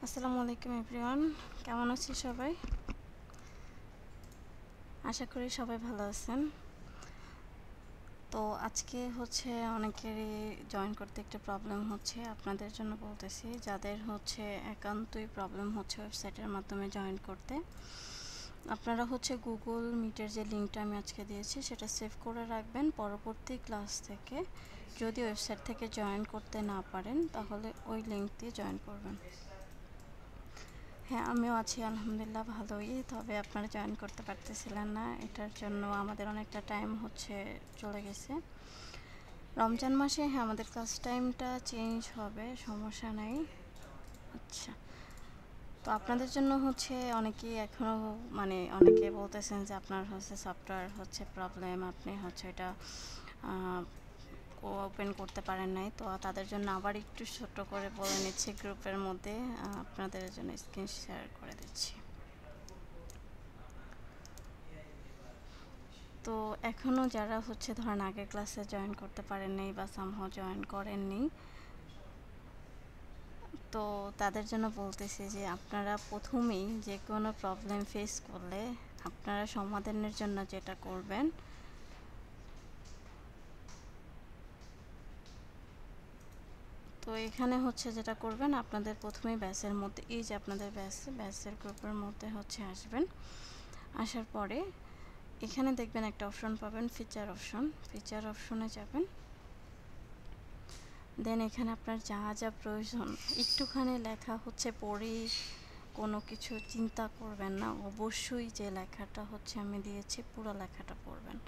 আসসালামু আলাইকুম এভরিওয়ান, কেমন আছেন সবাই? আশা করি সবাই ভালো আছেন। তো আজকে অনেকেরই জয়েন করতে একটু প্রবলেম হচ্ছে। আপনাদের জন্য বলতেছি, যাদের একান্তই প্রবলেম হচ্ছে ওয়েবসাইটের মাধ্যমে জয়েন করতে, আপনারা গুগল মিটের যে লিঙ্কটা আমি আজকে দিয়েছি সেটা সেভ করে রাখবেন। পরবর্তী ক্লাস থেকে যদি ওয়েবসাইট থেকে জয়েন করতে না পারেন তাহলে ওই লিঙ্ক দিয়ে জয়েন করবেন। হ্যাঁ, আমিও আছি আলহামদুলিল্লাহ ভালোই। তবে আপনারা জয়েন করতে পারতেছিলেন না, এটার জন্য আমাদের অনেকটা টাইম চলে গেছে। রমজান মাসে হ্যাঁ আমাদের ক্লাস টাইমটা চেঞ্জ হবে, সমস্যা নাই। আচ্ছা, তো আপনাদের জন্য অনেকেই এখনও অনেকে বলতেছেন যে আপনার সফটওয়্যার প্রবলেম, আপনি এটা ওপেন করতে পারেন নাই। তো তাদের জন্য আবার একটু ছোট করে বলে নিচ্ছি, গ্রুপের মধ্যে আপনাদের জন্য স্ক্রিন শেয়ার করে দিচ্ছি। তো এখনও যারা ধরেন আগের ক্লাসে জয়েন করতে পারেননি বা সামহাও জয়েন করেননি, তো তাদের জন্য বলতেছি যে আপনারা প্রথমেই যে কোনো প্রবলেম ফেস করলে আপনারা সমাধানের জন্য যেটা করবেন, তো এখানে যেটা করবেন, আপনাদের প্রথমেই ব্যাচের মধ্যে এই যে আপনাদের ব্যাচের গ্রুপের মধ্যে আসবেন। আসার পরে এখানে দেখবেন একটা অপশন পাবেন, ফিচার অপশনে যাবেন। দেন এখানে আপনার যা যা প্রয়োজন একটুখানি লেখা পড়ি, কোনো কিছু চিন্তা করবেন না, অবশ্যই যে লেখাটা আমি দিয়েছি পুরো লেখাটা পড়বেন।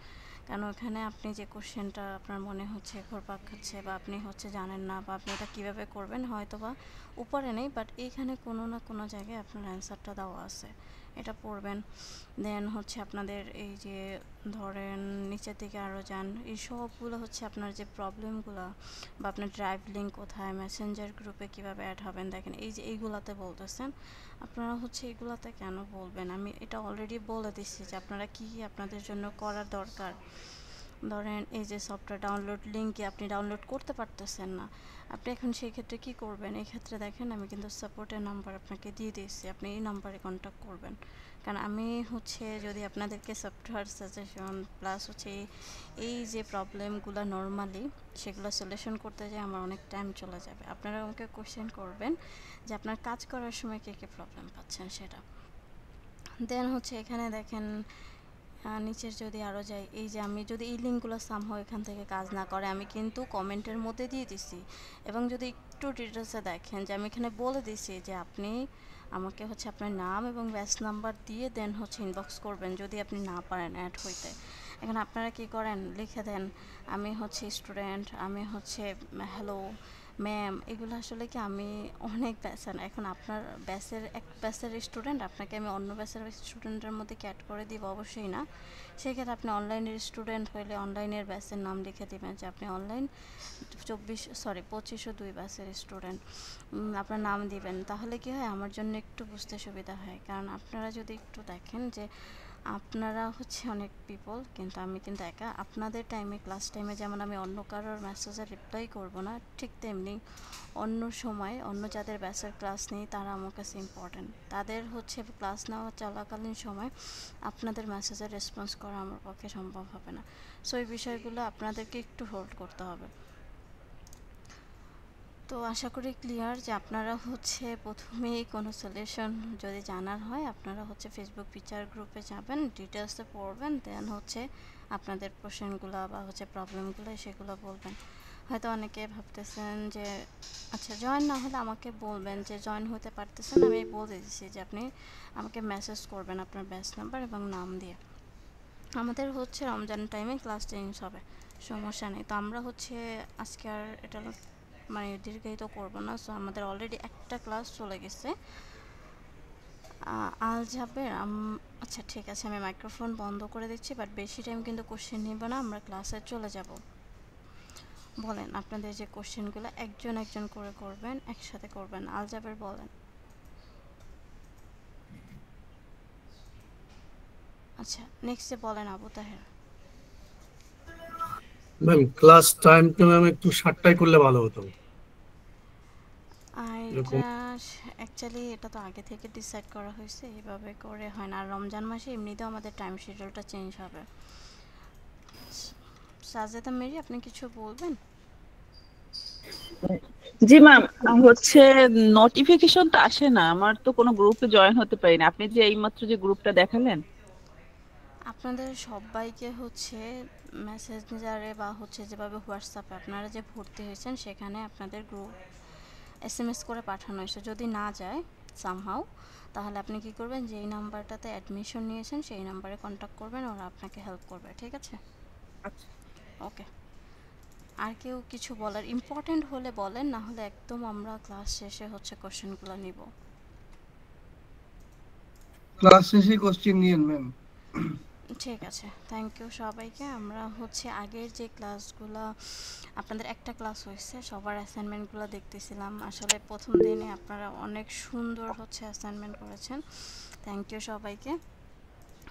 কারণ ওখানে আপনি যে কোশ্চেনটা আপনার মনে ঘুরপাক খাচ্ছে বা আপনি জানেন না বা আপনি এটা কীভাবে করবেন হয়তো বা উপরে নেই, বাট এইখানে কোনো না কোনো জায়গায় আপনার অ্যান্সারটা দেওয়া আছে, এটা পড়বেন। দেন আপনাদের এই যে ধরেন নিচের দিকে আরও যান, এই সবগুলো আপনার যে প্রবলেমগুলো বা আপনার ড্রাইভ লিঙ্ক কোথায়, মেসেঞ্জার গ্রুপে কীভাবে অ্যাড হবেন, দেখেন এই যে এইগুলাতে বলতেছেন। আপনারা এইগুলাতে কেন বলবেন, আমি এটা অলরেডি বলে দিচ্ছি যে আপনারা কী আপনাদের জন্য করার দরকার। ধরেন এই যে সফটওয়্যার ডাউনলোড লিঙ্কে আপনি ডাউনলোড করতে পারতেছেন না, আপনি এখন সেই ক্ষেত্রে কী করবেন? এই ক্ষেত্রে দেখেন আমি কিন্তু সাপোর্টের নাম্বার আপনাকে দিয়ে দিয়েছি, আপনি এই নাম্বারে কন্ট্যাক্ট করবেন। কারণ আমি যদি আপনাদেরকে সফটওয়্যার সাজেশন প্লাস এই যে প্রবলেমগুলো নর্মালি সেগুলো সলিউশন করতে যাই আমার অনেক টাইম চলে যাবে। আপনারা আমাকে কোশ্চেন করবেন যে আপনার কাজ করার সময় কী কী প্রবলেম পাচ্ছেন সেটা। দেন এখানে দেখেন নিচের যদি আরও যাই, এই যে আমি যদি এই লিঙ্কগুলো সামহাও এখান থেকে কাজ না করে আমি কিন্তু কমেন্টের মধ্যে দিয়ে দিছি, এবং যদি একটু ডিটেলসে দেখেন যে আমি এখানে বলে দিছি যে আপনি আমাকে আপনার নাম এবং ব্যাচ নাম্বার দিয়ে দেন ইনবক্স করবেন যদি আপনি না পারেন অ্যাড হইতে। এখন আপনারা কি করেন, লিখে দেন আমি স্টুডেন্ট, আমি হ্যালো ম্যাম, এগুলো আসলে কি আমি অনেক ব্যাচের, এখন আপনার এক ব্যাচের স্টুডেন্ট আপনাকে আমি অন্য ব্যাচের স্টুডেন্টের মধ্যে অ্যাড করে দিব অবশ্যই না। সেক্ষেত্রে আপনি অনলাইনের স্টুডেন্ট হলে অনলাইনের ব্যাচের নাম লিখে দেবেন যে আপনি অনলাইন 2502 ব্যাচের স্টুডেন্ট, আপনার নাম দিবেন। তাহলে কি হয়, আমার জন্য একটু বুঝতে সুবিধা হয়। কারণ আপনারা যদি একটু দেখেন যে আপনারা অনেক পিপল, কিন্তু আমি কিন্তু একা। আপনাদের টাইমে ক্লাস টাইমে যেমন আমি অন্য কারোর মেসেজে রিপ্লাই করব না, ঠিক তেমনি অন্য সময় অন্য যাদের ব্যাচের ক্লাস নেই তারা আমার কাছে ইম্পর্ট্যান্ট। তাদের ক্লাস নেওয়া চলাকালীন সময় আপনাদের মেসেজের রেসপন্স করা আমার পক্ষে সম্ভব হবে না। সো এই বিষয়গুলো আপনাদেরকে একটু হোল্ড করতে হবে। তো আশা করি ক্লিয়ার যে আপনারা প্রথমেই কোনো সলিউশন যদি জানার হয় আপনারা ফেসবুক ফিচার গ্রুপে যাবেন, ডিটেলসে পড়বেন, দেন আপনাদের কোশ্চেনগুলো বা প্রবলেমগুলো সেগুলো বলবেন। হয়তো অনেকে ভাবতেছেন যে আচ্ছা জয়েন না হলে আমাকে বলবেন যে জয়েন হতে পারতেছেন, আমি বলে দিচ্ছি যে আপনি আমাকে মেসেজ করবেন আপনার ব্যাচ নাম্বার এবং নাম দিয়ে। আমাদের রমজান টাইমে ক্লাস চেঞ্জ হবে, সমস্যা নেই। তো আমরা আজকে আর এটা দীর্ঘায়িত করবো না। সো আমাদের অলরেডি একটা ক্লাস চলে গেছে আল যাবে। আচ্ছা ঠিক আছে, আমি মাইক্রোফোন বন্ধ করে দিচ্ছি, বাট বেশি টাইম কিন্তু কোশ্চেন নিব না, আমরা ক্লাসে চলে যাব। বলেন আপনাদের যে কোশ্চেনগুলো একজন একজন করে করবেন, একসাথে করবেন। আল যাবের বলেন। আচ্ছা নেক্সটে বলেন আবু তাহের। ম্যাম ক্লাস টাইমটা ম্যাম একটু 7টায় করলে ভালো হতো। আর এরকম? এটা অ্যাকচুয়ালি এটা তো আগে থেকে ডিসাইড করা হয়েছে, এভাবে করে হয় না। আর রমজান মাসে এমনিতেও আমাদের টাইম শিডিউলটা চেঞ্জ হবে। সাজেদা মেরি, আপনি কিছু বলবেন? জি ম্যাম, হচ্ছে নোটিফিকেশন তো আসে না, আমার তো কোনো গ্রুপে জয়েন হতে পারি না। আপনি যে এইমাত্র যে গ্রুপটা দেখালেন। আপনাদের সবাইকে হচ্ছে মেসেঞ্জারে বা হচ্ছে যেভাবে হোয়াটসঅ্যাপে আপনারা যে ভর্তি হয়েছেন সেখানে আপনাদের গ্রুপ এসএমএস করে পাঠানো হয়েছে। যদি না যায় সামহাও, তাহলে আপনি কি করবেন, যেই নাম্বারটাতে অ্যাডমিশন নিয়েছেন সেই নাম্বারে কন্ট্যাক্ট করবেন, ওরা আপনাকে হেল্প করবে। ঠিক আছে? আচ্ছা। ওকে। আর কেউ কিছু বলার ইম্পর্টেন্ট হলে বলেন, না হলে একদম আমরা ক্লাস শেষে হচ্ছে কোশ্চেনগুলো নিব। ক্লাস শেষে কোশ্চেন নিয়েন ম্যাম। ঠিক আছে, থ্যাংক ইউ সবাইকে। আমরা হচ্ছে আগের যে ক্লাসগুলো, আপনাদের একটা ক্লাস হয়েছে, সবার অ্যাসাইনমেন্টগুলো দেখতেছিলাম। আসলে প্রথম দিনে আপনারা অনেক সুন্দর হচ্ছে অ্যাসাইনমেন্ট করেছেন, থ্যাংক ইউ সবাইকে।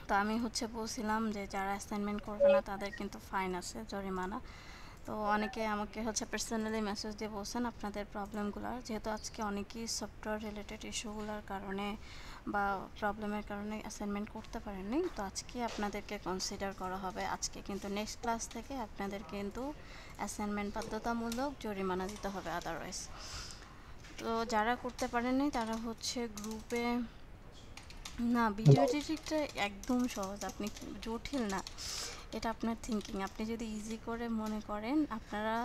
তো আমি হচ্ছে বলছিলাম যে যারা অ্যাসাইনমেন্ট করবে না তাদের কিন্তু ফাইন আছে, জরিমানা। তো অনেকে আমাকে হচ্ছে পার্সোনালি মেসেজ দিয়ে বলছেন আপনাদের প্রবলেমগুলোর, যেহেতু আজকে অনেকেই সফটওয়্যার রিলেটেড ইস্যুগুলোর কারণে বা প্রবলেমের কারণে অ্যাসাইনমেন্ট করতে পারেননি, তো আজকে আপনাদেরকে কনসিডার করা হবে। আজকে কিন্তু নেক্সট ক্লাস থেকে আপনাদের কিন্তু অ্যাসাইনমেন্ট বাধ্যতামূলক, জরিমানা দিতে হবে আদারওয়াইজ। তো যারা করতে পারেননি তারা হচ্ছে গ্রুপে, না ভিডিও এডিটিংটা একদম সহজ, আপনি জটিল না, এটা আপনার থিঙ্কিং। আপনি যদি ইজি করে মনে করেন, আপনারা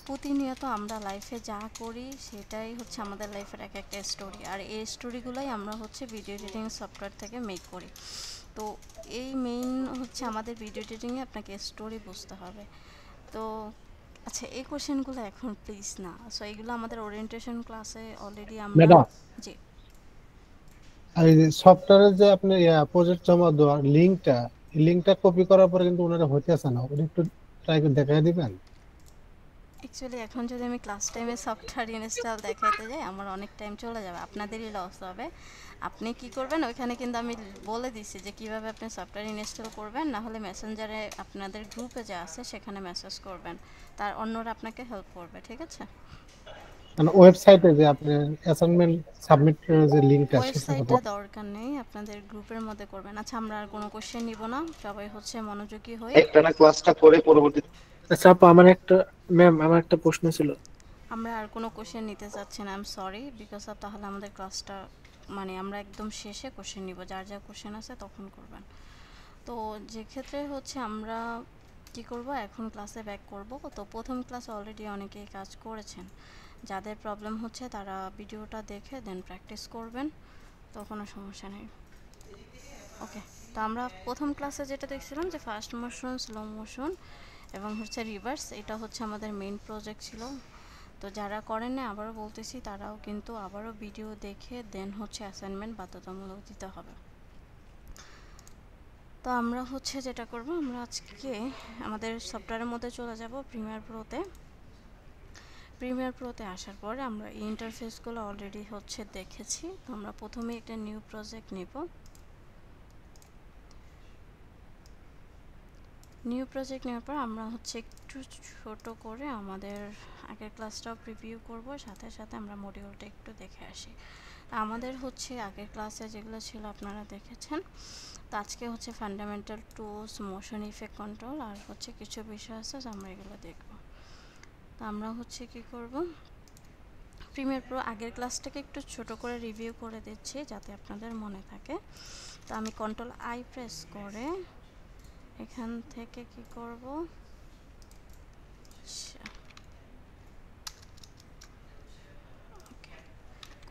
প্রতিনিয়ত আমরা লাইফে যা করি সেটাই হচ্ছে আমাদের লাইফের এক একটা স্টোরি, আর এই স্টোরিগুলোই আমরা হচ্ছে ভিডিও এডিটিং সফটওয়্যার থেকে মেক করি। তো এই মেইন হচ্ছে আমাদের ভিডিও এডিটিংয়ে আপনাকে স্টোরি বুঝতে হবে। তো আচ্ছা, এই কোশ্চেনগুলো এখন প্লিজ না, সো এগুলো আমাদের ওরিয়েন্টেশন ক্লাসে অলরেডি আমরা, ম্যাডাম, জি আর এই যে সফটওয়্যারের যে আপনি প্রজেক্ট জমা দেওয়ার লিঙ্কটা কপি করার পরে কিন্তু ওনারা হইতেছে না, ওটা একটু ট্রাই করে দেখাই দিবেন। অ্যাকচুয়ালি এখন যদি আমি ক্লাস টাইমে সফটওয়্যার ইনস্টল দেখাইতে যাই আমার অনেক টাইম চলে যাবে, আপনাদেরই লস হবে। আপনি কি করবেন, ওইখানে কিন্তু আমি বলে দিছি যে কিভাবে আপনি সফটওয়্যার ইনস্টল করবেন, না হলে মেসেঞ্জারে আপনাদের গ্রুপে যা আছে সেখানে মেসেজ করবেন, তার অন্যরা আপনাকে হেল্প করবে। ঠিক আছে? মানে ওয়েবসাইটে যে আপনি অ্যাসাইনমেন্ট সাবমিট করার যে লিঙ্কটা সেটা ওয়েবসাইটে দরকার নেই, আপনাদের গ্রুপের মধ্যে করবেন। আচ্ছা, আমরা আর কোনো কোশ্চেন নিব না, সবাই হচ্ছে মনোযোগী হই। একটানা ক্লাসটা করে পরবর্তীতে। আচ্ছা আপু, আমার একটা প্রশ্ন ছিল। আমরা আর কোনো কোশ্চেন নিতে চাচ্ছি না, I am sorry, because of তাহলে আমাদের ক্লাসটা, মানে আমরা একদম শেষে কোশ্চেন নিব, যার যা কোশ্চেন আছে তখন করবেন। তো যে ক্ষেত্রে হচ্ছে আমরা কি করব, এখন ক্লাসে ব্যাক করব। তো প্রথম ক্লাসে অলরেডি অনেকেই কাজ করেছেন, যাদের প্রবলেম হচ্ছে তারা ভিডিওটা দেখে দেন প্র্যাকটিস করবেন, তো কোনো সমস্যা নেই। ওকে। তো আমরা প্রথম ক্লাসে যেটা দেখছিলাম যে ফাস্ট মোশন, স্লো মোশন এবং হচ্ছে রিভার্স, এটা হচ্ছে আমাদের মেইন প্রজেক্ট ছিল। তো যারা করেন না, আবারও বলতেছি, তারাও কিন্তু আবারও ভিডিও দেখে দেন হচ্ছে অ্যাসাইনমেন্ট বাধ্যতামূলক দিতে হবে। তো আমরা হচ্ছে যেটা করব, আমরা আজকে আমাদের সফটওয়্যারের মধ্যে চলে যাব প্রিমিয়ার প্রোতে। প্রিমিয়ার প্রোতে আসার পরে আমরা এই ইন্টারফেসগুলো অলরেডি হচ্ছে দেখেছি। তো আমরা প্রথমে একটা নিউ প্রজেক্ট নিব। নিউ প্রজেক্ট নেওয়ার পর আমরা হচ্ছে একটু ছোট করে আমাদের আগের ক্লাসটাও প্রিভিউ করব, সাথে সাথে আমরা মডিউলটা একটু দেখে আসি। আমাদের হচ্ছে আগের ক্লাসে যেগুলো ছিল আপনারা দেখেছেন। তো আজকে হচ্ছে fundamental tools, motion effect control আর হচ্ছে কিছু বিষয় আছে আমরা এগুলো দেখব। তো আমরা হচ্ছে কি করব, প্রিমিয়ার প্রো আগের ক্লাসটাকে একটু ছোট করে রিভিউ করে দিচ্ছি যাতে আপনাদের মনে থাকে। তো আমি কন্ট্রোল আই প্রেস করে এখান থেকে কি করব,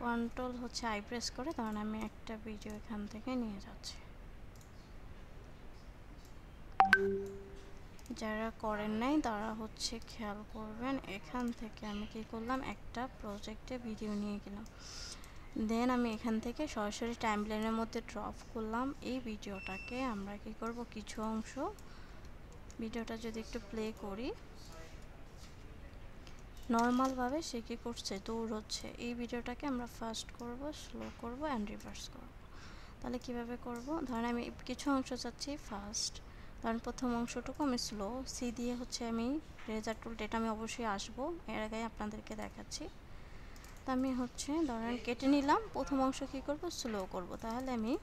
কন্ট্রোল হচ্ছে আই প্রেস করে, তখন আমি একটা ভিডিও এখান থেকে নিয়ে যাচ্ছি। যারা করেন নাই তারা হচ্ছে খেয়াল করবেন, এখান থেকে আমি কি করলাম, একটা প্রজেক্টে ভিডিও নিয়ে গেলাম, দেন আমি এখান থেকে সরাসরি টাইমলাইনের মধ্যে ড্রপ করলাম। এই ভিডিওটাকে আমরা কি করব, কিছু অংশ, ভিডিওটা যদি একটু প্লে করি, নর্মালভাবে সে কী করছে, দৌড়চ্ছে। এই ভিডিওটাকে আমরা ফাস্ট করব, স্লো করব অ্যান্ড রিভার্স করব। তাহলে কিভাবে করব, ধরেন আমি কিছু অংশ চাচ্ছি ফাস্ট, ধরেন প্রথম অংশটুকু আমি স্লো, সি দিয়ে হচ্ছে আমি রেজার টুল, এটা আমি অবশ্যই আসবো, এর আগে আপনাদেরকে দেখাচ্ছি। তো আমি হচ্ছে ধরেন কেটে নিলাম, প্রথম অংশ কী করব, স্লো করব। তাহলে আমি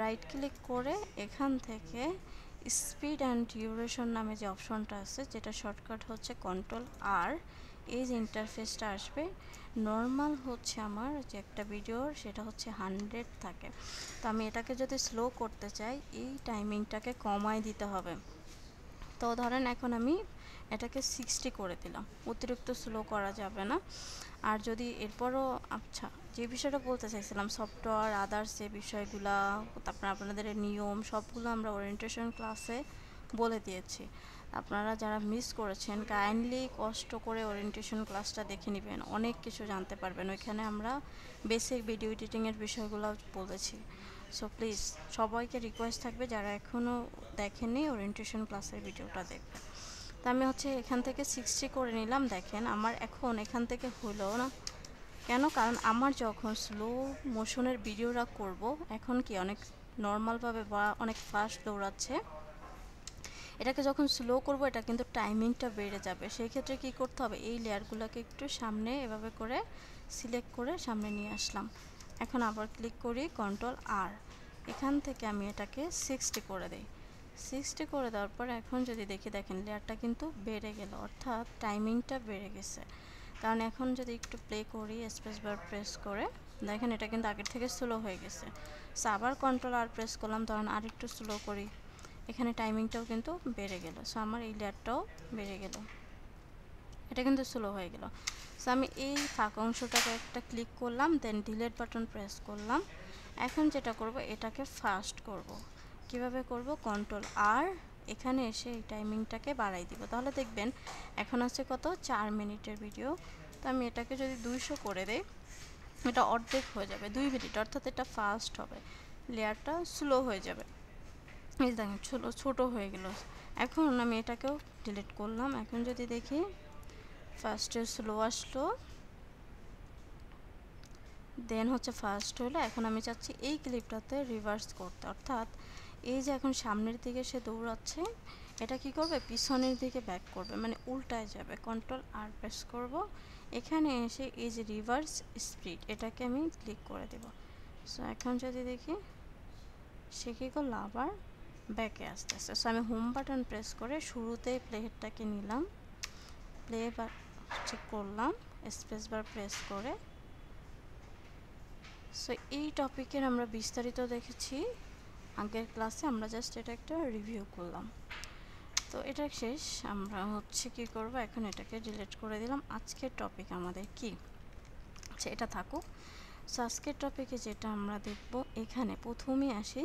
রাইট ক্লিক করে এখান থেকে স্পিড অ্যান্ড ডিউরেশন নামে যে অপশনটা আছে, যেটা শর্টকাট হচ্ছে Ctrl+R, এই যে ইন্টারফেসটা আসবে। নর্মাল হচ্ছে আমার যে একটা ভিডিওর সেটা হচ্ছে 100 থাকে, তো আমি এটাকে যদি স্লো করতে চাই এই টাইমিংটাকে কমায় দিতে হবে। তো ধরেন এখন আমি এটাকে 60 করে দিলাম, অতিরিক্ত স্লো করা যাবে না। আর যদি এরপরও, আচ্ছা যে বিষয়টা বলতে চাইছিলাম সফটওয়্যার আদার্স যে বিষয়গুলা, তারপরে আপনাদের নিয়ম সবগুলো আমরা ওরিয়েন্টেশন ক্লাসে বলে দিয়েছি। আপনারা যারা মিস করেছেন কাইন্ডলি কষ্ট করে ওরিয়েন্টেশন ক্লাসটা দেখে নেবেন, অনেক কিছু জানতে পারবেন। ওইখানে আমরা বেসিক ভিডিও এডিটিংয়ের বিষয়গুলো বলেছি। সো প্লিজ সবাইকে রিকোয়েস্ট থাকবে যারা এখনও দেখেননি ওরিয়েন্টেশন ক্লাসের ভিডিওটা দেখবে। তো আমি হচ্ছে এখান থেকে 60 করে নিলাম। দেখেন আমার এখন এখান থেকে হলো না কেন, কারণ আমার যখন স্লো মোশনের ভিডিওটা করব, এখন কি অনেক নর্মালভাবে বা অনেক ফাস্ট দৌড়াচ্ছে, এটাকে যখন স্লো করব এটা কিন্তু টাইমিংটা বেড়ে যাবে। সেই ক্ষেত্রে কী করতে হবে, এই লেয়ারগুলোকে একটু সামনে এভাবে করে সিলেক্ট করে সামনে নিয়ে আসলাম। এখন আবার ক্লিক করি Ctrl+R, এখান থেকে আমি এটাকে 60 করে দিই। 60 করে দেওয়ার পর এখন যদি দেখি, দেখেন লেয়ারটা কিন্তু বেড়ে গেল, অর্থাৎ টাইমিংটা বেড়ে গেছে। কারণ এখন যদি একটু প্লে করি স্পেস বার প্রেস করে, দেখেন এটা কিন্তু আগের থেকে স্লো হয়ে গেছে। সো আবার Ctrl+R প্রেস করলাম, তখন আর একটু স্লো করি, এখানে টাইমিংটাও কিন্তু বেড়ে গেল। সো আমার এই লেয়ারটাও বেড়ে গেল, এটা কিন্তু স্লো হয়ে গেল। সো আমি এই ফাঁকা অংশটাকে একটা ক্লিক করলাম, দেন ডিলিট বাটন প্রেস করলাম। এখন যেটা করব, এটাকে ফাস্ট করব। কিভাবে করব, Ctrl+R, এখানে এসে এই টাইমিংটাকে বাড়াই দিব। তাহলে দেখবেন এখন আছে কত, 4 মিনিটের ভিডিও। তো আমি এটাকে যদি 200 করে দেই, এটা অর্ধেক হয়ে যাবে, 2 মিনিট, অর্থাৎ এটা ফাস্ট হবে, লেয়ারটা স্লো হয়ে যাবে। এই দেখেন ছোটো হয়ে গেল। এখন আমি এটাকেও ডিলিট করলাম। এখন যদি দেখি ফার্স্টে স্লো আসলো, দেন হচ্ছে ফার্স্ট হলো। এখন আমি চাচ্ছি এই ক্লিপটাতে রিভার্স করতে, অর্থাৎ এই যে এখন সামনের দিকে সে দৌড়াচ্ছে, এটা কি করবে, পিছনের দিকে ব্যাক করবে, মানে উল্টায় যাবে। Ctrl+R প্রেস করব, এখানে এসে এই যে রিভার্স স্পিড, এটাকে আমি ক্লিক করে দেব। সো এখন যদি দেখি সে কী করলো, আবার ব্যাকে আসতে আসতে। সো আমি হোম বাটন প্রেস করে শুরুতেই প্লে হেডটাকে নিলাম, প্লে বার চেক করলাম, স্পেস বার প্রেস করে। সো এই টপিকের আমরা বিস্তারিত দেখেছি আগের ক্লাসে, আমরা জাস্ট এটা একটা রিভিউ করলাম। তো এটা শেষ, আমরা হচ্ছে কি করব, এখন এটাকে ডিলিট করে দিলাম। আজকের টপিক আমাদের কি, আচ্ছা এটা থাকুক। সো আজকের টপিকে যেটা আমরা দেখব, এখানে প্রথমেই আসি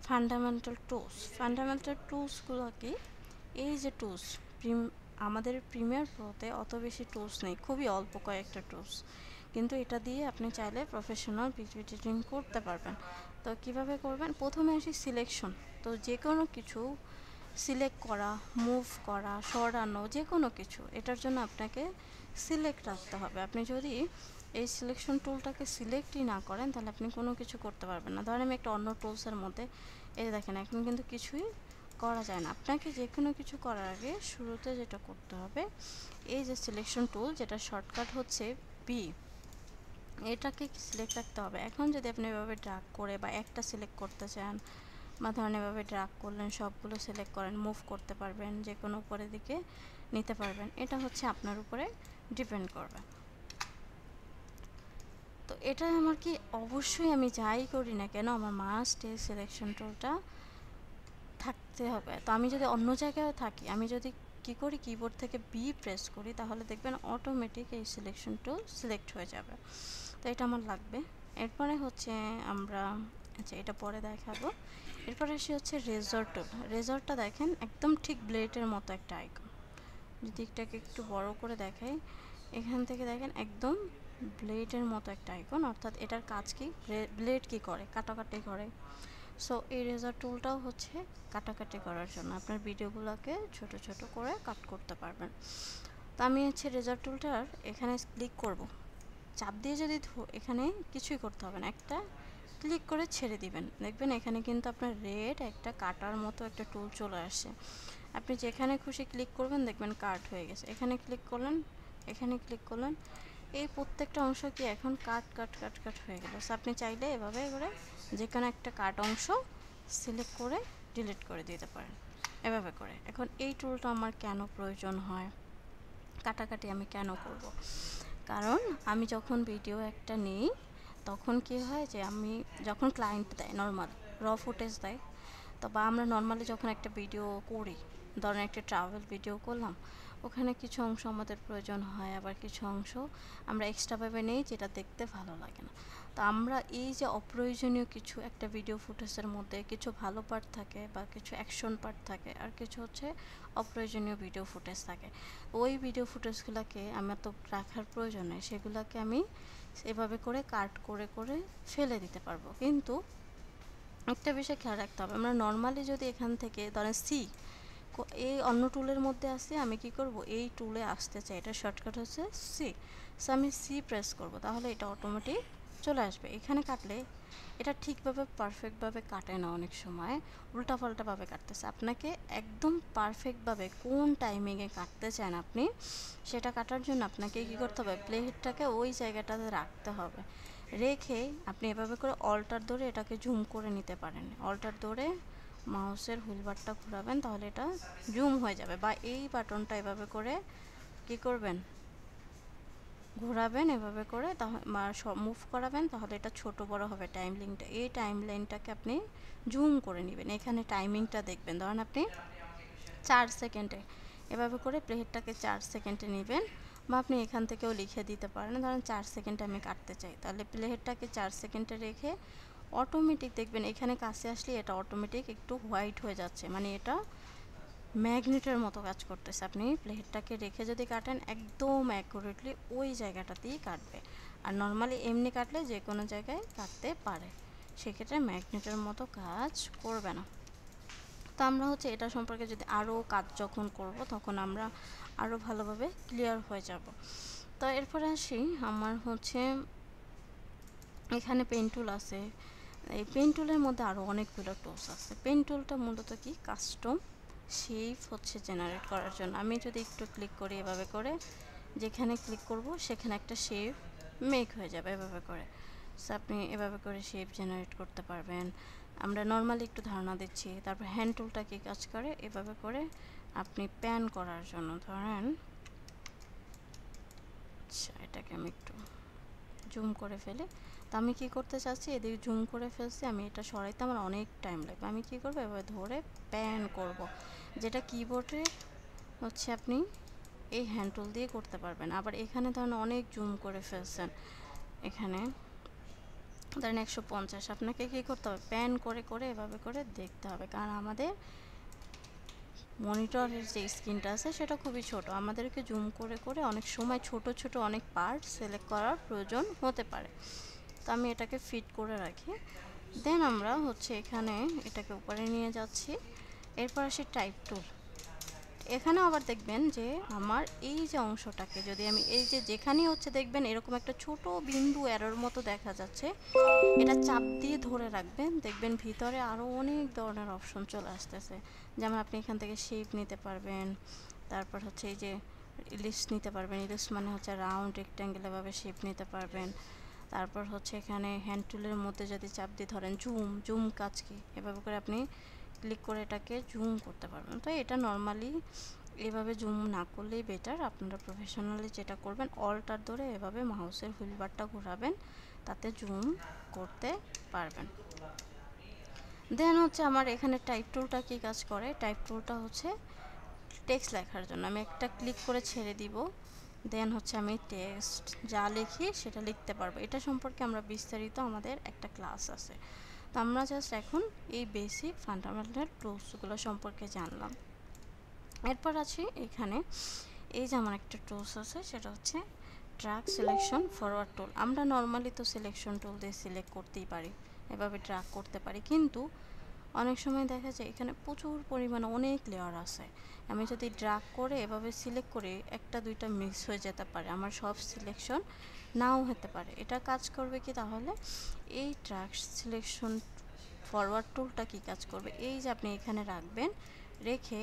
ফান্ডামেন্টাল টুলস। ফান্ডামেন্টাল টুলসগুলো কি, এই যে টুলস, আমাদের প্রিমিয়ার প্রোতে অত বেশি টুলস নেই, খুবই অল্প কয়েকটা টুলস, কিন্তু এটা দিয়ে আপনি চাইলে প্রফেশনাল ভিডিও এডিটিং করতে পারবেন। তো কিভাবে করবেন, প্রথমে আসি সিলেকশন। তো যে কোনো কিছু সিলেক্ট করা, মুভ করা, সরানো, যে কোনো কিছু, এটার জন্য আপনাকে সিলেক্ট রাখতে হবে। আপনি যদি এই সিলেকশন টুলটাকে সিলেক্টই না করেন, তাহলে আপনি কোনো কিছু করতে পারবেন না। ধরেন আমি একটা অন্য টুলসের মধ্যে, এই দেখেন এখন কিন্তু কিছুই করা যায় না। আপনাকে যে কোনো কিছু করার আগে শুরুতে যেটা করতে হবে, এই যে সিলেকশন টুল, যেটা শর্টকাট হচ্ছে বি, এটাকে সিলেক্ট রাখতে হবে। এখন যদি আপনি এভাবে ড্র্যাগ করে বা একটা সিলেক্ট করতে চান, বা ধরেন এভাবে ড্র্যাগ করলেন, সবগুলো সিলেক্ট করেন, মুভ করতে পারবেন, যে কোনো উপরের দিকে নিতে পারবেন, এটা হচ্ছে আপনার উপরে ডিপেন্ড করবে। তো এটা আমার কি, অবশ্যই আমি যাই করি না কেন আমার মাস্ট এই সিলেকশন টুলটা থাকতে হবে। তো আমি যদি অন্য জায়গায় থাকি, আমি যদি কি করি, কিবোর্ড থেকে বি প্রেস করি, তাহলে দেখবেন অটোমেটিক এই সিলেকশন টুল সিলেক্ট হয়ে যাবে। তো এটা আমার লাগবে। এরপরে হচ্ছে আমরা, আচ্ছা এটা পরে দেখাবো। এরপরে আসি হচ্ছে রেজর টুল। রেজরটা দেখেন একদম ঠিক ব্লেডের মতো একটা আইকন, যদি এটাকে একটু বড় করে দেখাই, এখান থেকে দেখেন একদম ব্লেডের মতো একটা আইকন, অর্থাৎ এটার কাজ কি, ব্লেড কি করে, কাটাকাটি করে। সো এই রেজার টুলটাও হচ্ছে কাটাকাটি করার জন্য, আপনার ভিডিওগুলোকে ছোট ছোট করে কাট করতে পারবেন। তো আমি হচ্ছে রেজার টুলটার এখানে ক্লিক করব, চাপ দিয়ে যদি এখানে কিছুই করতে হবে না, একটা ক্লিক করে ছেড়ে দিবেন, দেখবেন এখানে কিন্তু আপনার রেড একটা কাটার মতো একটা টুল চলে আসে। আপনি যেখানে খুশি ক্লিক করবেন, দেখবেন কাট হয়ে গেছে। এখানে ক্লিক করলেন, এখানে ক্লিক করলেন, এই প্রত্যেকটা অংশ কি এখন কাট কাট কাট কাট হয়ে গেল। সো আপনি চাইলে এভাবে করে যে কোনো একটা কাট অংশ সিলেক্ট করে ডিলিট করে দিতে পারেন এভাবে করে। এখন এই টুলটা আমার কেন প্রয়োজন হয়, কাটাকাটি আমি কেন করব? কারণ আমি যখন ভিডিও একটা নিই তখন কি হয় যে আমি যখন ক্লায়েন্ট দেয় নর্মাল ফুটেজ দেয়, তো বা আমরা নর্মালি যখন একটা ভিডিও করি, ধরেন একটা ট্রাভেল ভিডিও করলাম, ওখানে কিছু অংশ আমাদের প্রয়োজন হয়, আবার কিছু অংশ আমরা এক্সট্রাভাবে নেই যেটা দেখতে ভালো লাগে না। তো আমরা এই যে অপ্রয়োজনীয় কিছু একটা ভিডিও ফুটেজের মধ্যে কিছু ভালো পার্ট থাকে বা কিছু অ্যাকশন পার্ট থাকে, আর কিছু হচ্ছে অপ্রয়োজনীয় ভিডিও ফুটেজ থাকে। ওই ভিডিও ফুটেজগুলোকে আমার তো রাখার প্রয়োজন নেই, সেগুলোকে আমি এভাবে করে কাট করে করে ফেলে দিতে পারবো। কিন্তু একটা বিষয় খেয়াল রাখতে হবে, আমরা নর্মালি যদি এখান থেকে ধরেন এই অন্য টুলের মধ্যে আসি, আমি কি করব এই টুলে আসতে চাই, এটা শর্টকাট হচ্ছে সি। সো আমি সি প্রেস করব, তাহলে এটা অটোমেটিক চলে আসবে। এখানে কাটলে এটা ঠিকভাবে পারফেক্টভাবে কাটে না, অনেক সময় উল্টাপাল্টাভাবে কাটতেছে। আপনাকে একদম পারফেক্টভাবে কোন টাইমিংয়ে কাটতে চান আপনি, সেটা কাটার জন্য আপনাকে কী করতে হবে, প্লে হেডটাকে ওই জায়গাটাতে রাখতে হবে। রেখে আপনি এভাবে করে অল্টার ধরে এটাকে জুম করে নিতে পারেন। অল্টার ধরে মাউসের হুইলবারটা ঘোরাবেন, তাহলে এটা জুম হয়ে যাবে। বা এই বাটনটা এভাবে করে কি করবেন, ঘোরাবেন এভাবে করে, মুভ করাবেন, তাহলে এটা ছোট বড় হবে টাইম লাইনটা। এই টাইম লাইনটাকে আপনি জুম করে নেবেন, এখানে টাইমিংটা দেখবেন। ধরেন আপনি 4 সেকেন্ডে এভাবে করে প্লেটটাকে 4 সেকেন্ডে নেবেন, বা আপনি এখান থেকেও লিখে দিতে পারেন, ধরেন 4 সেকেন্ডে আমি কাটতে চাই, তাহলে প্লেটটাকে 4 সেকেন্ডে রেখে অটোমেটিক দেখবেন এখানে কাছে আসলে এটা অটোমেটিক একটু হোয়াইট হয়ে যাচ্ছে, মানে এটা ম্যাগনেটের মতো কাজ করতেছে। আপনি প্লেটটাকে রেখে যদি কাটেন একদম অ্যাকুরেটলি ওই জায়গাটাতেই কাটবে। আর নর্মালি এমনি কাটলে যে কোনো জায়গায় কাটতে পারে, সেক্ষেত্রে ম্যাগনেটের মতো কাজ করবে না। তো আমরা হচ্ছে এটা সম্পর্কে যদি আরও কাজ যখন করব তখন আমরা আরও ভালোভাবে ক্লিয়ার হয়ে যাব। তো এরপরে আসি, আমার হচ্ছে এখানে পেন টুল আছে। এই পেন টুলের মধ্যে আরও অনেকগুলো টুলস আছে। পেন টুলটা মূলত কি কাস্টম শেপ হচ্ছে জেনারেট করার জন্য। আমি যদি একটু ক্লিক করি এভাবে করে, যেখানে ক্লিক করব সেখানে একটা শেপ মেক হয়ে যাবে এভাবে করে। সো আপনি এভাবে করে শেপ জেনারেট করতে পারবেন। আমরা নর্মালি একটু ধারণা দিচ্ছি। তারপর হ্যান্ড টুলটা কি কাজ করে, এভাবে করে আপনি প্যান করার জন্য, ধরেন আচ্ছা এটাকে আমি একটু জুম করে ফেলি। তো আমি কি করতে চাচ্ছি, এদিকে জুম করে ফেলছি, আমি এটা সরাইতে আমার অনেক টাইম লাগবে। আমি কি করব, এভাবে ধরে প্যান করব, যেটা কিবোর্ডে হচ্ছে আপনি এই হ্যান্ড টুল দিয়ে করতে পারবেন। আবার এখানে ধরেন অনেক জুম করে ফেলছেন, এখানে ধরেন 150, আপনাকে কী করতে হবে, প্যান করে করে এভাবে করে দেখতে হবে, কারণ আমাদের মনিটরের যে স্ক্রিনটা আছে সেটা খুবই ছোট, আমাদেরকে জুম করে করে অনেক সময় ছোট ছোট অনেক পার্ট সিলেক্ট করার প্রয়োজন হতে পারে। তো আমি এটাকে ফিট করে রাখি। দেন আমরা হচ্ছে এখানে এটাকে উপরে নিয়ে যাচ্ছি। এরপর আসি টাইপ টুল। এখানেও আবার দেখবেন যে আমার এই যে অংশটাকে যদি আমি এই যে যেখানেই হচ্ছে দেখবেন এরকম একটা ছোট বিন্দু অ্যারোর মতো দেখা যাচ্ছে, এটা চাপ দিয়ে ধরে রাখবেন, দেখবেন ভিতরে আরও অনেক ধরনের অপশন চলে আসতেছে। যেমন আপনি এখান থেকে শেপ নিতে পারবেন, তারপর হচ্ছে এই যে ইলিপস নিতে পারবেন, ইলিপস মানে হচ্ছে রাউন্ড রেক্ট্যাঙ্গেল, এভাবে শেপ নিতে পারবেন। তারপর হচ্ছে এখানে হ্যান্ড টুলের মধ্যে যদি চাপ দিয়ে ধরেন জুম কাজ কি, এভাবে করে আপনি ক্লিক করে এটাকে জুম করতে পারবেন। তো এটা নর্মালি এভাবে জুম না করলেই বেটার। আপনারা প্রফেশনালি যেটা করবেন, অল্টার ধরে এভাবে মাউসের হুইলবারটা ঘোরাবেন, তাতে জুম করতে পারবেন। দেন হচ্ছে আমার এখানে টাইপ টুলটা কি কাজ করে, টাইপ টুলটা হচ্ছে টেক্সট লেখার জন্য। আমি একটা ক্লিক করে ছেড়ে দিব, দেন হচ্ছে আমি টেক্সট যা লিখি সেটা লিখতে পারবো। এটা সম্পর্কে আমরা বিস্তারিত আমাদের একটা ক্লাস আছে। তো আমরা জাস্ট এখন এই বেসিক ফান্ডামেন্টাল টুলসগুলো সম্পর্কে জানলাম। এরপর আছে এখানে এই যে আমার একটা টুলস আছে, সেটা হচ্ছে ড্র্যাগ সিলেকশন ফরওয়ার্ড টুল। আমরা নর্মালি তো সিলেকশন টুল দিয়ে সিলেক্ট করতেই পারি, এভাবে ড্র্যাগ করতে পারি, কিন্তু অনেক সময় দেখা যায় এখানে প্রচুর পরিমাণে অনেক লেয়ার আছে। আমি যদি ড্র্যাগ করে এভাবে সিলেক্ট করি, একটা দুইটা মিক্স হয়ে যেতে পারে, আমার সব সিলেকশন নাও হতে পারে। এটা কাজ করবে কি, তাহলে এই ড্র্যাগ সিলেকশন ফরওয়ার্ড টুলটা কি কাজ করবে, এই যে আপনি এখানে রাখবেন, রেখে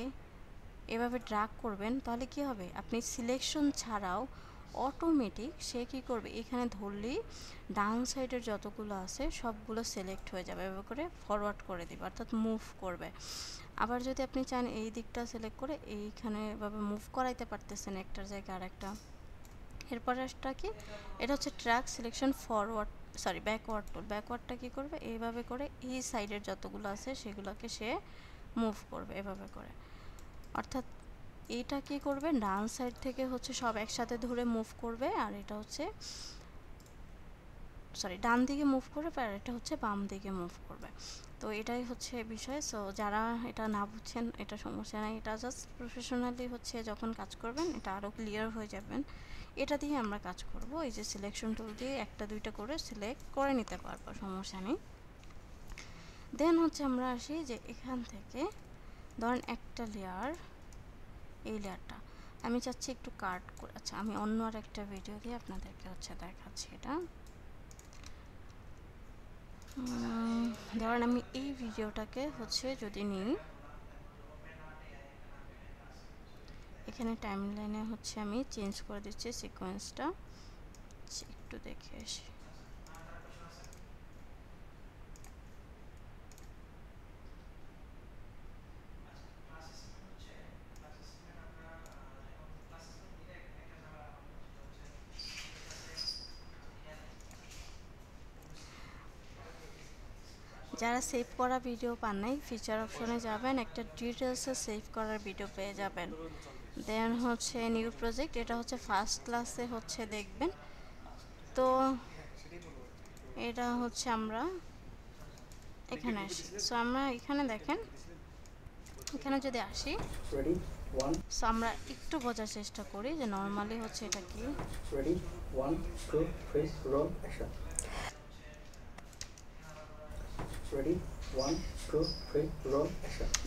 এভাবে ড্র্যাগ করবেন, তাহলে কি হবে, আপনি সিলেকশন ছাড়াও অটোমেটিক সে কী করবে, এখানে ধরলেই ডান সাইডের যতগুলো আছে সবগুলো সিলেক্ট হয়ে যাবে, এভাবে করে ফরওয়ার্ড করে দিবে, অর্থাৎ মুভ করবে। আবার যদি আপনি চান এই দিকটা সিলেক্ট করে এইখানে এভাবে মুভ করাইতে পারতেছেন একটার জায়গায় আরেকটা। এরপরে একটা কি, এটা হচ্ছে ট্র্যাক সিলেকশন ফরওয়ার্ড ব্যাকওয়ার্ড টুল। ব্যাকওয়ার্ডটা কী করবে, এইভাবে করে এই সাইডের যতগুলো আছে সেগুলোকে সে মুভ করবে এভাবে করে, অর্থাৎ এটা কি করবে, ডান সাইড থেকে হচ্ছে সব একসাথে ধরে মুভ করবে, আর এটা হচ্ছে ডান দিকে মুভ করবে, আর এটা হচ্ছে বাম দিকে মুভ করবে। তো এটাই হচ্ছে বিষয়। সো যারা এটা না বুঝছেন এটা সমস্যা নাই, এটা জাস্ট প্রফেশনালি হচ্ছে যখন কাজ করবেন এটা আরও ক্লিয়ার হয়ে যাবেন। এটা দিয়ে আমরা কাজ করব, এই যে সিলেকশন টুল দিয়ে একটা দুইটা করে সিলেক্ট করে নিতে পারবো, সমস্যা নেই। দেন হচ্ছে আমরা আসি যে এখান থেকে ধরেন একটা লেয়ার, এই লেয়ারটা আমি চাচ্ছি একটু কাট করে, আচ্ছা আমি অন্য আর একটা ভিডিও দিয়ে আপনাদেরকে হচ্ছে দেখাচ্ছি। এটা ধরেন আমি এই ভিডিওটাকে হচ্ছে যদি নিই, এখানে টাইমলাইনে হচ্ছে আমি চেঞ্জ করে দিচ্ছি সিকোয়েন্সটা, একটু দেখে আসি। যারা সেভ করা ভিডিও পান নাই, ফিচার অপশনে যাবেন, একটা ডিটেলসে সেভ করার ভিডিও পেয়ে যাবেন। দেন হচ্ছে নিউ প্রজেক্ট, এটা হচ্ছে ফার্স্ট ক্লাসে হচ্ছে দেখবেন। তো এটা হচ্ছে আমরা এখানে আসি। সো আমরা এখানে দেখেন, এখানে যদি আসি, সো আমরা একটু বোঝার চেষ্টা করি যে নর্মালি হচ্ছে এটা কি।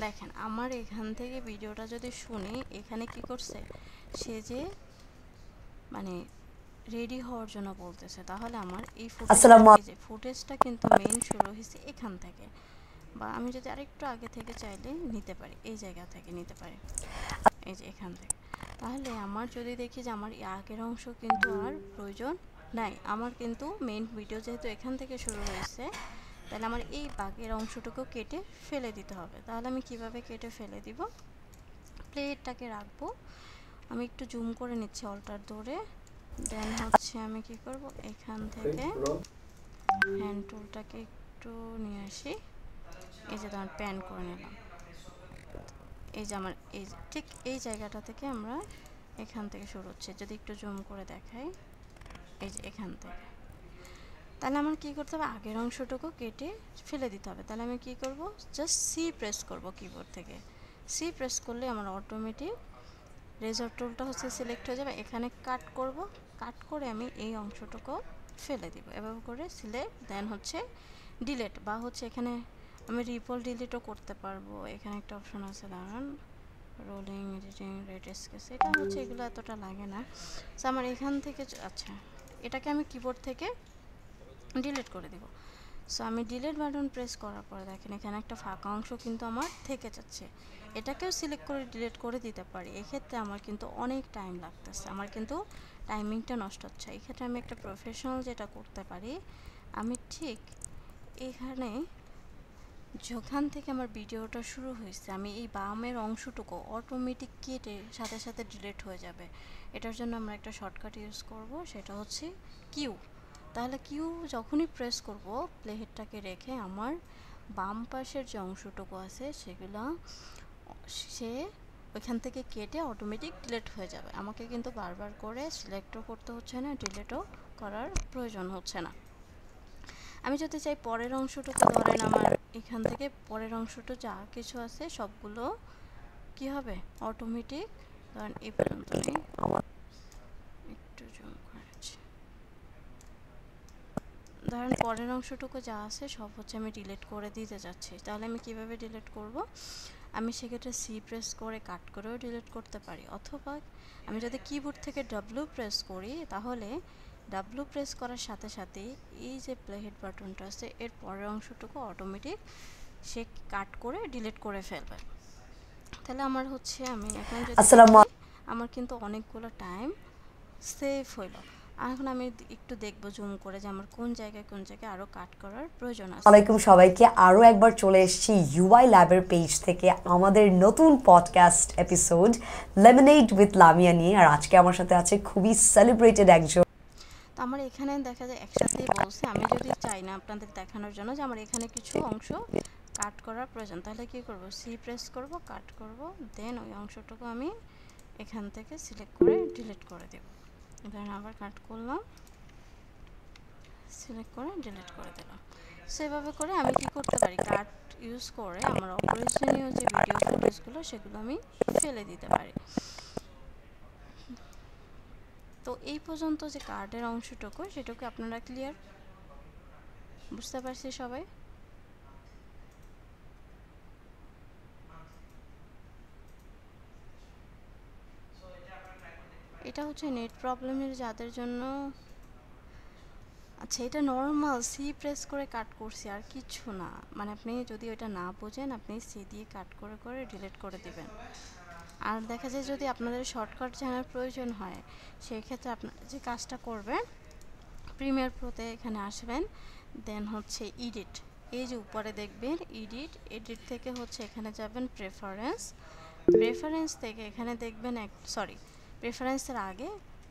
দেখেন আমার এখান থেকে ভিডিওটা যদি শুনি, এখানে কি করছে সে, যে মানে রেডি হওয়ার জন্য বলতেছে, তাহলে আমার এই ফুটেজটা কিন্তু মেইন শুরু হয়েছে এখান থেকে, বা আমি যদি আরেকটু আগে থেকে চাইলে নিতে পারি, এই জায়গা থেকে নিতে পারি, এই যে এখান থেকে। তাহলে আমার যদি দেখি যে আমার আগের অংশ কিন্তু আর প্রয়োজন নাই, আমার কিন্তু মেইন ভিডিও যেহেতু এখান থেকে শুরু হয়েছে, তাহলে আমার এই বাগের অংশটুকু কেটে ফেলে দিতে হবে। তাহলে আমি কিভাবে কেটে ফেলে দিব, প্লেটটাকে রাখবো, আমি একটু জুম করে নিচ্ছি অল্টার ধরে। দেন হচ্ছে আমি কি করব, এখান থেকে হ্যান্ড টুলটাকে একটু নিয়ে আসি, এই যে ধরুন প্যান করে নিলাম, এই যে আমার এই ঠিক এই জায়গাটা থেকে আমরা এখান থেকে শুরু হচ্ছে, যদি একটু জুম করে দেখাই, এই যে এখান থেকে। তাহলে আমার কী করতে হবে, আগের অংশটুকু কেটে ফেলে দিতে হবে। তাহলে আমি কি করব, জাস্ট সি প্রেস করব কিবোর্ড থেকে। সি প্রেস করলে আমার অটোমেটিক রেজর টুলটা হচ্ছে সিলেক্ট হয়ে যাবে। এখানে কাট করব, কাট করে আমি এই অংশটুকু ফেলে দিব, এভাবে করে সিলেক্ট, দেন হচ্ছে ডিলিট, বা হচ্ছে এখানে আমি রিপল ডিলিটও করতে পারবো। এখানে একটা অপশন আছে, দাঁড়ান, রোলিং এডিটিং রেড স্কেচ, এটা হচ্ছে এগুলো এতটা লাগে না। সো আমার এখান থেকে, আচ্ছা এটাকে আমি কিবোর্ড থেকে ডিলিট করে দিব। সো আমি ডিলিট বাটন প্রেস করার পরে দেখেন এখানে একটা ফাঁকা অংশ কিন্তু আমার থেকে যাচ্ছে, এটাকেও সিলেক্ট করে ডিলিট করে দিতে পারি। এক্ষেত্রে আমার কিন্তু অনেক টাইম লাগতেছে, আমার কিন্তু টাইমিংটা নষ্ট হচ্ছে। এক্ষেত্রে আমি একটা প্রফেশনাল যেটা করতে পারি, আমি ঠিক এখানে যেখান থেকে আমার ভিডিওটা শুরু হয়েছে, আমি এই বামের অংশটুকু অটোমেটিক কেটে সাথে সাথে ডিলিট হয়ে যাবে। এটার জন্য আমরা একটা শর্টকাট ইউজ করব, সেটা হচ্ছে কিউ। তাহলে কিউ যখনই প্রেস করব, প্লেহেডটাকে রেখে আমার বাম পাশের যে অংশটুকু আছে সেগুলো সে ওইখান থেকে কেটে অটোমেটিক ডিলিট হয়ে যাবে। আমাকে কিন্তু বারবার করে সিলেক্টও করতে হচ্ছে না, ডিলিটও করার প্রয়োজন হচ্ছে না। আমি যদি চাই পরের অংশটুকু, ধরেন আমার এখান থেকে পরের অংশটুকু যা কিছু আছে সবগুলো কি হবে, অটোমেটিক, ধরেন এই পর্যন্ত নেই, একটু জুম করেছি, ধরেন পরের অংশটুকু যা আছে সব হচ্ছে আমি ডিলিট করে দিতে যাচ্ছি। তাহলে আমি কিভাবে ডিলিট করব, আমি সেক্ষেত্রে সি প্রেস করে কাট করেও ডিলিট করতে পারি, অথবা আমি যদি কিবোর্ড থেকে ডাব্লিউ প্রেস করি, তাহলে ডাব্লিউ প্রেস করার সাথে সাথে এই যে প্লেহেড বাটনটা আছে এর পরের অংশটুকু অটোমেটিক সে কাট করে ডিলিট করে ফেলবে। তাহলে আমার হচ্ছে, আমি এখন যদি আমার কিন্তু অনেকগুলো টাইম সেভ হইল। এখন আমি একটু দেখবো জুম করে যে আমার কোন জায়গায় আরও কাট করার প্রয়োজন আছে। আসসালামাইকুম সবাইকে, আরও একবার চলে এসেছি ইউআই ল্যাবের পেজ থেকে আমাদের নতুন podcast episode lemonade with Lamia নিয়ে। আর আজকে আমার সাথে আছে খুবই সেলিব্রেটেড একজন। তো আমার এখানে দেখা যায় একসাথেই বলছে, আমি যদি চাই না আপনাদের দেখানোর জন্য যে আমার এখানে কিছু অংশ কাট করার প্রয়োজন, তাহলে কি করব, সি প্রেস করব, কাট করব, দেন ওই অংশটুকু আমি এখান থেকে সিলেক্ট করে ডিলিট করে দেব। ধরেন আবার কাট করলাম, সিলেক্ট করে ডিলিট করে দিলাম। সেভাবে করে আমি কি করতে পারি, কাট ইউজ করে আমার অপ্রয়োজনীয় যে ভিডিও ফুটেজগুলো সেগুলো আমি ফেলে দিতে পারি। তো এই পর্যন্ত যে কার্ডের অংশটুকু সেটুকু আপনারা ক্লিয়ার বুঝতে পারছি সবাই? এটা হচ্ছে নেট প্রবলেমের যাদের জন্য। আচ্ছা, এটা নর্মাল সি প্রেস করে কাট করছি আর কিছু না, মানে আপনি যদি ওইটা না বোঝেন আপনি সি দিয়ে কাট করে করে ডিলিট করে দিবেন। আর দেখা যায় যদি আপনাদের শর্টকাট জানার প্রয়োজন হয় সেই ক্ষেত্রে আপনারা যে কাজটা করবেন, প্রিমিয়ার প্রোতে এখানে আসবেন, দেন হচ্ছে এডিট, এই যে উপরে দেখবেন এডিট থেকে হচ্ছে এখানে যাবেন প্রেফারেন্স থেকে এখানে দেখবেন প্রেফারেন্সের আগে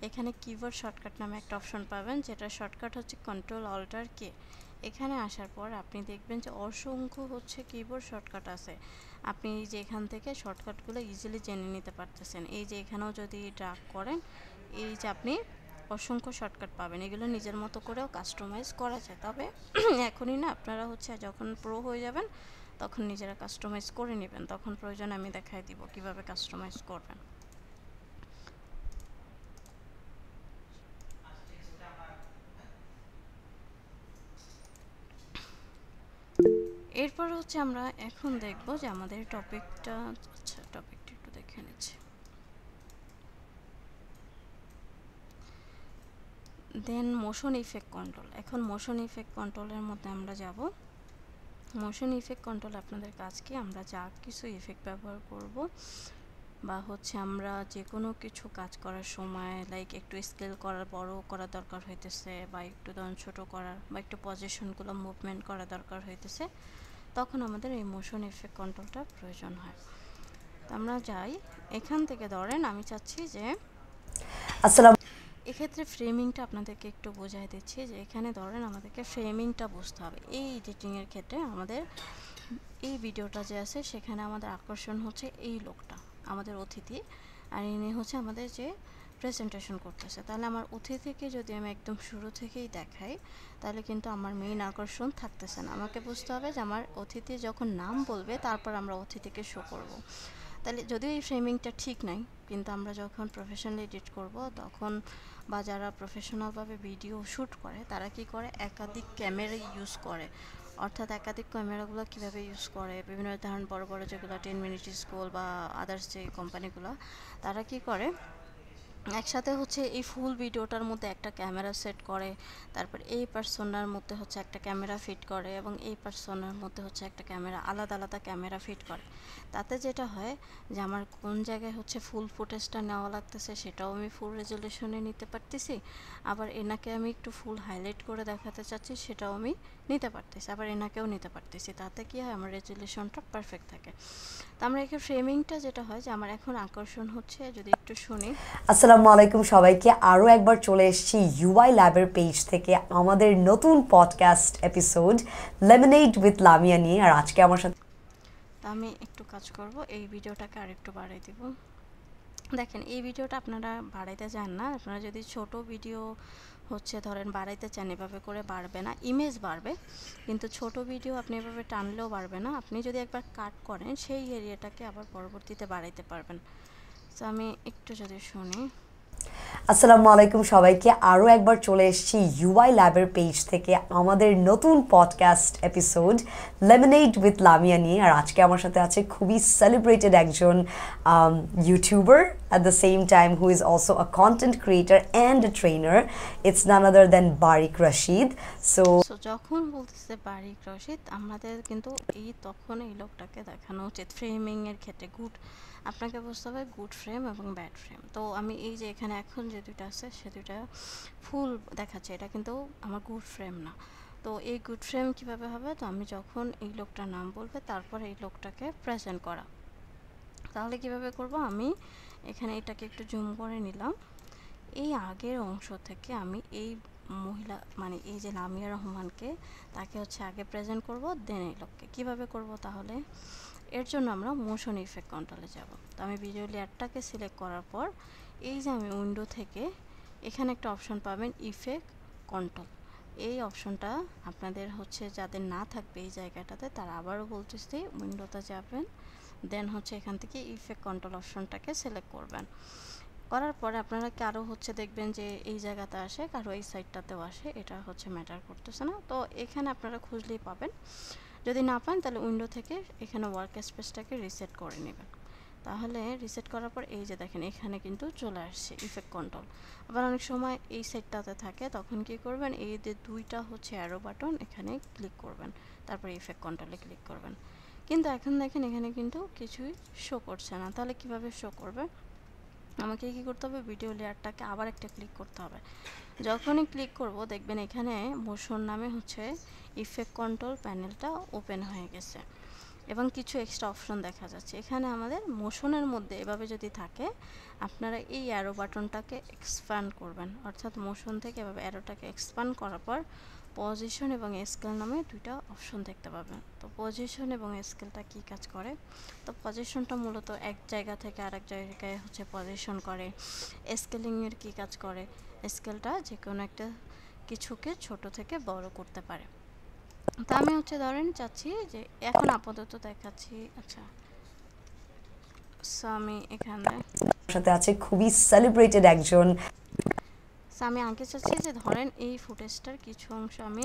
এখানে কিবোর্ড শর্টকাট নামে একটা অপশন পাবেন, যেটা শর্টকাট হচ্ছে কন্ট্রোল অল্টার কে। এখানে আসার পর আপনি দেখবেন যে অসংখ্য হচ্ছে কিবোর্ড শর্টকাট আছে, আপনি এই যে এখান থেকে শর্টকাটগুলো ইজিলি জেনে নিতে পারতেছেন। এই যে এখানেও যদি ড্র্যাগ করেন এই যে আপনি অসংখ্য শর্টকাট পাবেন, এগুলো নিজের মতো করেও কাস্টমাইজ করা যায়। তবে এখনই না, আপনারা হচ্ছে যখন প্রো হয়ে যাবেন তখন নিজেরা কাস্টমাইজ করে নেবেন, তখন প্রয়োজন আমি দেখাই দিব কিভাবে কাস্টমাইজ করবেন। এরপর হচ্ছে আমরা এখন দেখব যে আমাদের টপিকটা, আচ্ছা টপিকটা একটু দেখে নিচ্ছি। দেন মোশন ইফেক্ট কন্ট্রোল। এখন মোশন ইফেক্ট কন্ট্রোলের মধ্যে আমরা যাব। মোশন ইফেক্ট কন্ট্রোল আপনাদের কাজ কি, আমরা যা কিছু ইফেক্ট ব্যবহার করব বা হচ্ছে আমরা যে কোনো কিছু কাজ করার সময় লাইক একটু স্কেল করার, বড় করা দরকার হইতেছে, বা একটু ধরুন ছোটো করার, বা একটু পজিশনগুলো মুভমেন্ট করা দরকার হইতেছে, তখন আমাদের এই মোশন ইফেক্ট কন্ট্রোলটা প্রয়োজন হয়। তো আমরা যাই এখান থেকে, ধরেন আমি চাচ্ছি যে এক্ষেত্রে ফ্রেমিংটা আপনাদেরকে একটু বোঝাই দিচ্ছি, যে এখানে ধরেন আমাদেরকে ফ্রেমিংটা বুঝতে হবে। এই এডিটিংয়ের ক্ষেত্রে আমাদের এই ভিডিওটা যে আছে সেখানে আমাদের আকর্ষণ হচ্ছে এই লোকটা, আমাদের অতিথি, আর ইনি হচ্ছে আমাদের যে প্রেজেন্টেশন করতেছে। তাহলে আমার অতিথিকে যদি আমি একদম শুরু থেকেই দেখাই তাহলে কিন্তু আমার মেইন আকর্ষণ থাকতেছে না। আমাকে বুঝতে হবে যে আমার অতিথি যখন নাম বলবে তারপর আমরা অতিথিকে শো করব। তাহলে যদিও এই ফ্রেমিংটা ঠিক নাই, কিন্তু আমরা যখন প্রফেশনালি এডিট করব তখন, বা যারা প্রফেশনালভাবে ভিডিও শ্যুট করে তারা কি করে, একাধিক ক্যামেরা ইউজ করে। অর্থাৎ একাধিক ক্যামেরাগুলো কীভাবে ইউজ করে, বিভিন্ন ধরনের বড় বড় যেগুলো 10 মিনিট স্কুল বা আদার্স যে কোম্পানিগুলো, তারা কি করে একসাথে হচ্ছে এই ফুল ভিডিওটার মধ্যে একটা ক্যামেরা সেট করে, তারপর এই পার্সোনার মধ্যে হচ্ছে একটা ক্যামেরা ফিট করে, এবং এই পার্সোনার মধ্যে হচ্ছে একটা ক্যামেরা, আলাদা আলাদা ক্যামেরা ফিট করে। তাতে যেটা হয় যে আমার কোন জায়গায় হচ্ছে ফুল ফুটেজটা নেওয়া লাগতেছে সেটাও আমি ফুল রেজলিউশনে নিতে পারতেছি, আবার এনাকে আমি একটু ফুল হাইলাইট করে দেখাতে চাচ্ছি সেটাও আমি নিতে পারতেছি, আবার এনাকেও নিতে পারতেছি। তাতে কি হয়, আমার রেজলিউশনটা পারফেক্ট থাকে। তো আমরা এখানে ফ্রেমিংটা যেটা হয় যে আমার এখন আকর্ষণ হচ্ছে, যদি একটু শুনি। আসসালামু আলাইকুম সবাইকে, আরও একবার চলে এসেছি ইউআই ল্যাবের পেজ থেকে আমাদের নতুন podcast episode lemonade with Lamia নিয়ে। আর আজকে আমার সাথে আমি একটু কাজ করব, এই ভিডিওটাকে আরেকটু বাড়াই দিব। দেখেন এই ভিডিওটা আপনারা বাড়াইতে চান না, আপনারা যদি ছোট ভিডিও হচ্ছে ধরেন বাড়াইতে চান এভাবে করে বাড়বে না, ইমেজ বাড়বে, কিন্তু ছোট ভিডিও আপনি এভাবে টানলেও বাড়বে না। আপনি যদি একবার কাট করেন সেই এরিয়াটাকে আবার পরবর্তীতে বাড়াইতে পারবেন। তো আমি একটু যদি শুনি। আসসালামু আলাইকুম সবাইকে, আরও একবার চলে এসেছি ইউআই ল্যাবের পেজ থেকে আমাদের নতুন podcast episode lemonade with Lamia নিয়ে। আর আজকে আমার সাথে আছে খুবই সেলিব্রেটেড একজন YouTuber at the same time, who is also a content creator and a trainer. It's none other than Barik Rashid. So so যখন বলতেছে বারিক রশিদ, আমাদের কিন্তু তখন এই লোকটাকে দেখানো উচিত ফ্রেমিং এর ক্ষেত্রে গুড, আপনাকে বুঝতে হবে গুড ফ্রেম এবং ব্যাড ফ্রেম। তো আমি এই যে এখানে এখন যে দুইটা আছে সে দুইটা ফুল দেখাচ্ছে, এটা কিন্তু আমার গুড ফ্রেম না। তো এই গুড ফ্রেম কিভাবে হবে, তো আমি যখন এই লোকটার নাম বলবে তারপর এই লোকটাকে প্রেজেন্ট করা। তাহলে কিভাবে করব, আমি এখানে এটাকে একটু জুম করে নিলাম, এই আগের অংশ থেকে আমি এই মহিলা মানে এই যে লামিয়া রহমানকে তাকে হচ্ছে আগে প্রেজেন্ট করব, দেন এই লোককে কীভাবে করব। তাহলে এর জন্য আমরা মোশন ইফেক্ট কন্ট্রোলে যাব। তো আমি ভিডিও লেয়ারটাকে সিলেক্ট করার পর এই যে আমি উইন্ডো থেকে এখানে একটা অপশন পাবেন ইফেক্ট কন্ট্রোল, এই অপশনটা আপনাদের হচ্ছে যাদের না থাকবে এই জায়গাটাতে তারা আবারও বলতেছি উইন্ডোতে যাবেন, দেন হচ্ছে এখান থেকে ইফেক্ট কন্ট্রোল অপশনটাকে সিলেক্ট করবেন। করার পরে আপনারা কারো হচ্ছে দেখবেন যে এই জায়গাতে আসে, কারো এই সাইডটাতেও আসে, এটা হচ্ছে ম্যাটার করতেছে না। তো এখানে আপনারা খুঁজলেই পাবেন, যদি না পান তাহলে উইন্ডো থেকে এখানে ওয়ার্ক স্পেসটাকে রিসেট করে নেবেন। তাহলে রিসেট করার পর এই যে দেখেন এখানে কিন্তু চলে আসছে ইফেক্ট কন্ট্রোল। আবার অনেক সময় এই সাইডটাতে থাকে, তখন কি করবেন, এই যে দুইটা হচ্ছে অ্যারো বাটন এখানে ক্লিক করবেন, তারপরে ইফেক্ট কন্ট্রোলে ক্লিক করবেন। কিন্তু এখন দেখেন এখানে কিন্তু কিছুই শো করছে না। তাহলে কিভাবে শো করবে, আমাকে কি করতে হবে, ভিডিও লেয়ারটাকে আবার একটা ক্লিক করতে হবে। যখনই ক্লিক করব দেখবেন এখানে মোশন নামে হচ্ছে ইফেক্ট কন্ট্রোল প্যানেলটা ওপেন হয়ে গেছে এবং কিছু এক্সট্রা অপশন দেখা যাচ্ছে। এখানে আমাদের মোশনের মধ্যে এভাবে যদি থাকে, আপনারা এই অ্যারো বাটনটাকে এক্সপ্যান্ড করবেন, অর্থাৎ মোশন থেকে এভাবে অ্যারোটাকে এক্সপ্যান্ড করার পর পজিশন এবং স্কেল নামে দুইটা অপশন দেখতে পাবেন। তো পজিশন এবং স্কেলটা কি কাজ করে, তো পজিশনটা মূলত এক জায়গা থেকে আরেক জায়গায় হচ্ছে পজিশন করে। স্কেলিংয়ের কি কাজ করে, স্কেলটা যে কোনো একটা কিছুকে ছোট থেকে বড় করতে পারে। তা আমি হচ্ছে ধরেন চাচ্ছি যে এখন আপাতত দেখাচ্ছি, আচ্ছা সো আমি এখানে সাথে আছে খুবই সেলিব্রেটেড একজন। আমি আগে চাচ্ছি যে ধরেন এই ফুটেজটার কিছু অংশ আমি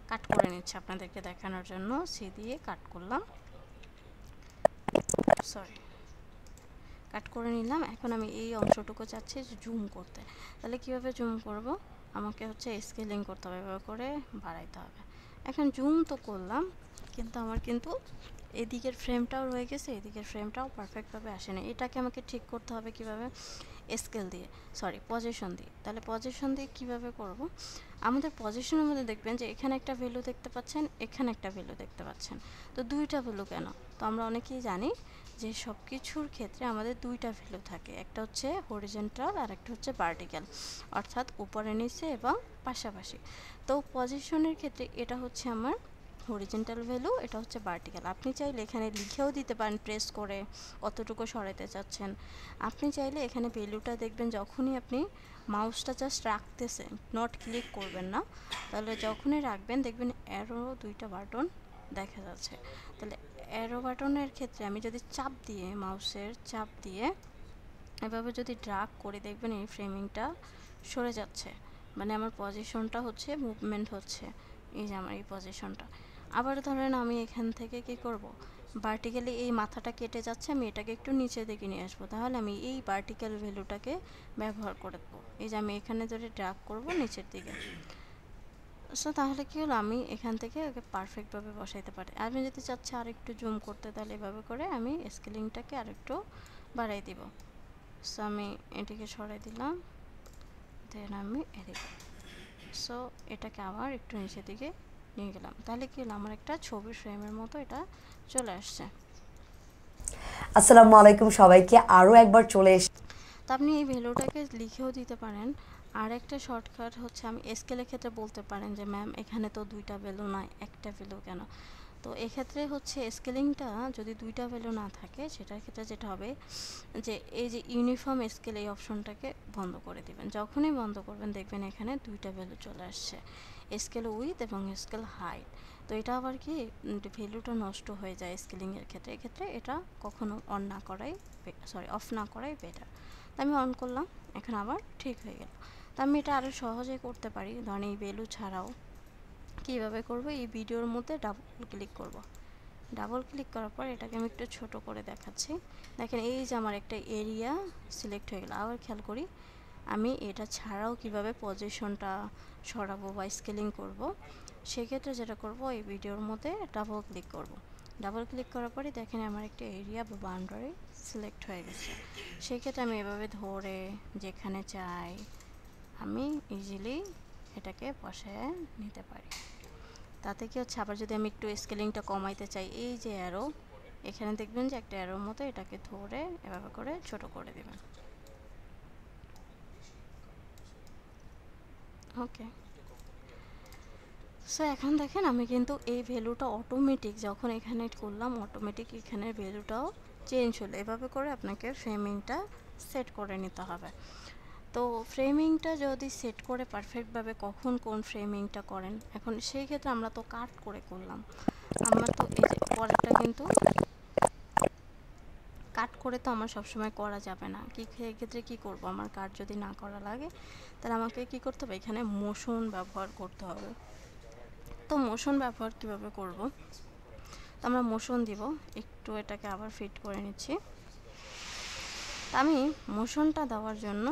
কাট করে নিচ্ছি আপনাদেরকে দেখানোর জন্য, সি দিয়ে কাট করলাম, সরি কাট করে নিলাম। এখন আমি এই অংশটুকু চাচ্ছি জুম করতে, তাহলে কিভাবে জুম করব, আমাকে হচ্ছে স্কেলিং করতে হবে, এভাবে করে বাড়াইতে হবে। এখন জুম তো করলাম, কিন্তু আমার কিন্তু এদিকের ফ্রেমটাও রয়ে গেছে, এদিকের ফ্রেমটাও পারফেক্টভাবে আসে না। এটাকে আমাকে ঠিক করতে হবে কিভাবে, স্কেল দিয়ে, সরি পজিশন দিয়ে। তাহলে পজিশন দিয়ে কিভাবে করব, আমাদের পজিশনের মধ্যে দেখবেন যে এখানে একটা ভ্যালু দেখতে পাচ্ছেন, এখানে একটা ভ্যালু দেখতে পাচ্ছেন। তো দুইটা ভ্যালু কেন, তো আমরা অনেকেই জানি যে সব কিছুর ক্ষেত্রে আমাদের দুইটা ভ্যালু থাকে, একটা হচ্ছে হরিজন্টাল আর একটা হচ্ছে ভার্টিক্যাল, অর্থাৎ উপরে নিচে এবং পাশাপাশি। তো পজিশনের ক্ষেত্রে এটা হচ্ছে আমার হরিজন্টাল ভ্যালু, এটা হচ্ছে ভার্টিক্যাল। আপনি চাইলে এখানে লিখেও দিতে পারেন প্রেস করে কতটুকু সরাইতে চাচ্ছেন। আপনি চাইলে এখানে ভ্যালুটা দেখবেন যখনই আপনি মাউসটা জাস্ট রাখতেছেন, নট ক্লিক করবেন না, তাহলে যখনই রাখবেন দেখবেন অ্যারো দুইটা বাটন দেখা যাচ্ছে। তাহলে অ্যারো বাটনের ক্ষেত্রে আমি যদি চাপ দিয়ে মাউসের চাপ দিয়ে এভাবে যদি ড্রাগ করে দেখবেন এই ফ্রেমিংটা সরে যাচ্ছে, মানে আমার পজিশনটা হচ্ছে মুভমেন্ট হচ্ছে, এই যে আমার এই পজিশনটা। আবার ধরেন আমি এখান থেকে কি করব, ভার্টিক্যালি এই মাথাটা কেটে যাচ্ছে, আমি এটাকে একটু নিচে দিকে নিয়ে আসবো, তাহলে আমি এই ভার্টিক্যাল ভ্যালুটাকে ব্যবহার করে দেবো। এই যে আমি এখানে ধরে ড্রাগ করব নিচের দিকে, সো তাহলে কি হলো, আমি এখান থেকে ওকে পারফেক্টভাবে বসাইতে পারি। আমি যদি চাচ্ছি আর একটু জুম করতে, তাহলে এভাবে করে আমি স্কেলিংটাকে আর একটু বাড়াই দিব। সো আমি এটিকে সরাই দিলাম, দেন আমি এদিকে, সো এটাকে আবার একটু নিচের দিকে নিয়ে গেলাম, তাহলে কি হলো, আমার একটা ছবির ফ্রেমের মতো এটা চলে আসছে। আসসালামু আলাইকুম সবাইকে, আরও একবার চলে এসেছি। তো আপনি এই ভ্যালুটাকে লিখেও দিতে পারেন। আর একটা শর্টকাট হচ্ছে আমি স্কেলের ক্ষেত্রে বলতে পারেন যে ম্যাম এখানে তো দুইটা ভ্যালু নয়, একটা ভ্যালু কেন। তো এক্ষেত্রে হচ্ছে স্কেলিংটা যদি দুইটা ভ্যালু না থাকে, সেটার ক্ষেত্রে যেটা হবে যে এই যে ইউনিফর্ম স্কেল এই অপশনটাকে বন্ধ করে দিবেন। যখনই বন্ধ করবেন দেখবেন এখানে দুইটা ভ্যালু চলে আসছে, স্কেল উইথ এবং স্কেল হাইট। তো এটা আবার কি ভ্যালুটা নষ্ট হয়ে যায় স্কেলিংয়ের ক্ষেত্রে, এক্ষেত্রে এটা কখনো অন না করাই অফ না করাই বেটার। তো আমি অন করলাম, এখন আবার ঠিক হয়ে গেল। তো আমি এটা আরও সহজে করতে পারি, ধরেন এই ভ্যালু ছাড়াও কীভাবে করব, এই ভিডিওর মধ্যে ডাবল ক্লিক করব, ডাবল ক্লিক করার পর এটাকে আমি একটু ছোট করে দেখাচ্ছি। দেখেন এই যে আমার একটা এরিয়া সিলেক্ট হয়ে গেল। আবার খেয়াল করি আমি এটা ছাড়াও কিভাবে পজিশনটা সরাবো বা স্কেলিং করব। সেক্ষেত্রে যেটা করব, এই ভিডিওর মধ্যে ডাবল ক্লিক করব। ডাবল ক্লিক করার পরে দেখেন আমার একটা এরিয়া বা বাউন্ডারি সিলেক্ট হয়ে গেছে। সেক্ষেত্রে আমি এভাবে ধরে যেখানে চাই আমি ইজিলি এটাকে বসায় নিতে পারি। তাতে কি হচ্ছে, আবার যদি আমি একটু স্কেলিংটা কমাইতে চাই, এই যে অ্যারো, এখানে দেখবেন যে একটা অ্যারোর মতো এটাকে ধরে এভাবে করে ছোট করে দেবেন। ওকে, সো এখন দেখেন আমি কিন্তু এই ভ্যালুটা অটোমেটিক যখন এখানে করলাম, অটোমেটিক এখানের ভ্যালুটাও চেঞ্জ হলো। এভাবে করে আপনাকে ফ্রেমিংটা সেট করে নিতে হবে। তো ফ্রেমিংটা যদি সেট করে পারফেক্টভাবে কখন কোন ফ্রেমিংটা করেন, এখন সেই ক্ষেত্রে আমরা তো কাট করে করলাম। আমরা তো এই যে পরেরটা কিন্তু কাট করে তো আমার সবসময় করা যাবে না। ক্ষেত্রে কি করব, আমার কাট যদি না করা লাগে তাহলে আমাকে কি করতে হবে, এখানে মোশন ব্যবহার করতে হবে। তো মোশন ব্যবহার কিভাবে করব, তো আমরা মোশন দিব। একটু এটাকে আবার ফিট করে নিচ্ছি। আমি মোশনটা দেওয়ার জন্য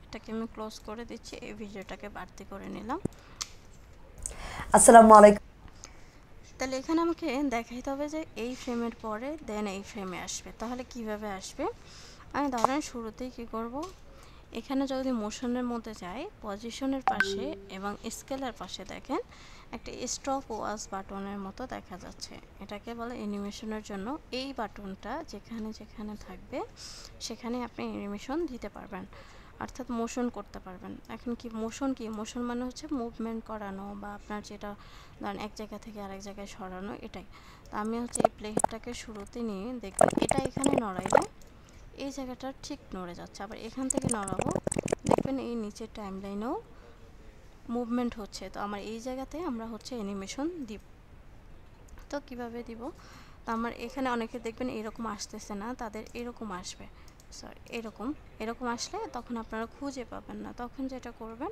এটাকে আমি ক্লোজ করে দিচ্ছি, এই ভিডিওটাকে বাড়তি করে নিলাম। আসসালামু আলাইকুম। তাহলে এখানে আমাকে দেখাইতে হবে যে এই ফ্রেমের পরে দেন এই ফ্রেমে আসবে। তাহলে কিভাবে আসবে, আমি ধরেন শুরুতেই কি করব, এখানে যদি মোশনের মধ্যে যাই, পজিশনের পাশে এবং স্কেলের পাশে দেখেন একটা স্টপ ওয়াচ বাটনের মতো দেখা যাচ্ছে। এটাকে বলে অ্যানিমেশনের জন্য এই বাটনটা যেখানে যেখানে থাকবে সেখানে আপনি অ্যানিমেশন দিতে পারবেন, অর্থাৎ মোশন করতে পারবেন। এখন কি মোশন, কি মোশন মানে হচ্ছে মুভমেন্ট করানো বা আপনার যেটা ধরেন এক জায়গা থেকে আরেক জায়গায় সরানো, এটাই। তো আমি হচ্ছে এই প্লেটটাকে শুরুতে নিয়ে দেখবেন এটা এখানে নড়াইলে এই জায়গাটা ঠিক নড়ে যাচ্ছে, আবার এখান থেকে নড়াবো দেখবেন এই নিচের টাইম লাইনেও মুভমেন্ট হচ্ছে। তো আমার এই জায়গাতে আমরা হচ্ছে অ্যানিমেশন দিব। তো কিভাবে দিব, তো আমার এখানে অনেকে দেখবেন এরকম আসতেছে না, তাদের এরকম আসবে, সরি এরকম আসলে তখন আপনারা খুঁজে পাবেন না। তখন যেটা করবেন,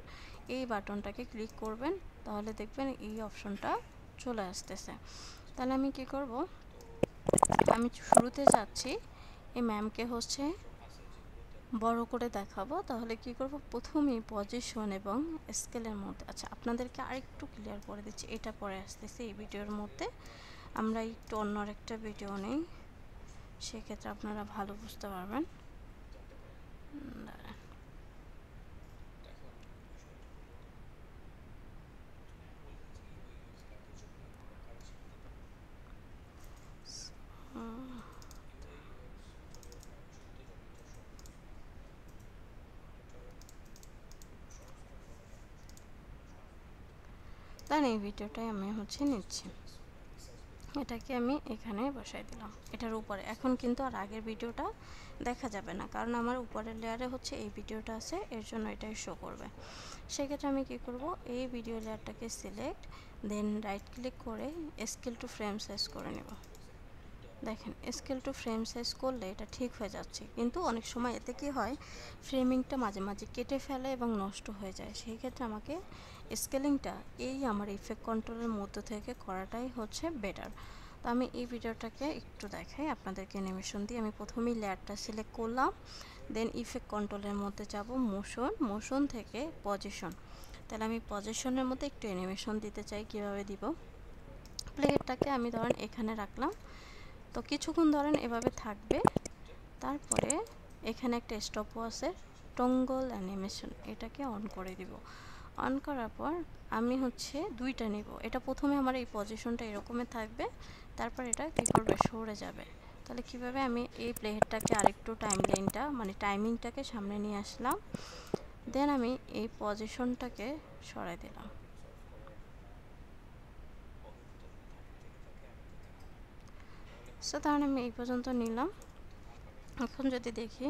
এই বাটনটাকে ক্লিক করবেন, তাহলে দেখবেন এই অপশনটা চলে আসতেছে। তাহলে আমি কি করব, আমি শুরুতে যাচ্ছি, এই ম্যামকে হচ্ছে বড় করে দেখাবো। তাহলে কি করব, প্রথমেই পজিশন এবং স্কেলের মধ্যে, আচ্ছা আপনাদেরকে আরেকটু ক্লিয়ার করে দিচ্ছি, এটা পরে আসতেছে এই ভিডিওর মধ্যে। আমরা একটু অন্য আরেকটা ভিডিও নেই, সেক্ষেত্রে আপনারা ভালো বুঝতে পারবেন। তাহলে এই ভিডিওটাই আমি হচ্ছে নিচ্ছি, এটাকে আমি এখানে বসাই দিলাম এটার উপরে। এখন কিন্তু আর আগের ভিডিওটা দেখা যাবে না, কারণ আমার উপরের লেয়ারে হচ্ছে এই ভিডিওটা আছে, এর জন্য এটাই শো করবে। সেক্ষেত্রে আমি কি করব, এই ভিডিও লেয়ারটাকে সিলেক্ট, দেন রাইট ক্লিক করে স্কেল টু ফ্রেম সাইজ করে নেব। দেখেন স্কেল টু ফ্রেম সাইজ করলে এটা ঠিক হয়ে যাচ্ছে, কিন্তু অনেক সময় এতে কি হয়, ফ্রেমিংটা মাঝে মাঝে কেটে ফেলে এবং নষ্ট হয়ে যায়। সেই ক্ষেত্রে আমাকে স্কেলিংটা এই আমার ইফেক্ট কন্ট্রোলের মধ্যে থেকে করাটাই হচ্ছে বেটার। তো আমি এই ভিডিওটাকে একটু দেখাই আপনাদেরকে অ্যানিমেশন দিয়ে। আমি প্রথমেই লেয়ারটা সিলেক্ট করলাম, দেন ইফেক্ট কন্ট্রোলের মধ্যে যাব, মোশন থেকে পজিশন। তাহলে আমি পজিশনের মধ্যে একটু অ্যানিমেশন দিতে চাই, কিভাবে দিব, প্লেটটাকে আমি ধরেন এখানে রাখলাম, তো কিছুক্ষণ ধরেন এভাবে থাকবে। তারপরে এখানে একটা স্টপ ওয়াচের টঙ্গল অ্যানিমেশন, এটাকে অন করে দিব। অন করার পর আমি হচ্ছে দুইটা নিব, এটা প্রথমে আমার এই পজিশনটা এরকমই থাকবে, তারপর এটা কী করবে, সরে যাবে। তাহলে কিভাবে, আমি এই প্লেটটাকে আরেকটু টাইমলাইনটা মানে টাইমিংটাকে সামনে নিয়ে আসলাম, দেন আমি এই পজিশনটাকে সরাই দিলাম। সো তাহলে আমি এই পর্যন্ত নিলাম। এখন যদি দেখি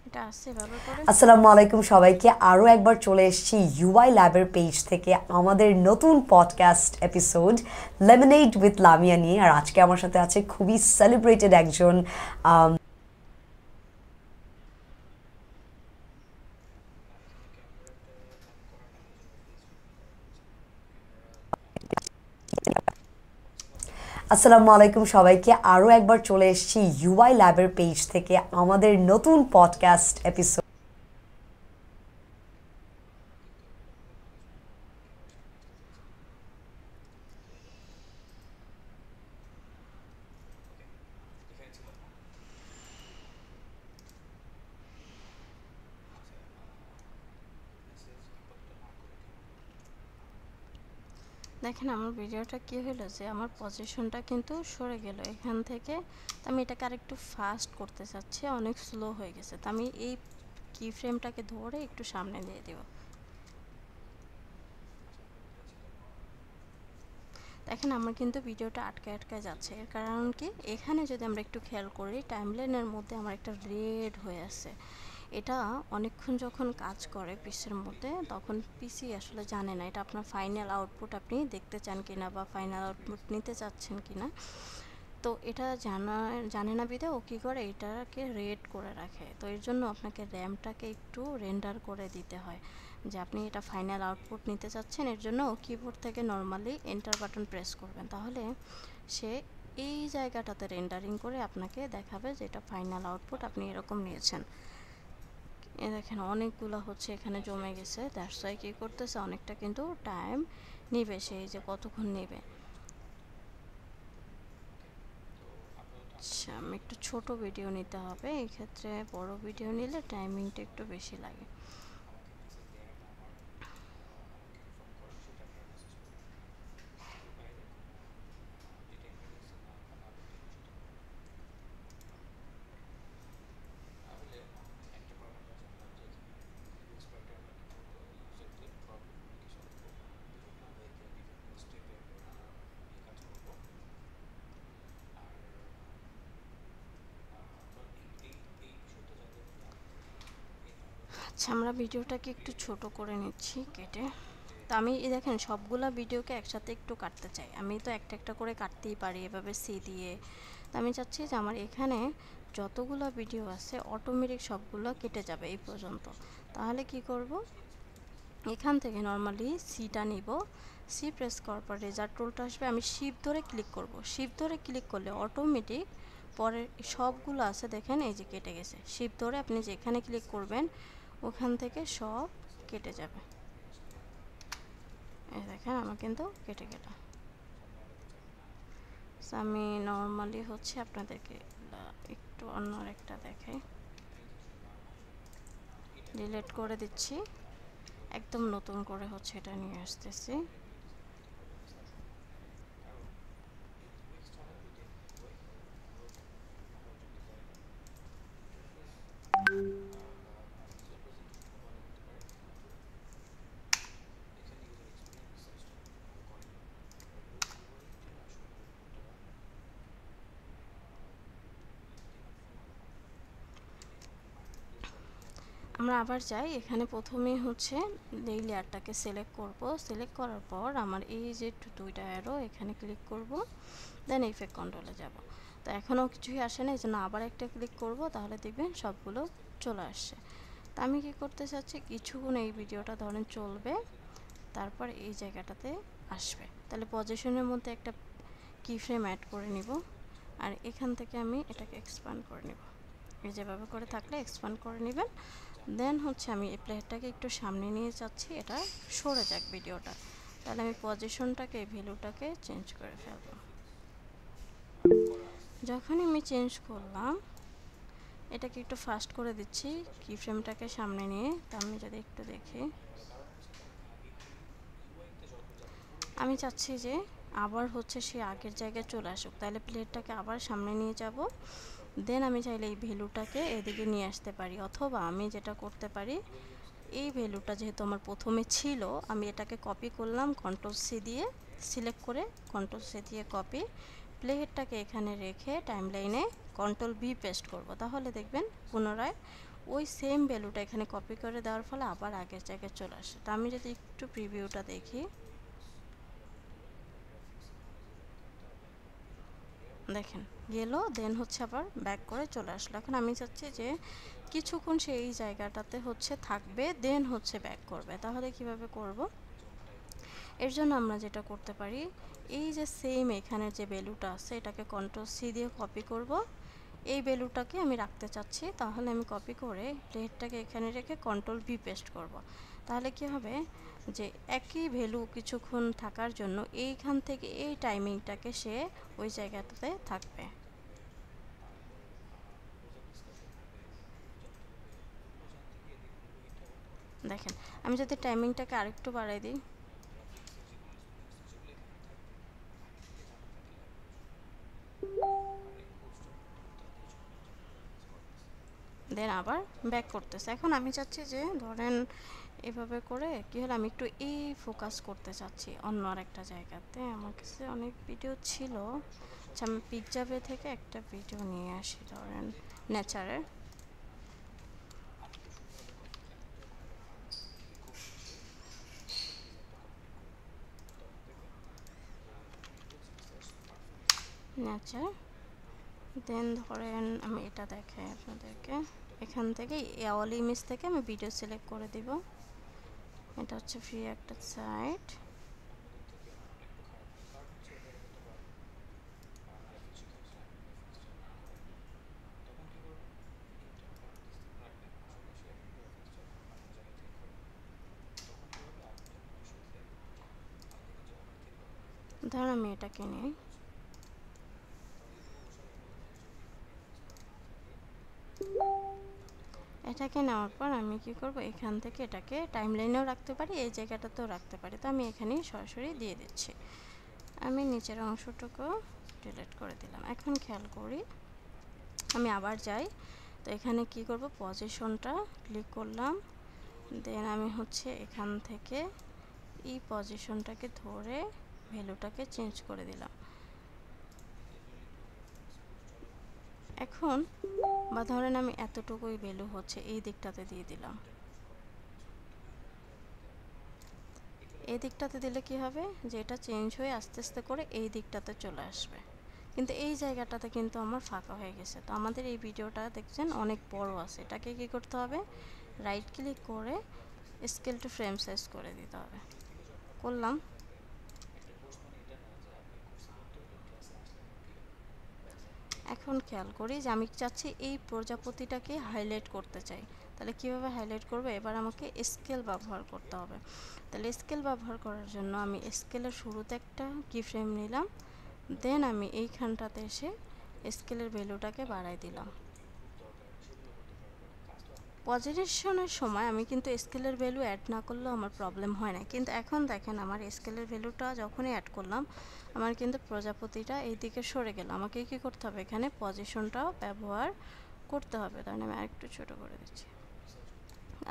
এটা আসছে এভাবে করে। আসসালামু আলাইকুম সবাইকে, আরও একবার চলে এসেছি ইউআই ল্যাবের পেজ থেকে আমাদের নতুন podcast episode lemonade with Lamia নিয়ে। আর আজকে আমার সাথে আছে খুবই সেলিব্রেটেড একজন আসসালামু আলাইকুম সবাইকে, আরও একবার চলে এসেছি ইউআই ল্যাবের পেজ থেকে আমাদের নতুন পডকাস্ট এপিসোড। দেখেন আমার ভিডিওটা কি হলো যে আমার পজিশনটা কিন্তু সরে গেল এখান থেকে। তো আমি এটাকে আরেকটু ফাস্ট করতে চাচ্ছি, অনেক স্লো হয়ে গেছে। তো আমি এই কি ফ্রেমটাকে ধরে একটু সামনে দিয়ে দেব। দেখেন আমার কিন্তু ভিডিওটা আটকায় যাচ্ছে, এর কারণ কি এখানে যদি আমরা একটু খেয়াল করি টাইমলাইনের মধ্যে আমার একটা রেড হয়ে আছে। এটা অনেকক্ষণ যখন কাজ করে পিসির মধ্যে তখন পিসি আসলে জানে না এটা আপনার ফাইনাল আউটপুট আপনি দেখতে চান কিনা বা ফাইনাল আউটপুট নিতে চাচ্ছেন কিনা। তো এটা জানে না বিধে ও কী করে এটাকে রেড করে রাখে। তো এর জন্য আপনাকে র্যামটাকে একটু রেন্ডার করে দিতে হয় যে আপনি এটা ফাইনাল আউটপুট নিতে চাচ্ছেন। এর জন্য কিবোর্ড থেকে নর্মালি এন্টার বাটন প্রেস করবেন, তাহলে সে এই জায়গাটাতে রেন্ডারিং করে আপনাকে দেখাবে যে এটা ফাইনাল আউটপুট আপনি এরকম নিয়েছেন। এ দেখেন অনেকগুলো হচ্ছে এখানে জমে গেছে, দ্যাটস ওয়াই কী করতেছে অনেকটা কিন্তু টাইম নেবে, সেই যে কতক্ষণ নেবে। আচ্ছা আমি একটু ছোট ভিডিও নিতে হবে, এই ক্ষেত্রে বড় ভিডিও নিলে টাইমিংটা একটু বেশি লাগে। আচ্ছা আমরা ভিডিওটাকে একটু ছোট করে নিচ্ছি কেটে। তো আমি দেখেন সবগুলা ভিডিওকে একসাথে একটু কাটতে চাই, আমি তো একটা একটা করে কাটতেই পারি এভাবে সি দিয়ে। তো আমি চাচ্ছি যে আমার এখানে যতগুলো ভিডিও আছে অটোমেটিক সবগুলো কেটে যাবে এই পর্যন্ত। তাহলে কি করব, এখান থেকে নর্মালি সিটা নিব, সি প্রেস করার পর রেজাল্ট টুলটা আসবে, আমি শিফট ধরে ক্লিক করব। শিফট ধরে ক্লিক করলে অটোমেটিক পরে সবগুলো আছে দেখেন এই যে কেটে গেছে। শিফট ধরে আপনি যেখানে ক্লিক করবেন ওখান থেকে সব কেটে যাবে। এই দেখেন আমার কিন্তু কেটে গেল। আমি নর্মালি হচ্ছে আপনাদেরকে একটু অন্য একটা দেখাই, ডিলিট করে দিচ্ছি, একদম নতুন করে হচ্ছে এটা নিয়ে আসতেছি। আমরা আবার যাই, এখানে প্রথমেই হচ্ছে এই লেয়ারটাকে সিলেক্ট করব। সিলেক্ট করার পর আমার এই যে দুইটা অ্যারো এখানে ক্লিক করব, দেন ইফেক্ট কন্ট্রোলে যাব। তো এখনও কিছুই আসে না, এই জন্য আবার একটা ক্লিক করব, তাহলে দেখবেন সবগুলো চলে আসছে। তো আমি কি করতে চাচ্ছি, কিছুক্ষণ এই ভিডিওটা ধরেন চলবে, তারপর এই জায়গাটাতে আসবে। তাহলে পজিশনের মধ্যে একটা কি ফ্রেম অ্যাড করে নিব, আর এখান থেকে আমি এটাকে এক্সপ্যান্ড করে নিব। এই যেভাবে করে থাকলে এক্সপ্যান্ড করে নেবেন। দেন হচ্ছে আমি এই প্লেটটাকে একটু সামনে নিয়ে যাচ্ছি, এটা সরে যাক ভিডিওটা। তাহলে আমি পজিশনটাকে ভ্যালুটাকে চেঞ্জ করে ফেলব। যখন আমি চেঞ্জ করলাম এটাকে একটু ফাস্ট করে দিচ্ছি কি ফ্রেমটাকে সামনে নিয়ে। তো আমি যদি একটু দেখি, আমি চাচ্ছি যে আবার হচ্ছে সে আগের জায়গায় চলে আসুক, তাহলে প্লেটটাকে আবার সামনে নিয়ে যাব। দেন আমি চাইলে এই ভ্যালুটাকে এদিকে নিয়ে আসতে পারি, অথবা আমি যেটা করতে পারি এই ভ্যালুটা যেহেতু আমার প্রথমে ছিল আমি এটাকে কপি করলাম কন্ট্রোল সি দিয়ে, সিলেক্ট করে কন্ট্রোল সি দিয়ে কপি, প্লেহেডটাকে এখানে রেখে টাইমলাইনে কন্ট্রোল বি পেস্ট করব। তাহলে দেখবেন পুনরায় ওই সেম ভ্যালুটা এখানে কপি করে দেওয়ার ফলে আবার আগের জায়গায় চলে আসে। তো আমি যদি একটু প্রিভিউটা দেখি, দেখেন গেল, দেন হচ্ছে আবার ব্যাক করে চলে আসলো। এখন আমি চাচ্ছি যে কিছুক্ষণ সেই জায়গাটাতে হচ্ছে থাকবে, দেন হচ্ছে ব্যাক করবে। তাহলে কিভাবে করব, এর জন্য আমরা যেটা করতে পারি, এই যে সেম এখানের যে ভ্যালুটা আছে এটাকে কন্ট্রোল সি দিয়ে কপি করব। এই ভ্যালুটাকে আমি রাখতে চাচ্ছি, তাহলে আমি কপি করে ডেটটাকে এখানে রেখে কন্ট্রোল ভি পেস্ট করব। তাহলে কি হবে যে একই ভ্যালু কিছুক্ষণ থাকার জন্য এইখান থেকে এই টাইমিংটাকে সে ওই জায়গাটাতে থাকবে। দেখেন আমি যদি টাইমিংটাকে আরেকটু বাড়াই দিই, দেন আবার ব্যাক করতেছে। এখন আমি চাচ্ছি যে ধরেন এভাবে করে কি হলো, আমি একটু এই ফোকাস করতে চাচ্ছি অন্য আরেকটা জায়গাতে। আমার কাছে অনেক ভিডিও ছিল, আচ্ছা আমি পিকজাবে থেকে একটা ভিডিও নিয়ে আসি, ধরেন নেচারের। নেচার, দেন ধরেন আমি এটা দেখাই আপনাদেরকে। এখান থেকে অল ইমেজ থেকে আমি ভিডিও সিলেক্ট করে দিব। এটা হচ্ছে ফ্রি একটা সাইট। ধরেন আমি এটাকে নিই, এটাকে নেওয়ার পর আমি কি করব, এখান থেকে এটাকে টাইমলাইনেও রাখতে পারি, এই জায়গাটাতেও রাখতে পারি। তো আমি এখানেই সরাসরি দিয়ে দিচ্ছি। আমি নিচের অংশটুকু ডিলিট করে দিলাম। এখন খেয়াল করি, আমি আবার যাই, তো এখানে কি করব, পজিশনটা ক্লিক করলাম, দেন আমি হচ্ছে এখান থেকে এই পজিশনটাকে ধরে ভ্যালুটাকে চেঞ্জ করে দিলাম। এখন বা ধরেন আমি এতটুকুই ভ্যালু হচ্ছে এই দিকটাতে দিয়ে দিলাম। এই দিকটাতে দিলে কি হবে যে এটা চেঞ্জ হয়ে আস্তে আস্তে করে এই দিকটাতে চলে আসবে, কিন্তু এই জায়গাটাতে কিন্তু আমার ফাঁকা হয়ে গেছে। তো আমাদের এই ভিডিওটা দেখছেন অনেক বড় আছে, এটাকে কি করতে হবে, রাইট ক্লিক করে স্কেল টু ফ্রেম সাইজ করে দিতে হবে। করলাম। এখন খেয়াল করি যে আমি চাচ্ছি এই প্রজাপতিটাকে হাইলাইট করতে চাই, তাহলে কিভাবে হাইলাইট করব, এবার আমাকে স্কেল ব্যবহার করতে হবে। তাহলে স্কেল ব্যবহার করার জন্য আমি স্কেলের শুরুতে একটা কি ফ্রেম নিলাম, দেন আমি এইখানটাতে এসে স্কেলের ভ্যালুটাকে বাড়াই দিলাম। পজিশনের সময় আমি কিন্তু স্কেলের ভ্যালু অ্যাড না করলেও আমার প্রবলেম হয় না, কিন্তু এখন দেখেন আমার স্কেলের ভ্যালুটা যখনই অ্যাড করলাম আমার কিন্তু প্রজাপতিটা এই দিকে সরে গেল। আমাকে কি করতে হবে, এখানে পজিশনটাও ব্যবহার করতে হবে। তাহলে আমি আরেকটু ছোটো করে দিচ্ছি।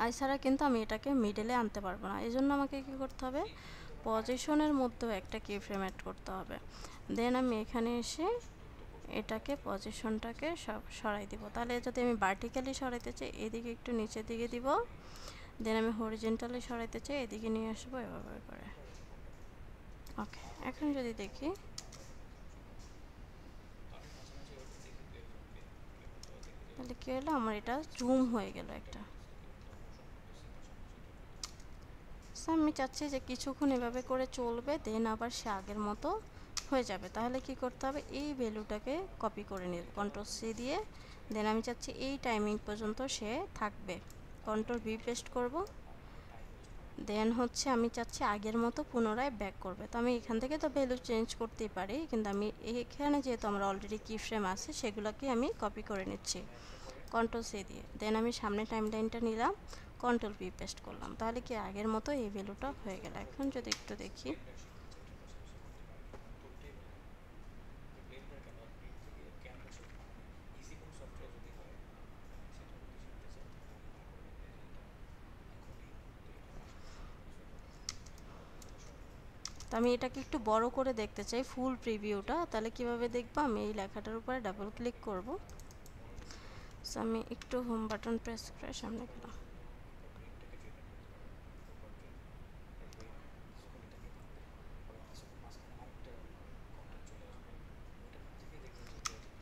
এছাড়া কিন্তু আমি এটাকে মিডলে আনতে পারবো না, এই জন্য আমাকে কি করতে হবে, পজিশনের মধ্যেও একটা কি ফ্রেম অ্যাড করতে হবে। দেন আমি এখানে এসে এটাকে পজিশনটাকে সব সরাই দিব। তাহলে যদি আমি ভার্টিক্যালি সরাইতে চাই এদিকে একটু নিচের দিকে দিব, দেন আমি হরিজেন্টালি সরাইতে চাই এদিকে নিয়ে আসবো, এভাবে করে। ওকে, এখন যদি দেখি তাহলে কী হলো, আমার এটা জুম হয়ে গেল একটা। আমি চাচ্ছি যে কিছুক্ষণ এভাবে করে চলবে, দেন আবার সে আগের মতো হয়ে যাবে। তাহলে কি করতে হবে, এই ভ্যালুটাকে কপি করে নিব কন্ট্রোল সি দিয়ে, দেন আমি চাচ্ছি এই টাইমিং পর্যন্ত সে থাকবে, কন্ট্রোল ভি পেস্ট করব। দেন হচ্ছে আমি চাচ্ছি আগের মতো পুনরায় ব্যাক করবে। তো আমি এখান থেকে তো ভ্যালু চেঞ্জ করতেই পারি, কিন্তু আমি এখানে যেহেতু আমার অলরেডি কি ফ্রেম আছে সেগুলোকে আমি কপি করে নিচ্ছি কন্ট্রোল সি দিয়ে। দেন আমি সামনে টাইমলাইনটা নিলাম, কন্ট্রোল ভি পেস্ট করলাম, তাহলে কি আগের মতো এই ভ্যালুটা হয়ে গেল। এখন যদি একটু দেখি, তো আমি এটাকে একটু বড় করে দেখতে চাই ফুল প্রিভিউটা। তাহলে কিভাবে দেখবো, আমি এই লেখাটার উপরে ডাবল ক্লিক করব। সো আমি একটু হোম বাটন প্রেস করে সামনে গেলাম।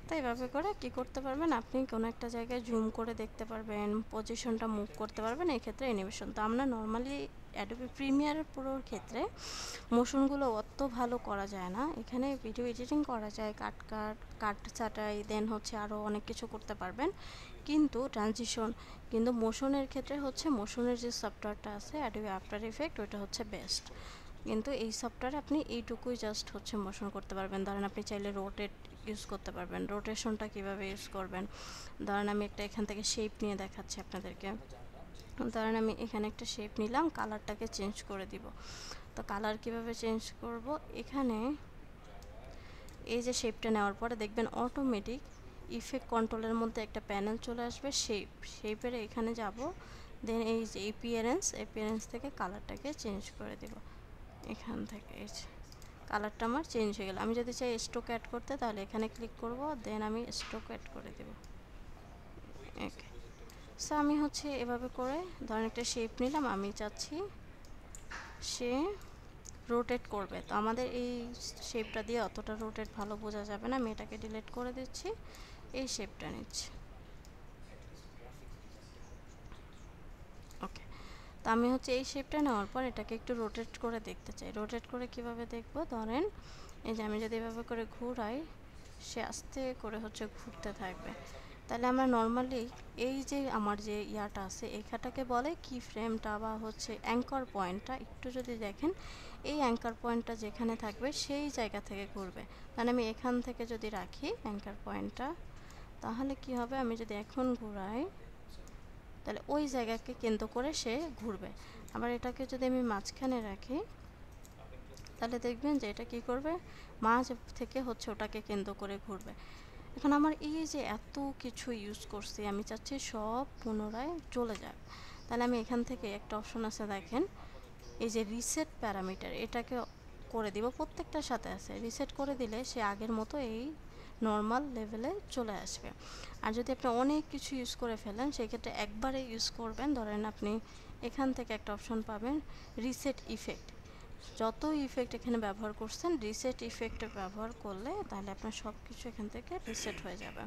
তো এইভাবে করে কি করতে পারবেন, আপনি কোনো একটা জায়গায় জুম করে দেখতে পারবেন, পজিশনটা মুভ করতে পারবেন, এই ক্ষেত্রে অ্যানিমেশন। তো আমরা নর্মালি অ্যাডোবি প্রিমিয়ার প্রোর ক্ষেত্রে মোশনগুলো অত ভালো করা যায় না। এখানে ভিডিও এডিটিং করা যায়, কাট ছাঁটাই, দেন হচ্ছে আরও অনেক কিছু করতে পারবেন, কিন্তু ট্রানজিশন, কিন্তু মোশনের ক্ষেত্রে হচ্ছে মোশনের যে সফটওয়্যারটা আছে অ্যাডোবি আফটার ইফেক্ট, ওইটা হচ্ছে বেস্ট। কিন্তু এই সফটওয়্যারে আপনি এইটুকুই জাস্ট হচ্ছে মোশন করতে পারবেন। ধরেন আপনি চাইলে রোটেট ইউজ করতে পারবেন। রোটেশনটা কিভাবে ইউজ করবেন, ধরেন আমি একটা এখান থেকে শেপ নিয়ে দেখাচ্ছি আপনাদেরকে। ধরেন আমি এখানে একটা শেপ নিলাম, কালারটাকে চেঞ্জ করে দিব। তো কালার কিভাবে চেঞ্জ করব, এখানে এই যে শেপটা নেওয়ার পরে দেখবেন অটোমেটিক ইফেক্ট কন্ট্রোলের মধ্যে একটা প্যানেল চলে আসবে, শেপের এখানে যাব, দেন এই যে অ্যাপিয়ারেন্স থেকে কালারটাকে চেঞ্জ করে দেব। এখান থেকে এই যে কালারটা আমার চেঞ্জ হয়ে গেল। আমি যদি চাই স্ট্রোক অ্যাড করতে, তাহলে এখানে ক্লিক করব, দেন আমি স্ট্রোক অ্যাড করে দেব। ওকে, সো আমি হচ্ছে এভাবে করে ধরেন একটা শেপ নিলাম, আমি চাচ্ছি সে রোটেট করবে, তো আমাদের এই শেপটা দিয়ে অতটা রোটেট ভালো বোঝা যাবে না, আমি এটাকে ডিলিট করে দিচ্ছি, এই শেপটা নিচ্ছি। ওকে, তো আমি হচ্ছে এই শেপটা নেওয়ার পর এটাকে একটু রোটেট করে দেখতে চাই। রোটেট করে কিভাবে দেখবো, ধরেন এই যে আমি যদি এভাবে করে ঘুরাই, সে আস্তে করে হচ্ছে ঘুরতে থাকবে। তাহলে আমরা নর্মালি এই যে আমার যে ইয়াটা আছে এখানটাকে বলে কি ফ্রেমটা বা হচ্ছে অ্যাঙ্কার পয়েন্টটা, একটু যদি দেখেন এই অ্যাঙ্কার পয়েন্টটা যেখানে থাকবে সেই জায়গা থেকে ঘুরবে। মানে আমি এখান থেকে যদি রাখি অ্যাঙ্কার পয়েন্টটা, তাহলে কি হবে, আমি যদি এখন ঘুরাই তাহলে ওই জায়গাকে কেন্দ্র করে সে ঘুরবে। আবার এটাকে যদি আমি মাঝখানে রাখি, তাহলে দেখবেন যে এটা কি করবে, মাঝ থেকে হচ্ছে ওটাকে কেন্দ্র করে ঘুরবে। এখন আমার এই যে এত কিছু ইউজ করছি, আমি চাচ্ছি সব পুনরায় চলে যাক। তাহলে আমি এখান থেকে একটা অপশন আছে দেখেন, এই যে রিসেট প্যারামিটার, এটাকে করে দিব, প্রত্যেকটার সাথে আছে। রিসেট করে দিলে সে আগের মতো এই নর্মাল লেভেলে চলে আসবে। আর যদি আপনি অনেক কিছু ইউজ করে ফেলেন, সেক্ষেত্রে একবারে ইউজ করবেন। ধরেন আপনি এখান থেকে একটা অপশন পাবেন রিসেট ইফেক্ট, যত ইফেক্ট এখানে ব্যবহার করছেন রিসেট ইফেক্ট ব্যবহার করলে তাহলে আপনার সব কিছু এখান থেকে রিসেট হয়ে যাবে।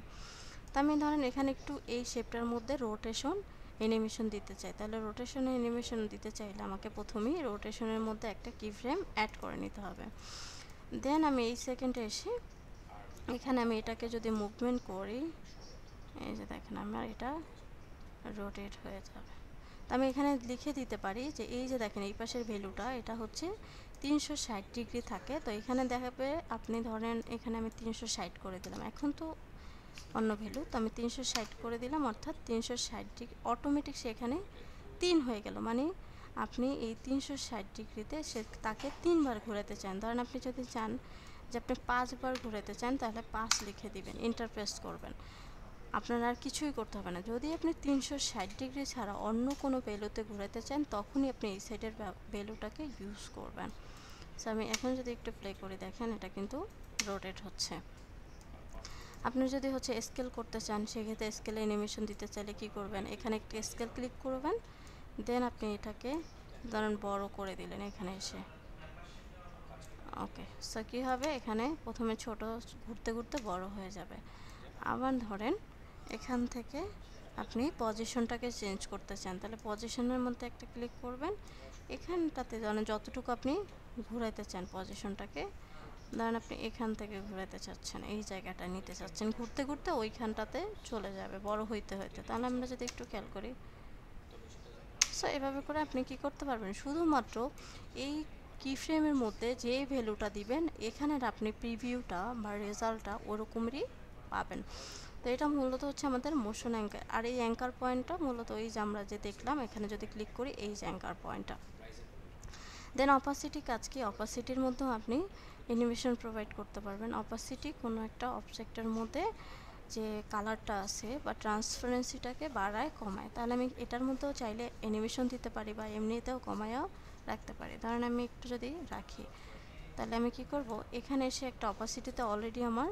তো আমি ধরেন এখানে একটু এই শেপটার মধ্যে রোটেশন অ্যানিমেশন দিতে চাই, তাহলে রোটেশন অ্যানিমেশন দিতে চাইলে আমাকে প্রথমেই রোটেশনের মধ্যে একটা কি ফ্রেম অ্যাড করে নিতে হবে। দেন আমি এই সেকেন্ডে এসে এখানে আমি এটাকে যদি মুভমেন্ট করি, এই যে দেখেন আমার এটা রোটেট হয়ে যাবে। তো আমি এখানে লিখে দিতে পারি যে এই যে দেখেন এই পাশের ভ্যালুটা এটা হচ্ছে 360 ডিগ্রি থাকে। তো এখানে দেখাবে, আপনি ধরেন এখানে আমি 360 করে দিলাম, এখন তো অন্য ভ্যালু, তো আমি 360 করে দিলাম, অর্থাৎ 360 ডিগ্রি অটোমেটিক সেখানে 3 হয়ে গেল। মানে আপনি এই 360 ডিগ্রিতে সে তাকে 3 বার ঘোরাতে চান। ধরেন আপনি যদি চান যে আপনি 5 বার ঘোরাতে চান, তাহলে 5 লিখে দিবেন, ইন্টারপ্রেস করবেন, আপনার আর কিছুই করতে হবে না। যদি আপনি 360 ডিগ্রি ছাড়া অন্য কোনো ভ্যালুতে ঘোরাতে চান, তখনই আপনি এই সাইডের ভ্যালুটাকে ইউজ করবেন। সো আমি এখন যদি একটু প্লে করে দেখেন, এটা কিন্তু রোটেট হচ্ছে। আপনি যদি হচ্ছে স্কেল করতে চান, সেক্ষেত্রে স্কেলে অ্যানিমেশন দিতে চাইলে কি করবেন, এখানে একটা স্কেল ক্লিক করবেন, দেন আপনি এটাকে ধরেন বড় করে দিলেন এখানে এসে। ওকে, সো কী হবে, এখানে প্রথমে ছোট ঘুরতে ঘুরতে বড় হয়ে যাবে। আবার ধরেন এখান থেকে আপনি পজিশনটাকে চেঞ্জ করতে চান, তাহলে পজিশনের মধ্যে একটা ক্লিক করবেন, এখানটাতে ধরেন যতটুকু আপনি ঘুরাইতে চান পজিশনটাকে, ধরেন আপনি এখান থেকে ঘুরাতে চাচ্ছেন, এই জায়গাটা নিতে চাচ্ছেন, ঘুরতে ঘুরতে ওইখানটাতে চলে যাবে বড় হইতে হইতে। তাহলে আমরা যদি একটু খেয়াল করি, সো এভাবে করে আপনি কি করতে পারবেন, শুধুমাত্র এই কি ফ্রেমের মধ্যে যে ভ্যালুটা দিবেন, এখানের আপনি প্রিভিউটা বা রেজাল্টটা ওরকমই পাবেন। তো এটা মূলত হচ্ছে আমাদের মোশন অ্যাঙ্কার। আর এই অ্যাঙ্কার পয়েন্টটা মূলত এই যে আমরা যে দেখলাম, এখানে যদি ক্লিক করি এই যে অ্যাঙ্কার পয়েন্টটা। দেন অপাসিটি কাজ কি, অপাসিটির মধ্যেও আপনি অ্যানিমেশন প্রোভাইড করতে পারবেন। অপাসিটি কোনো একটা অবজেক্টের মধ্যে যে কালারটা আছে বা ট্রান্সপারেন্সিটাকে বাড়ায় কমায়, তাহলে আমি এটার মধ্যেও চাইলে অ্যানিমেশন দিতে পারি বা এমনিতেও কমায়ও রাখতে পারি। ধরেন আমি একটু যদি রাখি, তাহলে আমি কি করব, এখানে এসে একটা অপাসিটিতে অলরেডি আমার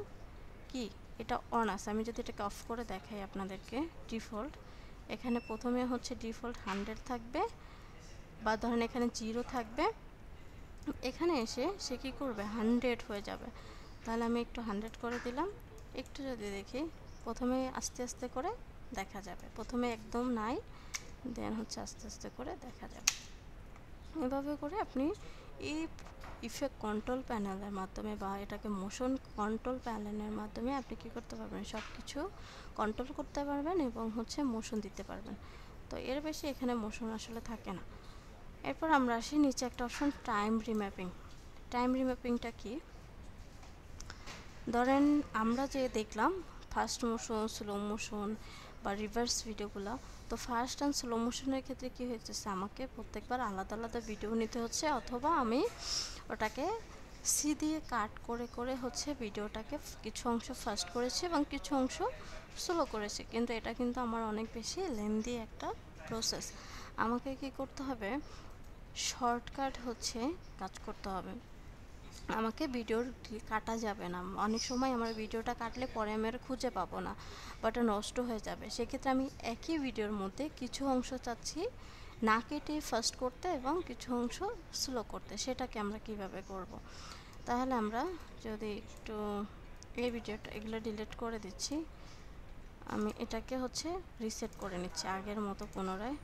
কি এটা অন আছে, আমি যদি এটাকে অফ করে দেখাই আপনাদেরকে, ডিফল্ট এখানে প্রথমে হচ্ছে ডিফল্ট 100 থাকবে, বা ধরেন এখানে 0 থাকবে, এখানে এসে সে কী করবে 100 হয়ে যাবে। তাহলে আমি একটু 100 করে দিলাম, একটু যদি দেখি প্রথমে আস্তে আস্তে করে দেখা যাবে, প্রথমে একদম নাই, দেন হচ্ছে আস্তে আস্তে করে দেখা যাবে। এভাবে করে আপনি এই ইফেক্ট কন্ট্রোল প্যানেলের মাধ্যমে বা এটাকে মোশন কন্ট্রোল প্যানেলের মাধ্যমে আপনি কী করতে পারবেন, সব কিছু কন্ট্রোল করতে পারবেন এবং হচ্ছে মোশন দিতে পারবেন। তো এর বেশি এখানে মোশন আসলে থাকে না। এরপর আমরা আসি নিচে একটা অপশন টাইম রিম্যাপিং। টাইম রিম্যাপিংটা কি? ধরেন আমরা যে দেখলাম ফাস্ট মোশন, স্লো মোশন বা রিভার্স ভিডিওগুলো, তো ফাস্ট অ্যান্ড স্লো মোশনের ক্ষেত্রে কী হয়েছে, আমাকে প্রত্যেকবার আলাদা আলাদা ভিডিও নিতে হচ্ছে, অথবা আমি ওটাকে সি দিয়ে কাট করে করে হচ্ছে ভিডিওটাকে কিছু অংশ ফাস্ট করেছি এবং কিছু অংশ স্লো করেছি, কিন্তু এটা কিন্তু আমার অনেক বেশি লেন্দি একটা প্রসেস। আমাকে কি করতে হবে, শর্টকাট হচ্ছে কাজ করতে হবে। আমাকে ভিডিওর কাটা যাবে না, অনেক সময় আমার ভিডিওটা কাটলে পরে আমি আর খুঁজে পাবো না, বাট নষ্ট হয়ে যাবে। সেক্ষেত্রে আমি একই ভিডিওর মধ্যে কিছু অংশ চাচ্ছি না কেটে ফাস্ট করতে এবং কিছু অংশ স্লো করতে। সেটাকে আমরা কিভাবে করব? তাহলে আমরা যদি একটু এই ভিডিওটা এগুলো ডিলিট করে দিচ্ছি, আমি এটাকে হচ্ছে রিসেট করে নিচ্ছি আগের মতো পুনরায়।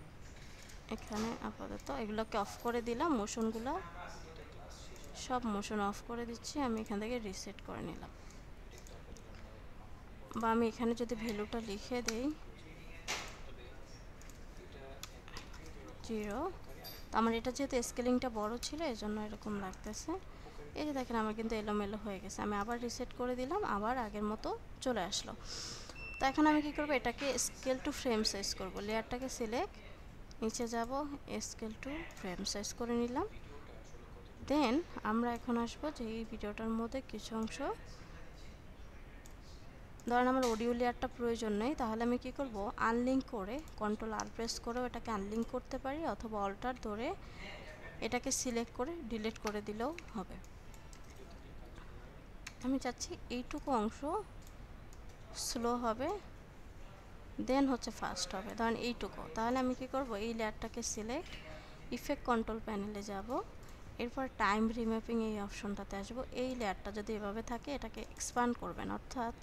এখানে আপাতত এগুলোকে অফ করে দিলাম, মোশনগুলো সব মোশন অফ করে দিচ্ছি, আমি এখান থেকে রিসেট করে নিলাম। বা আমি এখানে যদি ভ্যালুটা লিখে দেই 0, তো আমার এটা যেহেতু স্কেলিংটা বড় ছিল এজন্য এরকম লাগতেছে। এই যে দেখেন আমার কিন্তু এলোমেলো হয়ে গেছে। আমি আবার রিসেট করে দিলাম, আবার আগের মতো চলে আসলো। তো এখন আমি কি করব, এটাকে স্কেল টু ফ্রেম সাইজ করব। লেয়ারটাকে সিলেক্ট, নিচে যাব, স্কেল টু ফ্রেম সাইজ করে নিলাম। দেন আমরা এখন আসবো যে এই ভিডিওটার মধ্যে কিছু অংশ, ধরেন আমার অডিও লেয়ারটা প্রয়োজন নেই, তাহলে আমি কি করব, আনলিঙ্ক করে কন্ট্রোল আর প্রেস করেও এটাকে আনলিঙ্ক করতে পারি, অথবা অল্টার ধরে এটাকে সিলেক্ট করে ডিলিট করে দিলেও হবে। আমি চাচ্ছি এইটুকু অংশ স্লো হবে, দেন হচ্ছে ফাস্ট হবে, ধরেন এইটুকু। তাহলে আমি কি করব, এই লেয়ারটাকে সিলেক্ট, ইফেক্ট কন্ট্রোল প্যানেলে যাব, এরপর টাইম রিম্যাপিং এই অপশনটাতে আসবো। এই লেয়ারটা যদি এভাবে থাকে এটাকে এক্সপ্যান্ড করবেন, অর্থাৎ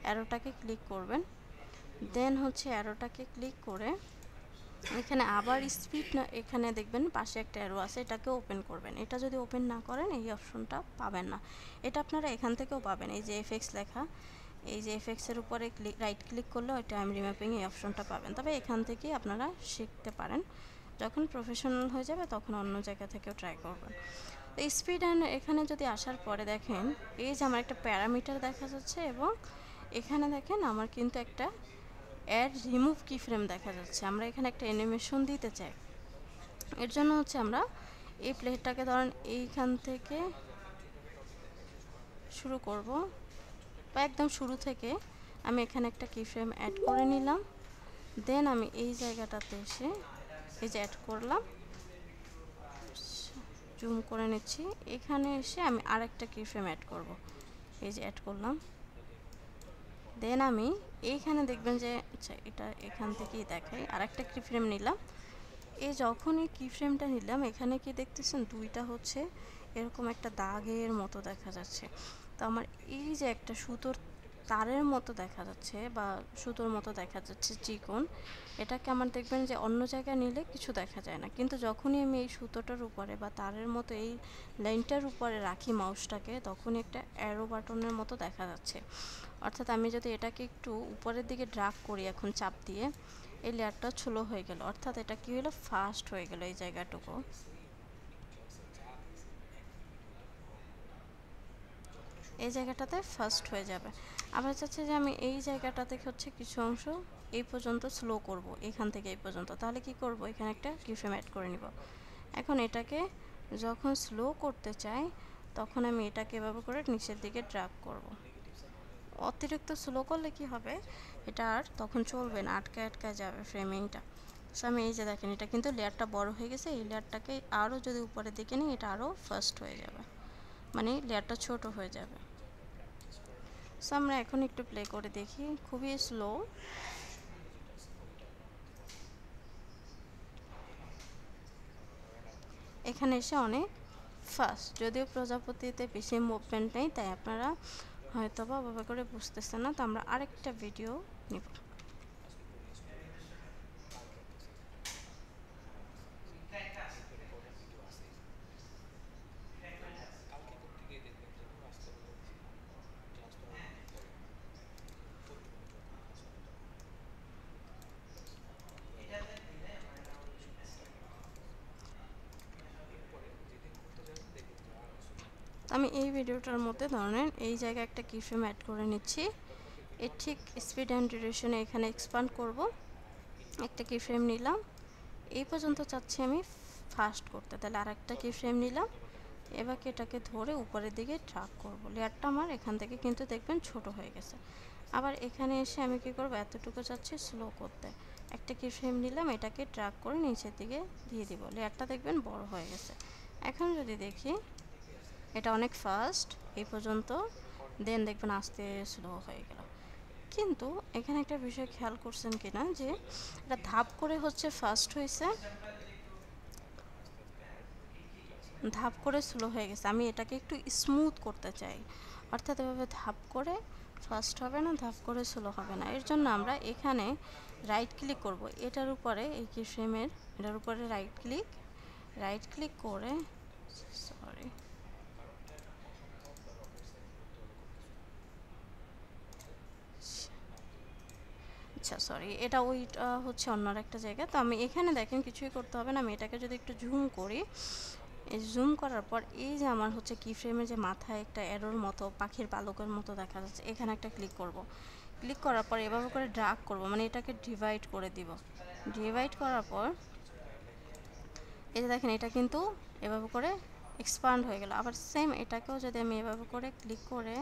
অ্যারোটাকে ক্লিক করবেন, দেন হচ্ছে অ্যারোটাকে ক্লিক করে এখানে আবার স্পিড না, এখানে দেখবেন পাশে একটা অ্যারো আছে, এটাকে ওপেন করবেন। এটা যদি ওপেন না করেন এই অপশনটা পাবেন না। এটা আপনারা এখান থেকেও পাবেন, এই যে এফএক্স লেখা, এই যে এফএক্সের উপরে রাইট ক্লিক করলে ওই টাইম রিম্যাপিং এই অপশনটা পাবেন। তবে এখান থেকেই আপনারা শিখতে পারেন, যখন প্রফেশনাল হয়ে যাবে তখন অন্য জায়গা থেকেও ট্রাই করবেন। এই স্পিড অ্যান্ড এখানে যদি আসার পরে দেখেন এই যে আমার একটা প্যারামিটার দেখা যাচ্ছে, এবং এখানে দেখেন আমার কিন্তু একটা অ্যাড রিমুভ কি ফ্রেম দেখা যাচ্ছে। আমরা এখানে একটা অ্যানিমেশন দিতে চাই, এর জন্য হচ্ছে আমরা এই প্লেটটাকে ধরেন এইখান থেকে শুরু করব, বা একদম শুরু থেকে আমি এখানে একটা কি ফ্রেম অ্যাড করে নিলাম। দেন আমি এই জায়গাটাতে এসে এই যে অ্যাড করলাম, জুম করে নিচ্ছি, এখানে এসে আমি আরেকটা কি ফ্রেম অ্যাড করব, এই যে অ্যাড করলাম। দেন আমি এইখানে দেখবেন যে আচ্ছা এটা এখান থেকেই দেখাই, আরেকটা কি ফ্রেম নিলাম। এই যখন এই কি ফ্রেমটা নিলাম এখানে কি দেখতেছেন, দুইটা হচ্ছে এরকম একটা দাগের মতো দেখা যাচ্ছে। তো আমার এই যে একটা সুতোর তারের মতো দেখা যাচ্ছে বা সুতোর মতো দেখা যাচ্ছে চিকন, এটাকে আমার দেখবেন যে অন্য জায়গায় নিলে কিছু দেখা যায় না, কিন্তু যখনই আমি এই সুতোটার উপরে বা তারের মতো এই লাইনটার উপরে রাখি মাউসটাকে, তখন একটা অ্যারো বাটনের মতো দেখা যাচ্ছে। অর্থাৎ আমি যদি এটাকে একটু উপরের দিকে ড্রাগ করি এখন চাপ দিয়ে, এই লেয়ারটা স্লো হয়ে গেল, অর্থাৎ এটা কি হলো, ফাস্ট হয়ে গেল এই জায়গাটুকু। এই জায়গাটাতে ফাস্ট হয়ে যাবে। আবার চাচ্ছি যে আমি এই জায়গাটা থেকে হচ্ছে কিছু অংশ এই পর্যন্ত স্লো করব, এখান থেকে এই পর্যন্ত। তাহলে কি করব, এখানে একটা কিফ্রেম অ্যাড করে নিব। এখন এটাকে যখন স্লো করতে চাই তখন আমি এটাকে এভাবে করে নিচের দিকে ড্রাগ করব। অতিরিক্ত স্লো করলে কি হবে, এটা আর তখন চলবে না, আটকায় আটকায় যাবে ফ্রেমিংটা। সো আমি এই যে দেখেন এটা কিন্তু লেয়ারটা বড় হয়ে গেছে, এই লেয়ারটাকে আরও যদি উপরের দিকে নিই এটা আরও ফাস্ট হয়ে যাবে, মানে লেয়ারটা ছোট হয়ে যাবে। সো আমরা এখন একটু প্লে করে দেখি, খুবই স্লো। এখানে এসে অনেক ফাস্ট, যদিও প্রজাপতিতে বেশি মুভমেন্ট নেই তাই আপনারা হয়তো বা ভাবে করে বুঝতেছেন না। তো আমরা আরেকটা ভিডিও নিব। তো আমি এই ভিডিওটার মধ্যে ধরেন এই জায়গায় একটা কি ফ্রেম অ্যাড করে নিচ্ছি, এর ঠিক স্পিড অ্যান্ড ডিউরেশনে এখানে এক্সপান্ড করব, একটা কি ফ্রেম নিলাম, এই পর্যন্ত চাচ্ছি আমি ফাস্ট করতে, তাহলে আর একটা কি ফ্রেম নিলাম, এবার এটাকে ধরে উপরের দিকে ট্র্যাক করব। লেয়ারটা আমার এখান থেকে কিন্তু দেখবেন ছোট হয়ে গেছে। আবার এখানে এসে আমি কি করব, এতটুকু চাচ্ছি স্লো করতে, একটা কি ফ্রেম নিলাম, এটাকে ট্র্যাক করে নিচের দিকে দিয়ে দিব, লেয়ারটা দেখবেন বড় হয়ে গেছে। এখন যদি দেখি এটা অনেক ফাস্ট এই পর্যন্ত, দেন দেখবেন আস্তে স্লো হয়ে গেল। কিন্তু এখানে একটা বিষয় খেয়াল করছেন কিনা যে এটা ধাপ করে হচ্ছে ফাস্ট হয়েছে, ধাপ করে স্লো হয়ে গেছে। আমি এটাকে একটু স্মুথ করতে চাই, অর্থাৎ এভাবে ধাপ করে ফাস্ট হবে না, ধাপ করে স্লো হবে না। এর জন্য আমরা এখানে রাইট ক্লিক করব, এটার উপরে এই কি ফ্রেমের এটার উপরে রাইট ক্লিক করে সরি আচ্ছা সরি এটা ওইটা হচ্ছে অন্য একটা জায়গা। তো আমি এখানে দেখেন কিছুই করতে হবে না, আমি এটাকে যদি একটু জুম করি, এই জুম করার পর এই যে আমার হচ্ছে কি ফ্রেমের যে মাথায় একটা অ্যারোর মতো পাখির পালকের মতো দেখা যাচ্ছে, এখানে একটা ক্লিক করব, ক্লিক করার পর এভাবে করে ড্রাগ করব, মানে এটাকে ডিভাইড করে দিব। ডিভাইড করার পর এই যে দেখেন এটা কিন্তু এভাবে করে এক্সপান্ড হয়ে গেল। আবার সেম এটাকেও যদি আমি এভাবে করে ক্লিক করে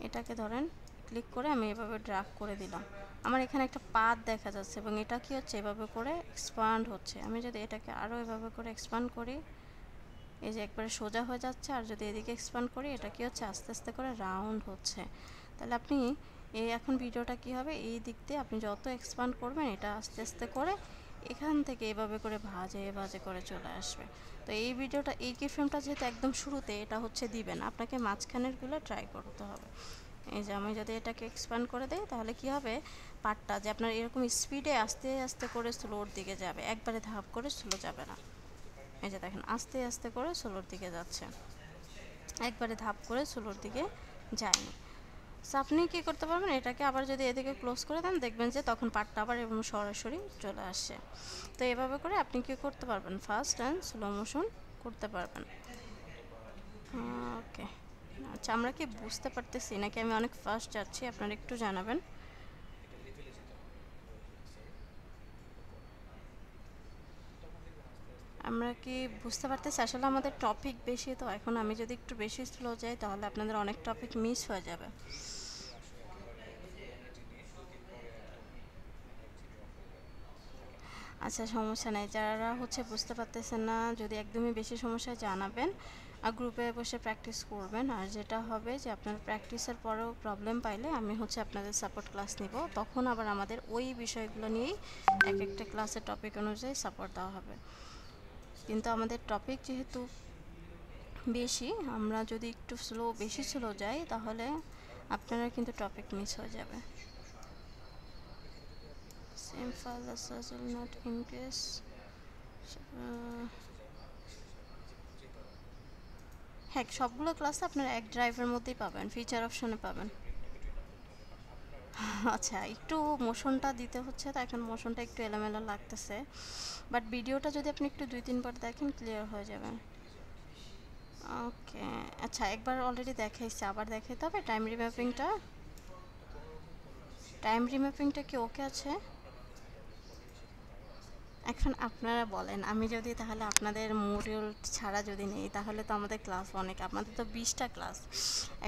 এটাকে ধরেন ক্লিক করে আমি এভাবে ড্রাগ করে দিলাম, আমার এখানে একটা পাত দেখা যাচ্ছে এবং এটা কি হচ্ছে এভাবে করে এক্সপান্ড হচ্ছে। আমি যদি এটাকে আরও এভাবে করে এক্সপান্ড করি, এই যে একবারে সোজা হয়ে যাচ্ছে, আর যদি এদিকে এক্সপান্ড করি এটা কি হচ্ছে আস্তে আস্তে করে রাউন্ড হচ্ছে। তাহলে আপনি এখন ভিডিওটা কি হবে, এই দিক দিয়ে আপনি যত এক্সপান্ড করবেন এটা আস্তে আস্তে করে এখান থেকে এভাবে করে ভাজে করে চলে আসবে। তো এই ভিডিওটা এই কি ফ্রেমটা যেহেতু একদম শুরুতে, এটা হচ্ছে দিবেন, আপনাকে মাঝখানেরগুলো ট্রাই করতে হবে। এই যে আমি যদি এটাকে এক্সপ্যান্ড করে দেই তাহলে কি হবে, পার্টটা যে আপনার এরকম স্পিডে আস্তে আস্তে করে স্লোর দিকে যাবে, একবারে ধাপ করে স্লো যাবে না। এই যে দেখেন আস্তে আস্তে করে স্লোর দিকে যাচ্ছে, একবারে ধাপ করে স্লোর দিকে যায়নি। সো আপনি কী করতে পারবেন, এটাকে আবার যদি এদিকে ক্লোজ করে দেন দেখবেন যে তখন পার্টটা আবার এবং সরাসরি চলে আসে। তো এভাবে করে আপনি কী করতে পারবেন, ফাস্ট অ্যান্ড স্লো মোশন করতে পারবেন। ওকে আচ্ছা, আমরা কি বুঝতে পারতেছি নাকি আমি অনেক ফাস্ট যাচ্ছি, আপনারা একটু জানাবেন। আমরা কি বুঝতে পারতেছি? আসলে আমাদের টপিক বেশি, তো এখন আমি যদি একটু বেশি স্লো যাই তাহলে আপনাদের অনেক টপিক মিস হয়ে যাবে। আচ্ছা সমস্যা নেই, যারা হচ্ছে বুঝতে পারতেছেন না যদি একদমই বেশি সমস্যা জানাবেন, আর গ্রুপে বসে প্র্যাকটিস করবেন। আর যেটা হবে যে আপনার প্র্যাকটিসের পরেও প্রবলেম পাইলে আমি হচ্ছে আপনাদের সাপোর্ট ক্লাস নিব, তখন আবার আমাদের ওই বিষয়গুলো নিয়েই এক একটা ক্লাসের টপিক অনুযায়ী সাপোর্ট দেওয়া হবে। কিন্তু আমাদের টপিক যেহেতু বেশি, আমরা যদি একটু বেশি স্লো যাই তাহলে আপনারা কিন্তু টপিক মিস হয়ে যাবে। Same file the size will not increase. হ্যাঁ সবগুলো ক্লাসে আপনারা এক ড্রাইভের মধ্যেই পাবেন, ফিচার অপশনে পাবেন। আচ্ছা একটু মোশনটা দিতে হচ্ছে, তো এখন মোশনটা একটু এলোমেলো লাগতেছে, বাট ভিডিওটা যদি আপনি একটু 2-3 বার দেখেন ক্লিয়ার হয়ে যাবে। ওকে আচ্ছা, একবার অলরেডি দেখাইছে, আবার দেখাইতে হবে। টাইম রিম্যাপিংটা কি ওকে আছে? এখন আপনারা বলেন, আমি যদি তাহলে আপনাদের মডিউল ছাড়া যদি নেই তাহলে তো আমাদের ক্লাস অনেক, আপনাদের তো 20টা ক্লাস,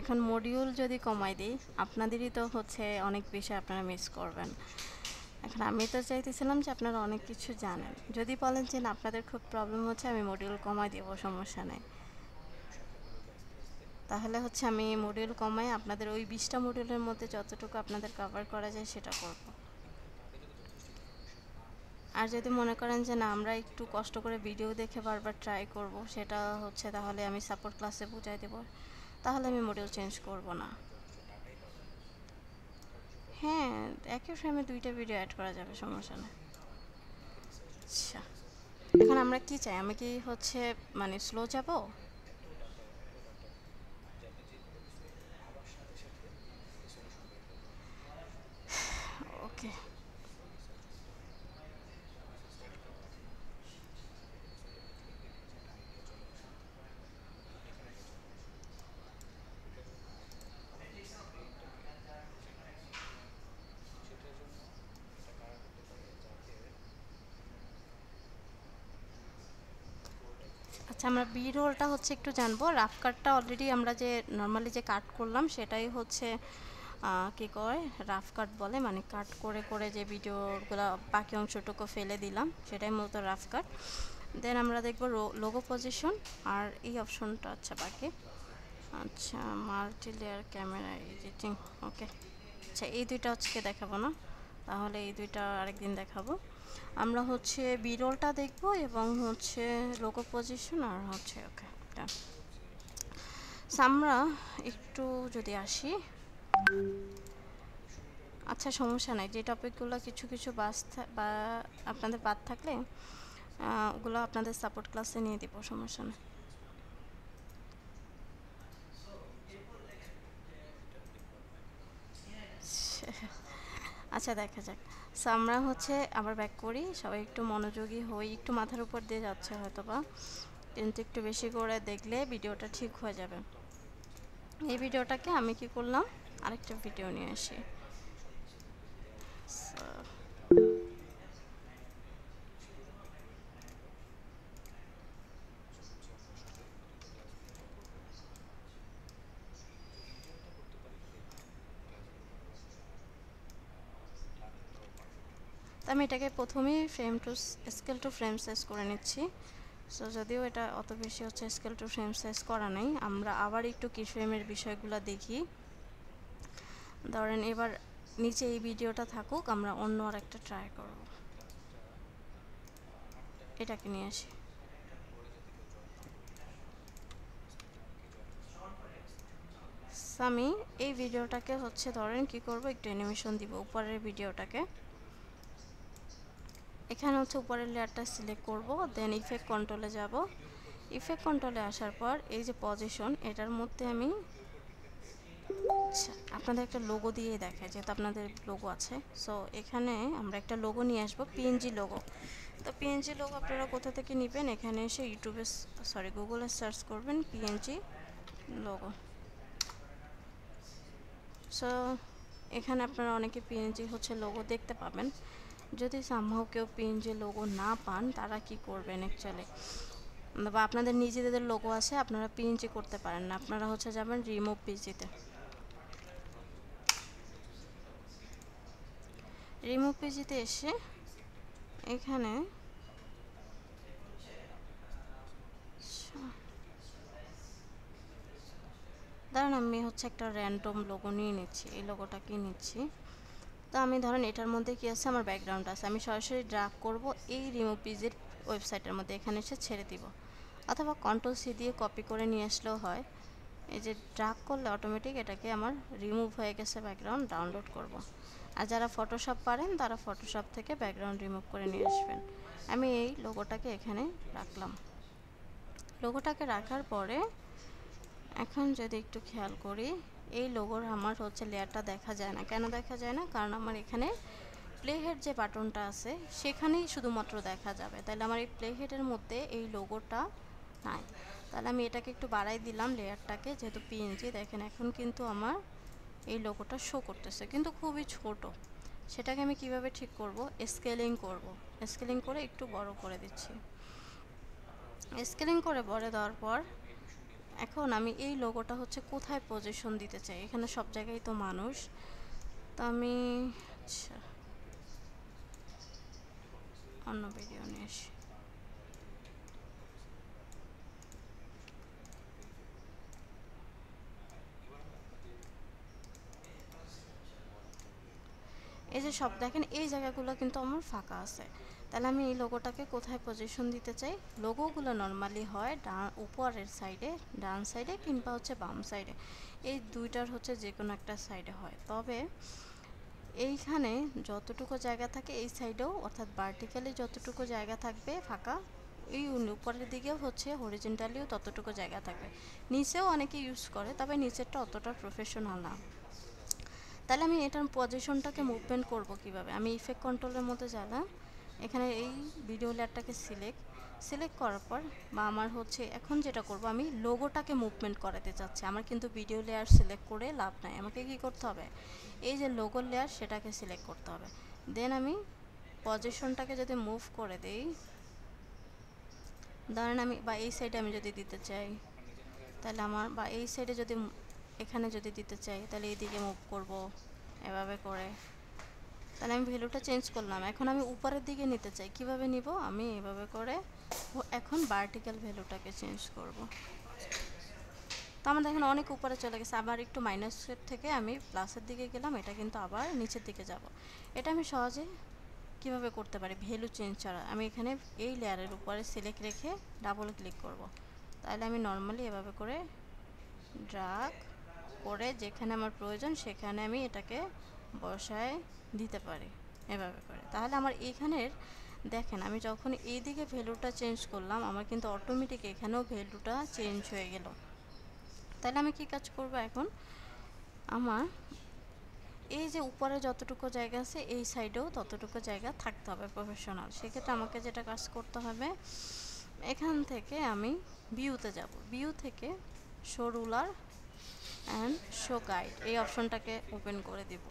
এখন মডিউল যদি কমাই দিই আপনাদেরই তো হচ্ছে অনেক বেশি আপনারা মিস করবেন। এখন আমি তো চাইতেছিলাম যে আপনারা অনেক কিছু জানেন, যদি বলেন যে না আপনাদের খুব প্রবলেম হচ্ছে আমি মডিউল কমাই দেবো, সমস্যা নেই, তাহলে হচ্ছে আমি মডিউল কমাই আপনাদের ওই 20টা মডিউলের মধ্যে যতটুকু আপনাদের কভার করা যায় সেটা করব। আর যদি মনে করেন যে না আমরা একটু কষ্ট করে ভিডিও দেখে বারবার ট্রাই করব, সেটা হচ্ছে তাহলে আমি সাপোর্ট ক্লাসে বুঝাই দেব, তাহলে আমি মডিউল চেঞ্জ করব না। হ্যাঁ একই ফ্রেমে 2টা ভিডিও অ্যাড করা যাবে, সমস্যা নেই। আচ্ছা এখন আমরা কি চাই, আমি কি হচ্ছে মানে স্লো যাব? ওকে আচ্ছা, আমরা বি রোলটা হচ্ছে একটু জানবো। রাফ কাটটা অলরেডি আমরা যে নর্মালি যে কাট করলাম সেটাই হচ্ছে কী কয় রাফ কাট বলে, মানে কাট করে করে যে ভিডিওগুলো বাকি অংশটুকু ফেলে দিলাম সেটাই মূলত রাফ কাট। দেন আমরা দেখবো লোগো পজিশন আর এই অপশনটা আচ্ছা বাকি। আচ্ছা, মাল্টি লেয়ার ক্যামেরা এডিটিং, ওকে। আচ্ছা, এই দুইটা হচ্ছে দেখাবো না, তাহলে এই দুইটা আরেকদিন দেখাবো। আমরা হচ্ছে বি রোলটা দেখবো এবং হচ্ছে লোগো পজিশন আর হচ্ছে ওকে ডান। আমরা একটু যদি আসি, আচ্ছা সমস্যা নাই, যে টপিকগুলো কিছু কিছু বা আপনাদের বাদ থাকলে ওগুলো আপনাদের সাপোর্ট ক্লাসে নিয়ে দিব, সমস্যা নেই। আচ্ছা দেখা যাক। সো আমরা হচ্ছে আবার ব্যাক করি, সবাই একটু মনোযোগী হই, একটু মাথার উপর দিয়ে যাচ্ছে হয়তো বা, কিন্তু একটু বেশি করে দেখলে ভিডিওটা ঠিক হয়ে যাবে। এই ভিডিওটাকে আমি কি করলাম, আরেকটা ভিডিও নিয়ে আসি। আমি এটাকে প্রথমেই স্কেল টু ফ্রেম সাইজ করে নিচ্ছি। সো যদিও এটা অত বেশি হচ্ছে স্কেল টু ফ্রেম সাইজ করা নেই, আমরা আবার একটু কি ফ্রেমের বিষয়গুলো দেখি। ধরেন এবার নিচে এই ভিডিওটা থাকুক, আমরা অন্য আর একটা ট্রাই করব, এটাকে নিয়ে আসি। আমি এই ভিডিওটাকে হচ্ছে ধরেন কি করব, একটু অ্যানিমেশন দিব উপরের ভিডিওটাকে। এখানে হচ্ছে উপরের লেয়ারটা সিলেক্ট করব, দেন ইফেক্ট কন্ট্রোলে যাব। ইফেক্ট কন্ট্রোলে আসার পর এই যে পজিশন, এটার মধ্যে আমি আচ্ছা আপনাদের একটা লোগো দিয়ে দেখায়, যেহেতু আপনাদের লোগো আছে। সো এখানে আমরা একটা লোগো নিয়ে আসবো, পিএনজি লোগো। তো পিএনজি লোগো আপনারা কোথা থেকে নেবেন, এখানে এসে গুগলে সার্চ করবেন পিএনজি লোগো। সো এখানে আপনারা অনেকে পিএনজি হচ্ছে লোগো দেখতে পাবেন। যদি সামহাও কেউ পিএনজি লোগো না পান, তারা কি করবেন অ্যাকচুয়ালি, বা আপনাদের নিজেদের লোগো আছে আপনারা পিএনজি করতে পারেন না, আপনারা হচ্ছে যাবেন রিমুভ পিজিতে। রিমুভ পিজিতে এসে এখানে ধরেন আমি হচ্ছে একটা র্যান্ডম লোগো নিয়ে নিচ্ছি, এই লোগোটাকে নিচ্ছি। তো আমি ধরেন এটার মধ্যে কি আছে, আমার ব্যাকগ্রাউন্ড আছে, আমি সরাসরি ড্র্যাগ করব এই রিমুভ পিজির ওয়েবসাইটের মধ্যে, এখানে এসে ছেড়ে দিব, অথবা কন্ট্রোল সি দিয়ে কপি করে নিয়ে আসলেও হয়। এই যে ড্র্যাগ করলে অটোমেটিক এটাকে আমার রিমুভ হয়ে গেছে, ব্যাকগ্রাউন্ড ডাউনলোড করব। আর যারা ফটোশপ পারেন তারা ফটোশপ থেকে ব্যাকগ্রাউন্ড রিমুভ করে নিয়ে আসবেন। আমি এই লোগোটাকে এখানে রাখলাম। লোগোটাকে রাখার পরে এখন যদি একটু খেয়াল করি, এই লোগোর আমার হচ্ছে লেয়ারটা দেখা যায় না। কেন দেখা যায় না, কারণ আমার এখানে প্লে হেড যে বাটনটা আছে সেখানেই শুধুমাত্র দেখা যাবে, তাহলে আমার এই প্লে হেডের মধ্যে এই লোগোটা নাই। তাহলে আমি এটাকে একটু বাড়াই দিলাম লেয়ারটাকে, যেহেতু পিএনজি, দেখেন এখন কিন্তু আমার এই লোগোটা শো করতেছে, কিন্তু খুবই ছোট। সেটাকে আমি কিভাবে ঠিক করব, স্কেলিং করব। স্কেলিং করে একটু বড় করে দিচ্ছি। স্কেলিং করে বড় দেওয়ার পর এখন আমি এই লোগোটা হচ্ছে কোথায় পজিশন দিতে চাই, এখানে সব জায়গায় তো মানুষ। তো আমি আচ্ছা অন্য ভিডিও নিয়ে আসি। এই যে সব দেখেন এই জায়গাগুলো কিন্তু আমার ফাঁকা আছে, তাহলে আমি এই লোগোটাকে কোথায় পজিশন দিতে চাই। লোগোগুলো নর্মালি হয় উপরের সাইডে, ডান সাইডে কিংবা হচ্ছে বাম সাইডে, এই দুইটার হচ্ছে যে কোনো একটা সাইডে হয়। তবে এইখানে যতটুকু জায়গা থাকে এই সাইডেও, অর্থাৎ ভার্টিক্যালি যতটুকু জায়গা থাকবে ফাঁকা, এই উপরের দিকেও হচ্ছে হরিজেন্টালিও ততটুকু জায়গা থাকবে। নিচেও অনেকে ইউজ করে, তবে নিচেরটা অতটা প্রফেশনাল না। তাহলে আমি এটার পজিশনটাকে মুভমেন্ট করব কিভাবে, আমি ইফেক্ট কন্ট্রোলের মধ্যে গেলাম, এখানে এই ভিডিও লেয়ারটাকে সিলেক্ট করার পর, বা আমার হচ্ছে এখন যেটা করব, আমি লোগোটাকে মুভমেন্ট করাতে চাচ্ছি। আমার কিন্তু ভিডিও লেয়ার সিলেক্ট করে লাভ নাই, আমাকে কি করতে হবে, এই যে লোগো লেয়ার সেটাকে সিলেক্ট করতে হবে। দেন আমি পজিশনটাকে যদি মুভ করে দেই, ধরেন আমি বা এই সাইডে আমি যদি দিতে চাই তাহলে আমার, বা এই সাইডে যদি এখানে যদি দিতে চাই তাহলে এইদিকে মুভ করব এভাবে করে। তাহলে আমি ভ্যালুটা চেঞ্জ করলাম। এখন আমি উপরের দিকে নিতে চাই, কিভাবে নিব? আমি এভাবে করে এখন ভার্টিক্যাল ভ্যালুটাকে চেঞ্জ করব। তো আমার দেখেন অনেক উপরে চলে গেছে। আবার একটু মাইনাসের থেকে আমি প্লাসের দিকে গেলাম, এটা কিন্তু আবার নিচের দিকে যাব। এটা আমি সহজে কিভাবে করতে পারি ভ্যালু চেঞ্জ ছাড়া? আমি এখানে এই লেয়ারের উপরে সিলেক্ট রেখে ডাবল ক্লিক করব। তাহলে আমি নর্মালি এভাবে করে ড্রাগ করে যেখানে আমার প্রয়োজন সেখানে আমি এটাকে বসায় দিতে পারি এভাবে করে। তাহলে আমার এখানের দেখেন আমি যখন এই দিকে ভ্যালুটা চেঞ্জ করলাম আমার কিন্তু অটোমেটিক এখানেও ভ্যালুটা চেঞ্জ হয়ে গেল। তাহলে আমি কি কাজ করব এখন? আমার এই যে উপরে যতটুকু জায়গা আছে এই সাইডেও ততটুকু জায়গা থাকতে হবে প্রফেশনাল। সেক্ষেত্রে আমাকে যেটা কাজ করতে হবে, এখান থেকে আমি ভিউতে যাব, ভিউ থেকে show ruler and show guide এই অপশনটাকে ওপেন করে দিব।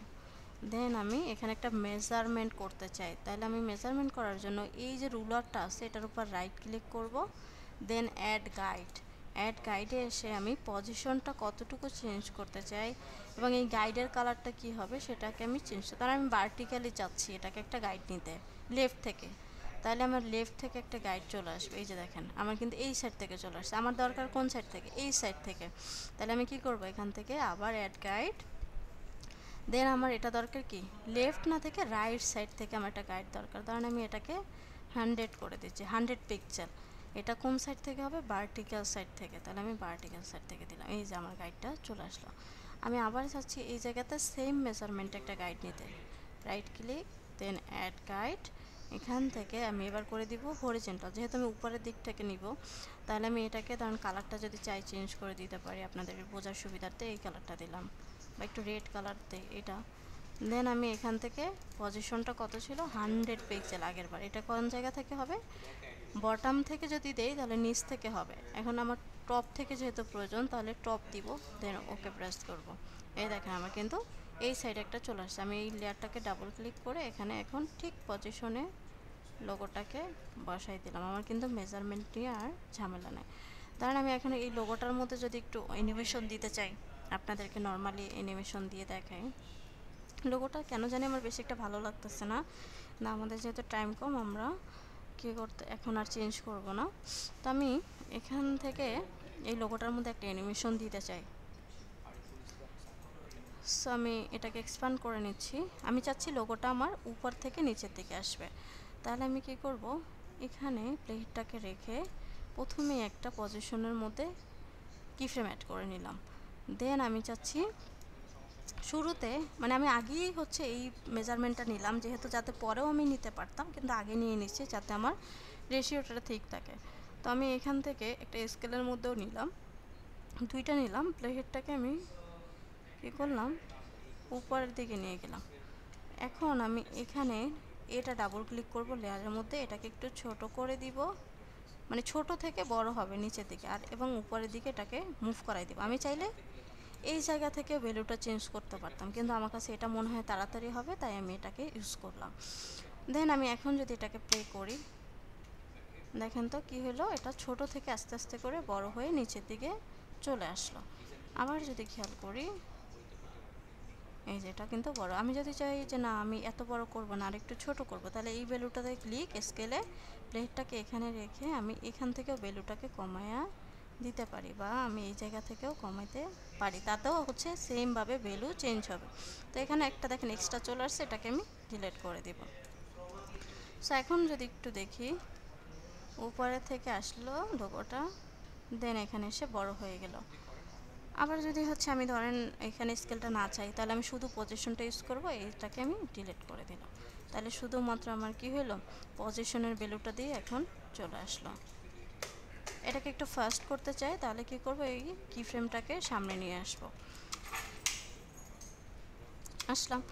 দেন আমি এখানে একটা মেজারমেন্ট করতে চাই। তাহলে আমি মেজারমেন্ট করার জন্য এই যে রুলারটা আছে এটার উপর রাইট ক্লিক করব, দেন অ্যাড গাইড। অ্যাড গাইডে এসে আমি পজিশনটা কতটুকু চেঞ্জ করতে চাই এবং এই গাইডের কালারটা কি হবে সেটাকে আমি চেঞ্জ করতে, কারণ আমি ভার্টিক্যালি চাচ্ছি এটাকে একটা গাইড নিতে লেফট থেকে। তাহলে আমার লেফট থেকে একটা গাইড চলে আসবে। এই যে দেখেন আমার কিন্তু এই সাইড থেকে চলে আসছে। আমার দরকার কোন সাইড থেকে? এই সাইড থেকে। তাহলে আমি কি করব? এখান থেকে আবার অ্যাড গাইড, দেন আমার এটা দরকার কি লেফট না থেকে রাইট সাইড থেকে আমার একটা গাইড দরকার। কারণ আমি এটাকে 100 করে দিচ্ছি, 100 পিক্সেল। এটা কোন সাইড থেকে হবে? ভার্টিক্যাল সাইড থেকে। তাহলে আমি ভার্টিক্যাল সাইড থেকে দিলাম। এই যে আমার গাইডটা চলে আসলো। আমি আবার চাচ্ছি এই জায়গাতে সেম মেজারমেন্টে একটা গাইড নিতে, রাইট ক্লিক দেন অ্যাড গাইড। এখান থেকে আমি এবার করে দিব হরিজেন্টাল, যেহেতু আমি উপরের দিক থেকে নিব। তাহলে আমি এটাকে ধরুন কালারটা যদি চাই চেঞ্জ করে দিতে পারি আপনাদের বোঝার সুবিধার্থে এই কালারটা দিলাম, বা একটু রেড কালার দেই এটা। দেন আমি এখান থেকে পজিশনটা কত ছিল? 100 পিক্সেল আগের বার। এটা কোন জায়গা থেকে হবে? বটম থেকে যদি দেই তাহলে নিচ থেকে হবে। এখন আমার টপ থেকে যেহেতু প্রয়োজন তাহলে টপ দিব, দেন ওকে প্রেস করব। এই দেখেন আমার কিন্তু এই সাইডে একটা চলে আসছে। আমি এই লেয়ারটাকে ডাবল ক্লিক করে এখানে এখন ঠিক পজিশনে লোগোটাকে বসাই দিলাম। আমার কিন্তু মেজারমেন্ট নিয়ে আর ঝামেলা নেই। ধরেন আমি এখন এই লোগোটার মধ্যে যদি একটু অ্যানিমেশন দিতে চাই, আপনাদেরকে নর্মালি অ্যানিমেশন দিয়ে দেখাই। লোগোটা কেন জানি আমার বেশি একটা ভালো লাগতেছে না, না আমাদের যেহেতু টাইম কম আমরা কী করতে এখন আর চেঞ্জ করব না। তো আমি এখান থেকে এই লোগোটার মধ্যে একটা অ্যানিমেশন দিতে চাই। সো আমি এটাকে এক্সপ্যান্ড করে নিচ্ছি। আমি চাচ্ছি লোগোটা আমার উপর থেকে নিচের দিকে আসবে। তাহলে আমি কি করব? এখানে প্লেটটাকে রেখে প্রথমে একটা পজিশনের মধ্যে কিফ্রেম অ্যাড করে নিলাম। দেন আমি চাচ্ছি শুরুতে, মানে আমি আগেই হচ্ছে এই মেজারমেন্টটা নিলাম যেহেতু যাতে পরেও আমি নিতে পারতাম, কিন্তু আগে নিয়ে নিচ্ছি যাতে আমার রেশিওটা ঠিক থাকে। তো আমি এখান থেকে একটা স্কেলের মধ্যেও নিলাম, দুইটা নিলাম। প্লেহেডটাকে আমি কী করলাম? উপরের দিকে নিয়ে গেলাম। এখন আমি এখানে এটা ডাবল ক্লিক করব লেয়ারের মধ্যে, এটাকে একটু ছোট করে দিব, মানে ছোট থেকে বড় হবে নিচের দিকে, আর এবং উপরের দিকে এটাকে মুভ করাই দিব। আমি চাইলে এই জায়গা থেকে ভ্যালুটা চেঞ্জ করতে পারতাম, কিন্তু আমার কাছে এটা মনে হয় তাড়াতাড়ি হবে তাই আমি এটাকে ইউজ করলাম। দেন আমি এখন যদি এটাকে প্লে করি, দেখেন তো কি হলো, এটা ছোট থেকে আস্তে আস্তে করে বড় হয়ে নিচের দিকে চলে আসলো। আবার যদি খেয়াল করি এই যে এটা কিন্তু বড়। আমি যদি চাই যে না আমি এত বড় করব না আর একটু ছোট করব, তাহলে এই ভ্যালুটাতে ক্লিক স্কেলে প্লেটটাকে এখানে রেখে আমি এখান থেকেও ভ্যালুটাকে কমায়া দিতে পারি, বা আমি এই জায়গা থেকেও কমাইতে পারি, তাতেও হচ্ছে সেমভাবে ভ্যালু চেঞ্জ হবে। তো এখানে একটা দেখেন এক্সট্রা চলে আসছে, এটাকে আমি ডিলিট করে দেব। সো এখন যদি একটু দেখি উপরে থেকে আসলো লোগোটা, দেন এখানে এসে বড় হয়ে গেল। আবার যদি হচ্ছে আমি ধরেন এখানে স্কেলটা না চাই তাহলে আমি শুধু পজিশনটা ইউজ করব, এইটাকে আমি ডিলিট করে দিলাম। তাহলে শুধুমাত্র আমার কি হলো, পজিশনের ভ্যালুটা দিয়ে এখন চলে আসলো। এটাকে একটু ফাস্ট করতে চাই তাহলে কি করব, এই কি ফ্রেমটাকে সামনে নিয়ে আসলাম।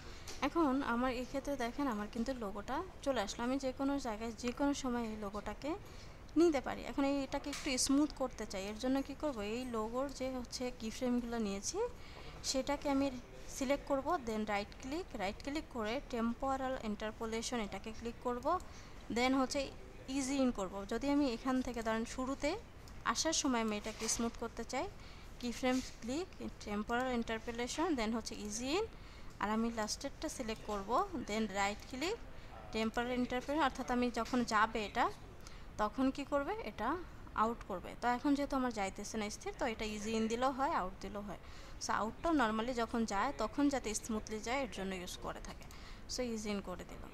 এখন আমার এই ক্ষেত্রে দেখেন আমার কিন্তু লোগোটা চলে আসলো। আমি যে কোনো জায়গায় যে কোনো সময় এই লোগোটাকে নিতে পারি। এখন এটাকে একটু স্মুথ করতে চাই, এর জন্য কি করব, এই লোগোর যে হচ্ছে কি ফ্রেমগুলো নিয়েছি সেটাকে আমি সিলেক্ট করব, দেন রাইট ক্লিক করে টেম্পোরাল ইন্টারপোলেশন এটাকে ক্লিক করব, দেন হচ্ছে ইজি ইন করব। যদি আমি এখান থেকে ধরেন শুরুতে আসার সময় আমি এটাকে স্মুথ করতে চাই, কি ফ্রেম ক্লিক, টেম্পোরাল ইন্টারপোলেশন, দেন হচ্ছে ইজি ইন, আর আমি লাস্টেরটা সিলেক্ট করব, দেন রাইট ক্লিক, টেম্পোরাল ইন্টারপোলেশন, অর্থাৎ আমি যখন যাবে এটা তখন কি করবে, এটা আউট করবে। তো এখন যেহেতু আমার যাইতেছে না স্থির, তো এটা ইজি ইন দিলেও হয়, আউট দিলেও হয়। সো আউটটাও নর্মালি যখন যায় তখন যাতে স্মুথলি যায় এর জন্য ইউজ করে থাকে। সো ইজি ইন করে দিলাম।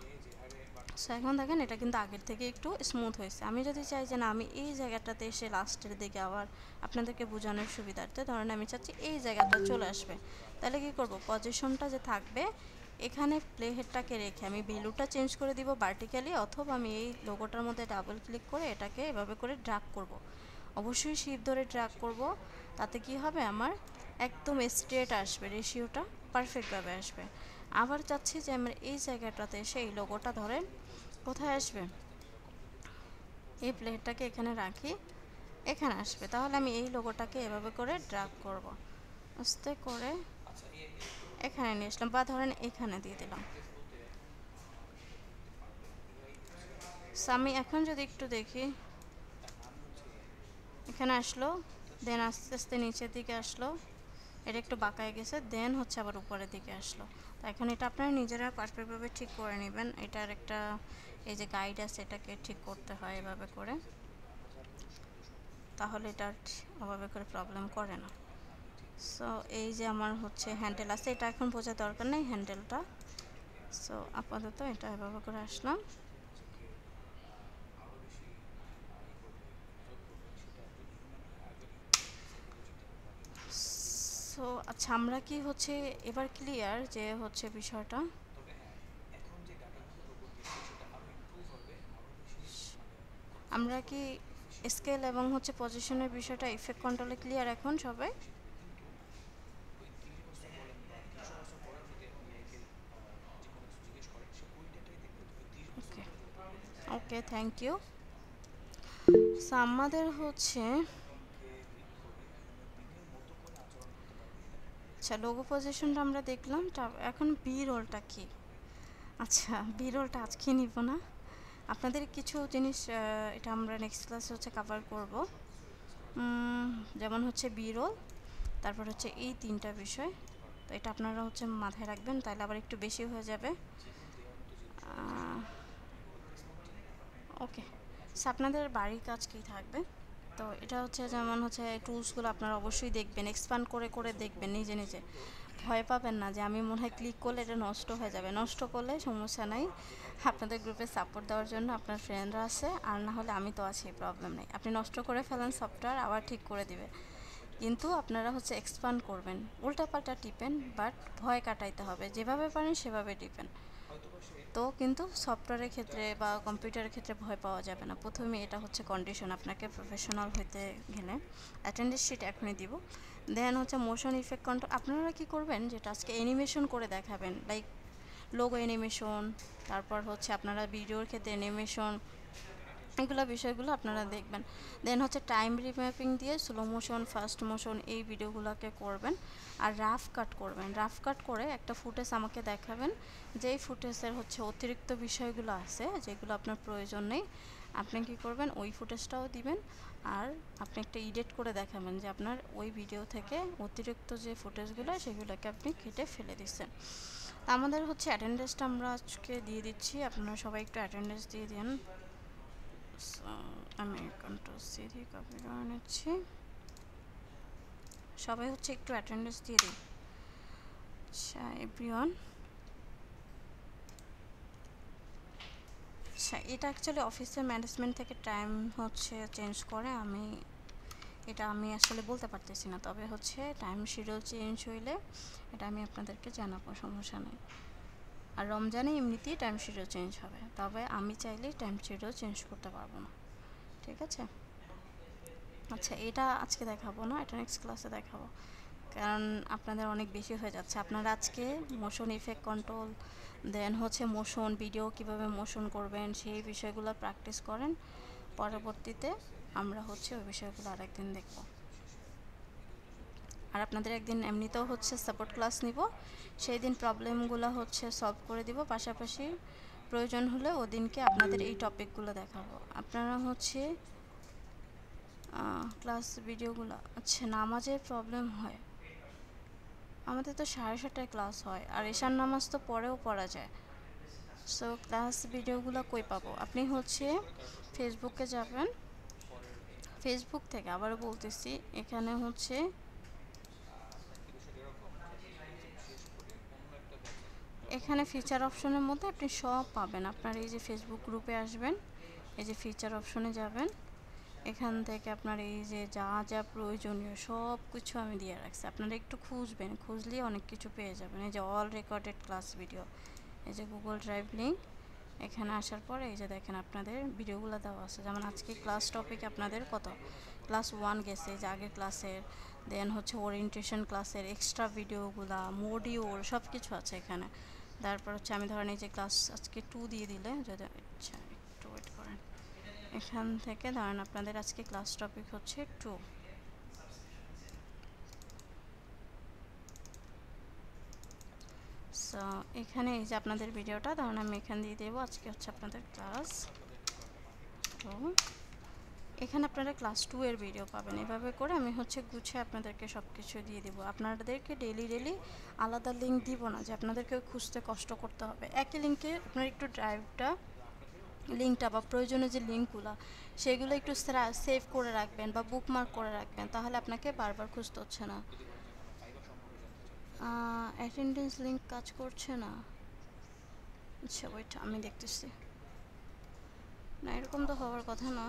সো এখন দেখেন এটা কিন্তু আগের থেকে একটু স্মুথ হয়েছে। আমি যদি চাই যে না আমি এই জায়গাটাতে এসে লাস্টের দিকে আবার আপনাদেরকে বোঝানোর সুবিধার্থে ধরেন আমি চাচ্ছি এই জায়গাটা চলে আসবে, তাহলে কি করব, পজিশনটা যে থাকবে এখানে প্লে হেডটাকে রেখে আমি ভ্যালুটা চেঞ্জ করে দিব ভার্টিক্যালি, অথবা আমি এই লোগোটার মধ্যে ডাবল ক্লিক করে এটাকে এভাবে করে ড্র্যাগ করব। অবশ্যই শিপ ধরে ড্র্যাগ করব, তাতে কি হবে আমার একদম স্ট্রেট আসবে, রেশিওটা পারফেক্টভাবে আসবে। আবার চাচ্ছি যে আমার এই জায়গাটাতে এসে এই লোগোটা ধরেন কোথায় আসবে, এই প্লেটটাকে এখানে রাখি, এখানে আসবে, তাহলে আমি এই লোগোটাকে এভাবে করে ড্র্যাগ করব, আস্তে করে এখানে নিয়ে আসলাম, বা ধরেন এখানে দিয়ে দিলাম। আমি এখন যদি একটু দেখি, এখানে আসলো, দেন আস্তে আস্তে নিচের দিকে আসলো, এটা একটু বাঁকায় গেছে, দেন হচ্ছে আবার উপরের দিকে আসলো। তো এখন এটা আপনারা নিজেরা পারফেক্টভাবে ঠিক করে নেবেন। এটার একটা এই যে গাইড আছে, এটাকে ঠিক করতে হয় এভাবে করে, তাহলে এটা ওভাবে করে প্রবলেম করে না। সো এই যে আমার হচ্ছে হ্যান্ডেল আছে, এটা এখন বোঝার দরকার নেই হ্যান্ডেলটা। সো আপাতত এটা এভাবে করে আসলাম। সো আচ্ছা, আমরা কি হচ্ছে এবার ক্লিয়ার যে হচ্ছে বিষয়টা, আমরা কি স্কেল এবং হচ্ছে পজিশনের বিষয়টা ইফেক্ট কন্ট্রোলে ক্লিয়ার এখন সবাই? ওকে ওকে, থ্যাংক ইউ। সো আমাদের হচ্ছে আচ্ছা লোগো পজিশনটা আমরা দেখলাম, এখন বি রোলটা কি? আচ্ছা বি রোলটা আজকে নিব না, আপনাদের কিছু জিনিস এটা আমরা নেক্সট ক্লাসে হচ্ছে কভার করব, যেমন হচ্ছে বি রোল, তারপর হচ্ছে এই তিনটা বিষয়। তো এটা আপনারা হচ্ছে মাথায় রাখবেন, তাহলে আবার একটু বেশি হয়ে যাবে। ওকে, আপনাদের বাড়ির কাজ কী থাকবে, তো এটা হচ্ছে যেমন হচ্ছে টুলসগুলো আপনারা অবশ্যই দেখবেন, এক্সপ্যান্ড করে করে দেখবেন নিজে নিজে, ভয় পাবেন না যে আমি মনে হয় ক্লিক করলে এটা নষ্ট হয়ে যাবে। নষ্ট করলে সমস্যা নাই, আপনাদের গ্রুপে সাপোর্ট দেওয়ার জন্য আপনার ফ্রেন্ডরা আছে, আর না হলে আমি তো আছি, প্রবলেম নেই। আপনি নষ্ট করে ফেলেন সফটওয়্যার, আবার ঠিক করে দিবে, কিন্তু আপনারা হচ্ছে এক্সপ্যান্ড করবেন, উল্টাপাল্টা টিপেন, বাট ভয় কাটাইতে হবে, যেভাবে পারেন সেভাবে টিপেন। তো কিন্তু সফটওয়্যারের ক্ষেত্রে বা কম্পিউটারের ক্ষেত্রে ভয় পাওয়া যাবে না। প্রথমে এটা হচ্ছে কন্ডিশন, আপনাকে প্রফেশনাল হইতে গেলে। অ্যাটেন্ডেন্স শিট এখনই দিব। দেন হচ্ছে মোশন ইফেক্ট কন্ট্রোল, আপনারা কি করবেন যেটা আজকে অ্যানিমেশন করে দেখাবেন, লাইক লোগো অ্যানিমেশন, তারপর হচ্ছে আপনারা ভিডিওর ক্ষেত্রে অ্যানিমেশন, এগুলো বিষয়গুলো আপনারা দেখবেন। দেন হচ্ছে টাইম রিম্যাপিং দিয়ে স্লো মোশন, ফাস্ট মোশন এই ভিডিওগুলোকে করবেন। আর রাফ কাট করবেন, রাফ কাট করে একটা ফুটেজ আমাকে দেখাবেন, যেই ফুটেজের হচ্ছে অতিরিক্ত বিষয়গুলো আছে যেগুলো আপনার প্রয়োজন নেই, আপনি কি করবেন ওই ফুটেজটাও দিবেন। আর আপনি একটা এডিট করে দেখাবেন যে আপনার ওই ভিডিও থেকে অতিরিক্ত যে ফুটেজগুলো সেগুলোকে আপনি কেটে ফেলে দিচ্ছেন। আমাদের হচ্ছে অ্যাটেন্ডেন্সটা আমরা আজকে দিয়ে দিচ্ছি, আপনারা সবাই একটু অ্যাটেন্ডেন্স দিয়ে দিন। আমি কন্ট্রোল সি দিয়ে কপি করে নিচ্ছি, সবাই হচ্ছে একটু অ্যাটেন্ডেন্স দিয়ে দিই। আচ্ছা এভরিওয়ান, আচ্ছা এটা অ্যাকচুয়ালি অফিসের ম্যানেজমেন্ট থেকে টাইম হচ্ছে চেঞ্জ করে, এটা আমি আসলে বলতে পারতেছি না, তবে হচ্ছে টাইম শিডিউল চেঞ্জ হইলে এটা আমি আপনাদেরকে জানাবো, সমস্যা নেই। আর রমজানে এমনিতেই টাইম শিডিউল চেঞ্জ হবে, তবে আমি চাইলেই টাইম শিডিউল চেঞ্জ করতে পারবো না, ঠিক আছে? আচ্ছা এটা আজকে দেখাবো না, এটা নেক্সট ক্লাসে দেখাবো, কারণ আপনাদের অনেক বেশি হয়ে যাচ্ছে। আপনারা আজকে মোশন ইফেক্ট কন্ট্রোল, দেন হচ্ছে মোশন ভিডিও কিভাবে মোশন করবেন সেই বিষয়গুলো প্র্যাকটিস করেন, পরবর্তীতে আমরা হচ্ছে ওই বিষয়গুলো আরেকদিন দেখব। আর আপনাদের একদিন এমনিতেও হচ্ছে সাপোর্ট ক্লাস নিব, সেই দিন প্রবলেমগুলো হচ্ছে সলভ করে দিব, পাশাপাশি প্রয়োজন হলে ওদিনকে আপনাদের এই টপিকগুলো দেখাবো। আপনারা হচ্ছে ক্লাস ভিডিওগুলো, আচ্ছা নামাজের প্রবলেম হয়, আমাদের তো 7:30টায় ক্লাস হয়, আর এশার নামাজ তো পরেও পড়া যায়। সো ক্লাস ভিডিওগুলো কই পাবো? আপনি হচ্ছে ফেসবুকে যাবেন, ফেসবুক থেকে আবারও বলতেছি, এখানে হচ্ছে এখানে ফিচার অপশনের মধ্যে আপনি সব পাবেন। আপনার এই যে ফেসবুক গ্রুপে আসবেন, এই যে ফিচার অপশনে যাবেন, এখান থেকে আপনার এই যে যা যা প্রয়োজনীয় সব কিছু আমি দিয়ে রাখছি, আপনারা একটু খুঁজবেন, খুঁজলেই অনেক কিছু পেয়ে যাবেন। এই যে অল রেকর্ডেড ক্লাস ভিডিও, এই যে গুগল ড্রাইভ লিঙ্ক, এখানে আসার পরে এই যে দেখেন আপনাদের ভিডিওগুলো দেওয়া আছে। যেমন আজকে ক্লাস টপিক আপনাদের কত ক্লাস 1 গেছে, যে আগের ক্লাসের, দেন হচ্ছে ওরিয়েন্টেশন ক্লাসের এক্সট্রা ভিডিওগুলা, মডিউল সব কিছু আছে এখানে। তারপর হচ্ছে আমি ধরেন এই যে ক্লাস আজকে 2 দিয়ে দিলে, যদি আচ্ছা একটু ওয়েট করেন, এখান থেকে ধরেন আপনাদের আজকে ক্লাস টপিক হচ্ছে 2, সো এখানে এই যে আপনাদের ভিডিওটা ধরেন আমি এখানে দিয়ে দেবো, আজকে হচ্ছে আপনাদের ক্লাস 2, এখানে আপনারা ক্লাস 2 এর ভিডিও পাবেন। এভাবে করে আমি হচ্ছে গুছিয়ে আপনাদেরকে সব কিছু দিয়ে দেবো। আপনাদেরকে ডেলি আলাদা লিঙ্ক দিব না যে আপনাদেরকে খুঁজতে কষ্ট করতে হবে। একই লিঙ্কে আপনার একটু ড্রাইভটা লিঙ্কটা বা প্রয়োজনীয় যে লিঙ্কগুলো সেগুলো একটু সেভ করে রাখবেন বা বুকমার্ক করে রাখবেন, তাহলে আপনাকে বারবার খুঁজতে হচ্ছে না। অ্যাটেন্ডেন্স লিঙ্ক কাজ করছে না, আচ্ছা ওয়েট আমি দেখতেছি, না এরকম তো হওয়ার কথা না।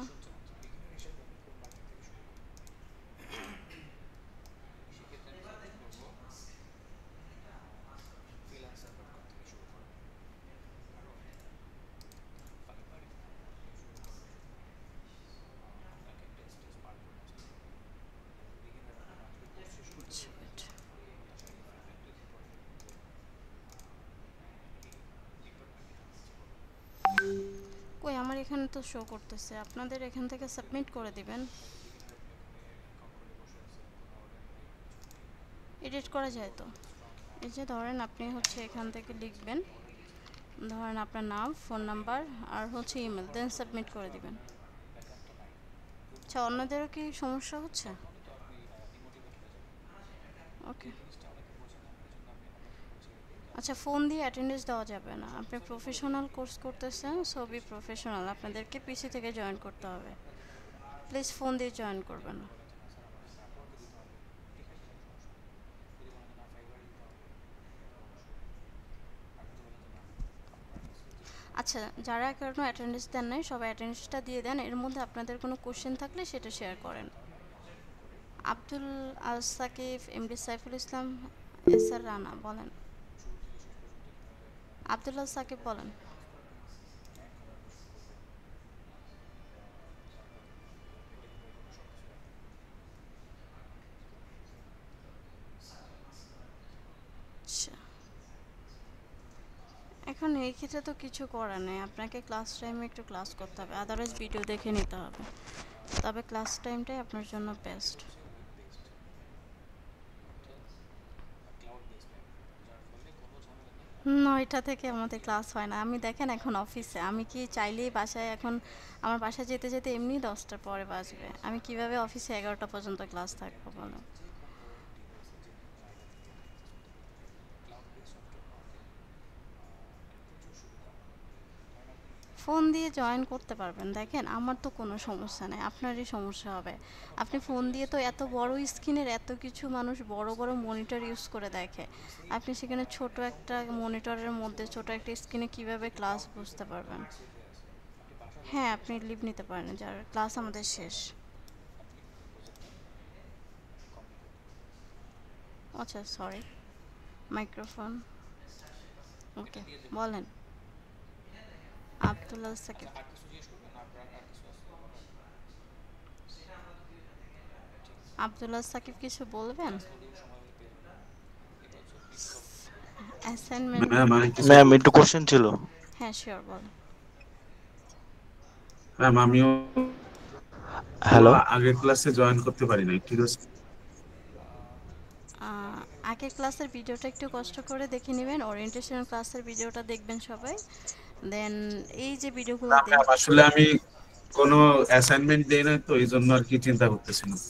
কই আমার এখানে তো শো করতেছে, আপনাদের এখান থেকে সাবমিট করে দিবেন। এডিট করা যায় তো, এই যে ধরেন আপনি হচ্ছে এখান থেকে লিখবেন, ধরেন আপনার নাম, ফোন নাম্বার আর হচ্ছে ইমেল, দেন সাবমিট করে দিবেন। আচ্ছা অন্যদেরও কি সমস্যা হচ্ছে? ওকে, আচ্ছা ফোন দিয়ে অ্যাটেন্ডেন্স দেওয়া যাবে না, আপনি প্রফেশনাল কোর্স করতেছেন, সবই প্রফেশনাল, আপনাদেরকে পিসি থেকে জয়েন করতে হবে, প্লিজ ফোন দিয়ে জয়েন করবেন না। আচ্ছা যারা এখনো অ্যাটেন্ডেন্স দেন নাই সবাই অ্যাটেন্ডেন্সটা দিয়ে দেন। এর মধ্যে আপনাদের কোনো কোশ্চেন থাকলে সেটা শেয়ার করেন। আব্দুল আল সাকিব, এমডি সাইফুল ইসলাম, এসআর রানা বলেন। আব্দুল্লাহ সাকিব বলেন। আচ্ছা এখন এই ক্ষেত্রে তো কিছু করার নেই, আপনাকে ক্লাস টাইমে একটু ক্লাস করতে হবে, আদারওয়াইজ ভিডিও দেখে নিতে হবে, তবে ক্লাস টাইমটাই আপনার জন্য বেস্ট। নয়টা থেকে আমাদের ক্লাস হয় না, আমি দেখেন এখন অফিসে, আমি কি চাইলেই বাসায়, এখন আমার বাসায় যেতে যেতে এমনি 10টার পরে বাজবে, আমি কিভাবে অফিসে 11টা পর্যন্ত ক্লাস থাকবো বলো? ফোন দিয়ে জয়েন করতে পারবেন, দেখেন আমার তো কোনো সমস্যা নেই, আপনারই সমস্যা হবে। আপনি ফোন দিয়ে তো এত বড় স্ক্রিনের এত কিছু মানুষ বড় বড় মনিটর ইউজ করে দেখে, আপনি সেখানে ছোট একটা মনিটরের মধ্যে ছোট একটা স্ক্রিনে কিভাবে ক্লাস বুঝতে পারবেন? হ্যাঁ আপনি লিভ নিতে পারেন, যার ক্লাস আমাদের শেষ। আচ্ছা সরি, মাইক্রোফোন ওকে বলেন। আব্দুল্লাহ সাকিব, আব্দুল্লাহ সাকিব কিছু বলবেন? অ্যাসাইনমেন্ট ম্যাম একটু কোশ্চেন ছিল। হ্যাঁ শিওর বলেন। ম্যাম আমিও হ্যালো, আগের ক্লাসে জয়েন করতে পারি নাই, ঠিক আছে? আগের ক্লাসের ভিডিওটা একটু কষ্ট করে দেখে নেবেন, ওরিয়েন্টেশন ক্লাসের ভিডিওটা দেখবেন সবাই, দেন এই যে ভিডিওগুলো না ম্যাম আসলে আমি কোনো অ্যাসাইনমেন্ট দেই না, তো এই জন্য আর কি চিন্তা করতেছিলাম।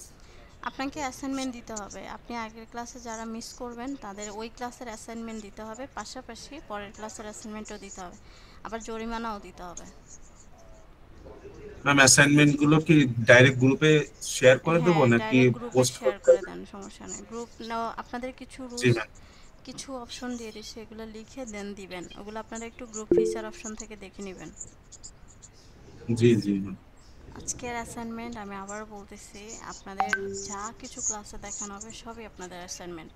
আপনাকে অ্যাসাইনমেন্ট দিতে হবে। আপনি আগের ক্লাসে যারা মিস করবেন তাদের ওই ক্লাসের অ্যাসাইনমেন্ট দিতে হবে, পাশাপাশি পরের ক্লাসের অ্যাসাইনমেন্টও দিতে হবে, আবার জরিমানাও দিতে হবে। ম্যাম অ্যাসাইনমেন্ট গুলো কি ডাইরেক্ট গ্রুপে শেয়ার করে দেবো হ্যাঁ, নাকি ডাইরেক্ট গ্রুপে পোস্ট শেয়ার করতে করে হবে? দেন, সমস্যা নেই। গ্রুপ আপনাদের কিছু জি রুলস, ম্যাম। কিছু অপশন দিয়ে দিচ্ছে, এগুলো লিখে দেন দিবেন, ওগুলো আপনারা একটু গ্রুপ ফিচার অপশন থেকে দেখে নেবেন। জি জি ম্যাম। আজকের অ্যাসাইনমেন্ট আমি আবার বলতেছি, আপনাদের যা কিছু ক্লাসে দেখানো হবে সবই আপনাদের অ্যাসাইনমেন্ট।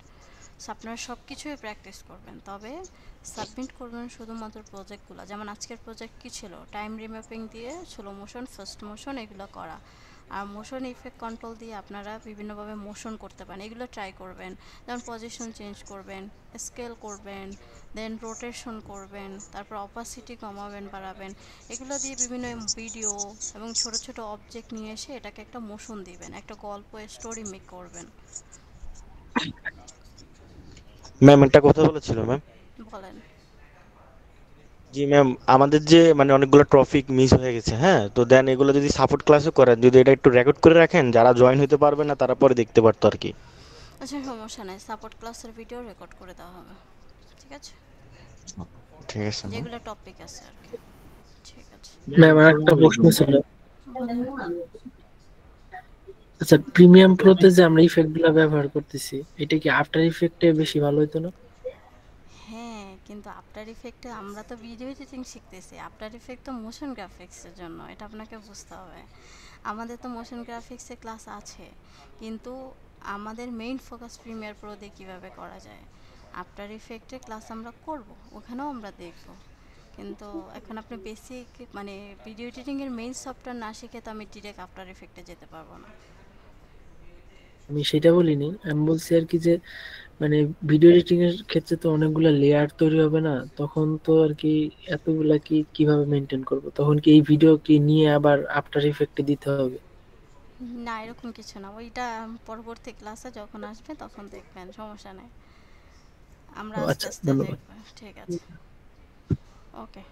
সো আপনারা সব কিছুই প্র্যাকটিস করবেন, তবে সাবমিট করবেন শুধুমাত্র প্রজেক্টগুলো। যেমন আজকের প্রজেক্ট কী ছিল, টাইম রিম্যাপিং দিয়ে স্লো মোশন, ফার্স্ট মোশন এগুলো করা, আর মোশন ইফেক্ট কন্ট্রোল দিয়ে আপনারা বিভিন্নভাবে মোশন করতে পারেন, এগুলো ট্রাই করবেন। যেমন পজিশন চেঞ্জ করবেন, স্কেল করবেন, দেন রোটেশন করবেন, তারপর অপাসিটি কমাবেন বাড়াবেন, এগুলো দিয়ে বিভিন্ন ভিডিও এবং ছোট ছোট অবজেক্ট নিয়ে এসে এটাকে একটা মোশন দিবেন, একটা গল্প স্টোরি মেক করবেন। ম্যাম একটা কথা বলেছিল ম্যাম। বলেন। জি ম্যাম, আমাদের যে মানে অনেকগুলো টপিক মিস হয়ে গেছে, হ্যাঁ, তো দেন এগুলো যদি সাপোর্ট ক্লাসে করেন, যদি এটা একটু রেকর্ড করে রাখেন, যারা জয়েন হতে পারবে না তারা পরে দেখতে পারতো আর কি। আচ্ছা, সমস্যা নেই, সাপোর্ট ক্লাসের ভিডিও রেকর্ড করে দেওয়া হবে, ঠিক আছে, ঠিক আছে ম্যাম। যেগুলো টপিক আছে আর কি। ঠিক আছে, ম্যাম আর একটা প্রশ্ন ছিল। বলেন। আচ্ছা, প্রিমিয়াম প্রোতে যে আমরা ইফেক্ট গুলা ব্যবহার করতেছি, এটা কি আফটার ইফেক্টে বেশি ভালো হতো না? হ্যাঁ, কিন্তু আফটার ইফেক্টে আমরা তো ভিডিও এডিটিং শিখতেছি, আফটার ইফেক্ট তো মোশন গ্রাফিক্সের জন্য, এটা আপনাকে বুঝতে হবে। আমাদের তো মোশন গ্রাফিক্সের ক্লাস আছে, কিন্তু আমাদের মেইন ফোকাস প্রিমিয়ার প্রো দিয়ে কীভাবে করা যায়। আফটার ইফেক্টের ক্লাস আমরা করব, ওখানেও আমরা দেখব, কিন্তু এখন আপনি বেসিক মানে ভিডিও এডিটিংয়ের মেইন সফটওয়্যার না শিখে তো আমি ডিরেক্ট আফটার ইফেক্টে যেতে পারবো না। আমি সেটা বলিনি, আমি বলছি আর কি যে মানে ভিডিও এডিটিং এর ক্ষেত্রে তো অনেকগুলা লেয়ার তৈরি হবে না, তখন তো আর কি এতগুলা কি কিভাবে মেনটেন করব? তখন কি এই ভিডিও কি নিয়ে আবার আফটার ইফেক্টে দিতে হবে? না, এরকম কিছু না, ওইটা পরবর্তী ক্লাসে যখন আসবে তখন দেখবেন, সমস্যা নেই, আমরা ও আস্তে আচ্ছা, আস্তে ধন্যবাদ। দেখব। ঠিক আছে, ওকে।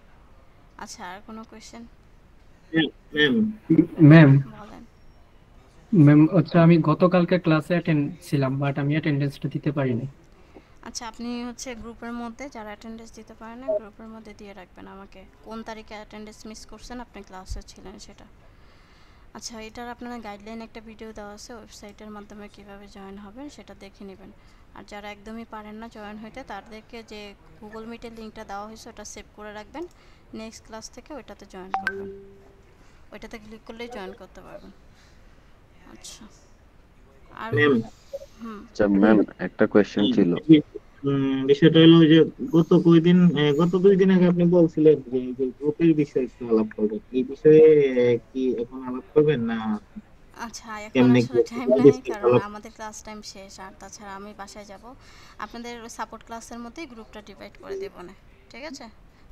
আচ্ছা, আর কোনো কোয়েশ্চেন? ম্যাম ম্যাম বলেন। ম্যাম হচ্ছে আমি গতকালকে ক্লাসে অ্যাটেন্ড ছিলাম, বাট আমি অ্যাটেন্ডেন্সটা দিতে পারিনি। আচ্ছা, আপনি হচ্ছে গ্রুপের মধ্যে যারা অ্যাটেন্ডেন্স দিতে পারে না, গ্রুপের মধ্যে দিয়ে রাখবেন আমাকে, কোন তারিখে অ্যাটেন্ডেন্স মিস করছেন, আপনি ক্লাসে ছিলেন সেটা। আচ্ছা, এটার আপনারা গাইডলাইন একটা ভিডিও দেওয়া আছে ওয়েবসাইটের মাধ্যমে কিভাবে জয়েন হবেন সেটা দেখে নেবেন। আর যারা একদমই পারেন না জয়েন হইতে, তাদেরকে যে গুগল মিটের লিঙ্কটা দেওয়া হয়েছে ওটা সেভ করে রাখবেন, নেক্সট ক্লাস থেকে ওইটাতে জয়েন করবেন, ওইটাতে ক্লিক করলেই জয়েন করতে পারবেন। আচ্ছা, আর ম্যাম আচ্ছা ম্যাম, একটা কোয়েশ্চেন ছিল। বিষয়টা হলো যে গত 2 দিন আগে আপনি বলছিলেন যে এই যে গ্রুপের বিষয়ে একটু আলাপ করবেন, এই বিষয়ে কি এখন আলাপ করবেন না আচ্ছা, এখন কেমনে আসলে টাইম নাই, কারণ আমাদের ক্লাস টাইম শেষ, আর তাছাড়া আমি বাসায় যাব। আপনাদের সাপোর্ট ক্লাসের মধ্যেই গ্রুপটা ডিভাইড করে দেব না, ঠিক আছে,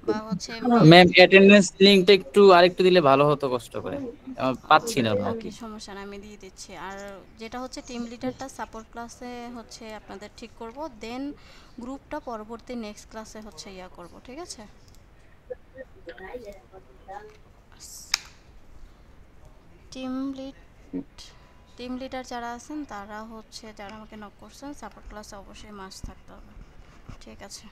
বা হচ্ছে ম্যাম অ্যাটেন্ডেন্স লিংকটা একটু আরেকটু দিলে ভালো হতো, কষ্ট করে পাচ্ছি না আর ওকে, কি। সমস্যা না, আমি দিয়ে দিচ্ছি। আর যেটা হচ্ছে টিম লিডারটা সাপোর্ট ক্লাসে হচ্ছে আপনাদের ঠিক করব, দেন গ্রুপটা পরবর্তী নেক্সট ক্লাসে হচ্ছে ইয়া করব, ঠিক আছে। টিম লিডার যারা আছেন তারা হচ্ছে, যারা আমাকে নক করছেন, সাপোর্ট ক্লাসে অবশ্যই মাস্ট থাকতে হবে, ঠিক আছে।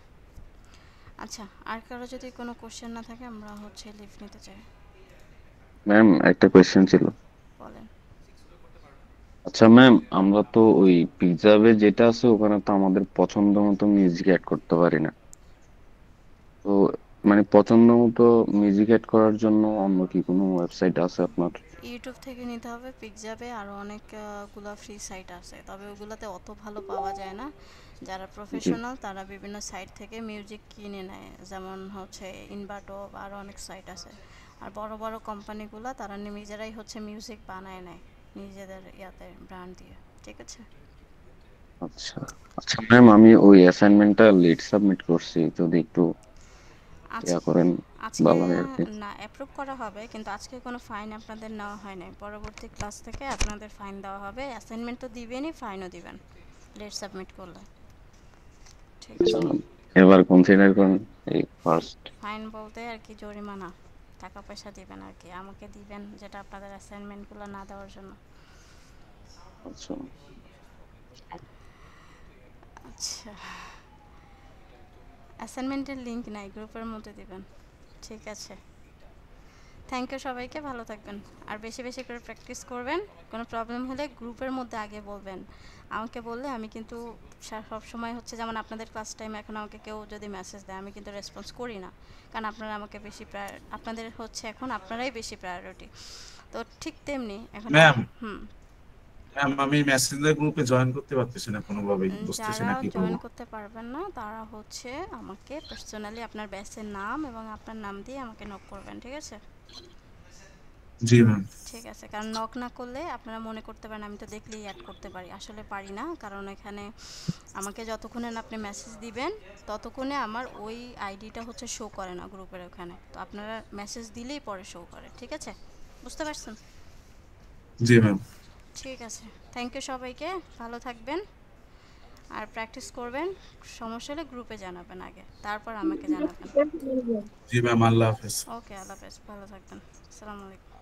আচ্ছা, আর কারো যদি কোনো কোশ্চেন না থাকে আমরা হচ্ছে লিভ নিতে চাই। ম্যাম একটা কোয়েশ্চেন ছিল। বলেন। আচ্ছা ম্যাম, আমরা তো ওই পিকজাবে যেটা আছে ওখানে তো আমাদের পছন্দ মতো মিউজিক অ্যাড করতে পারি না। তো মানে পছন্দ মতো মিউজিক অ্যাড করার জন্য অন্য কি কোনো ওয়েবসাইট আছে আপনার? ইউটিউব থেকে নিতে হবে, পিকজাবে আরও অনেকগুলো ফ্রি সাইট আছে, তবে ওগুলোতে অত ভালো পাওয়া যায় না। যারা প্রফেশনাল তারা বিভিন্ন সাইট থেকে মিউজিক কিনে নেয়, যেমন হচ্ছে ইনভার্টো বা আরও অনেক সাইট আছে। আর বড় বড় কোম্পানিগুলো তারা নিজেরাই হচ্ছে মিউজিক বানায় নেয় নিজেদের ইয়াতে ব্র্যান্ড দিয়ে, ঠিক আছে। আচ্ছা আচ্ছা ম্যাম, আমি ওই অ্যাসাইনমেন্টটা লেট সাবমিট করছি, যদি একটু ইয়া করেন আজকে ভালো হয় আর কি। না, অ্যাপ্রুভ করা হবে, কিন্তু আজকে কোনো ফাইন আপনাদের নেওয়া হয় নাই, পরবর্তী ক্লাস থেকে আপনাদের ফাইন দেওয়া হবে। অ্যাসাইনমেন্ট তো দিবেনই, ফাইনও দিবেন লেট সাবমিট করলে, ঠিক আছে। এবার কনসিডার করেন এই ফার্স্ট। ফাইন বলতে আর কি জরিমানা, টাকা পয়সা দিবেন আর কি, আমাকে দিবেন যেটা আপনাদের অ্যাসাইনমেন্টগুলো না দেওয়ার জন্য। আচ্ছা আচ্ছা, অ্যাসাইনমেন্টের লিংক নাই, গ্রুপের মধ্যে দিবেন। ঠিক আছে, থ্যাংক ইউ সবাইকে, ভালো থাকবেন। আর বেশি বেশি করে প্র্যাকটিস করবেন। কোনো প্রবলেম হলে গ্রুপের মধ্যে আগে বলবেন, আমাকে বললে আমি কিন্তু সব সময় হচ্ছে যেমন আপনাদের ক্লাস টাইমে এখন আমাকে কেউ যদি মেসেজ দেয় আমি কিন্তু রেসপন্স করি না, কারণ আপনারা আমাকে বেশি আপনাদের হচ্ছে এখন আপনারাই বেশি প্রায়োরিটি। তো ঠিক তেমনি এখন ম্যাম হুম ম্যাম আমি মেসেঞ্জার গ্রুপে জয়েন করতে পারতেছি না কোনোভাবেই, বুঝতেছি যারা না কি করব। জয়েন করতে পারবেন না তারা হচ্ছে আমাকে পার্সোনালি আপনার ব্যাচের নাম এবং আপনার নাম দিয়ে আমাকে নক করবেন, ঠিক আছে? জি ম্যাম। ঠিক আছে, কারণ নক না করলে আপনারা মনে করতে পারেন আমি তো দেখলেই অ্যাড করতে পারি, আসলে পারি না। কারণ এখানে আমাকে যতক্ষণে না আপনি মেসেজ দিবেন ততক্ষণে আমার ওই আইডিটা হচ্ছে শো করে না গ্রুপের ওখানে, তো আপনারা মেসেজ দিলেই পরে শো করে, ঠিক আছে? বুঝতে পারছেন? জি ম্যাম। ঠিক আছে, থ্যাংক ইউ সবাইকে, ভালো থাকবেন আর প্র্যাকটিস করবেন। সমস্যা হলে গ্রুপে জানাবেন আগে, তারপর আমাকে জানাবেন। জি ম্যাম, আল্লাহ হাফেজ। ওকে, আল্লাহ হাফেজ, ভালো থাকবেন, আসসালামু আলাইকুম।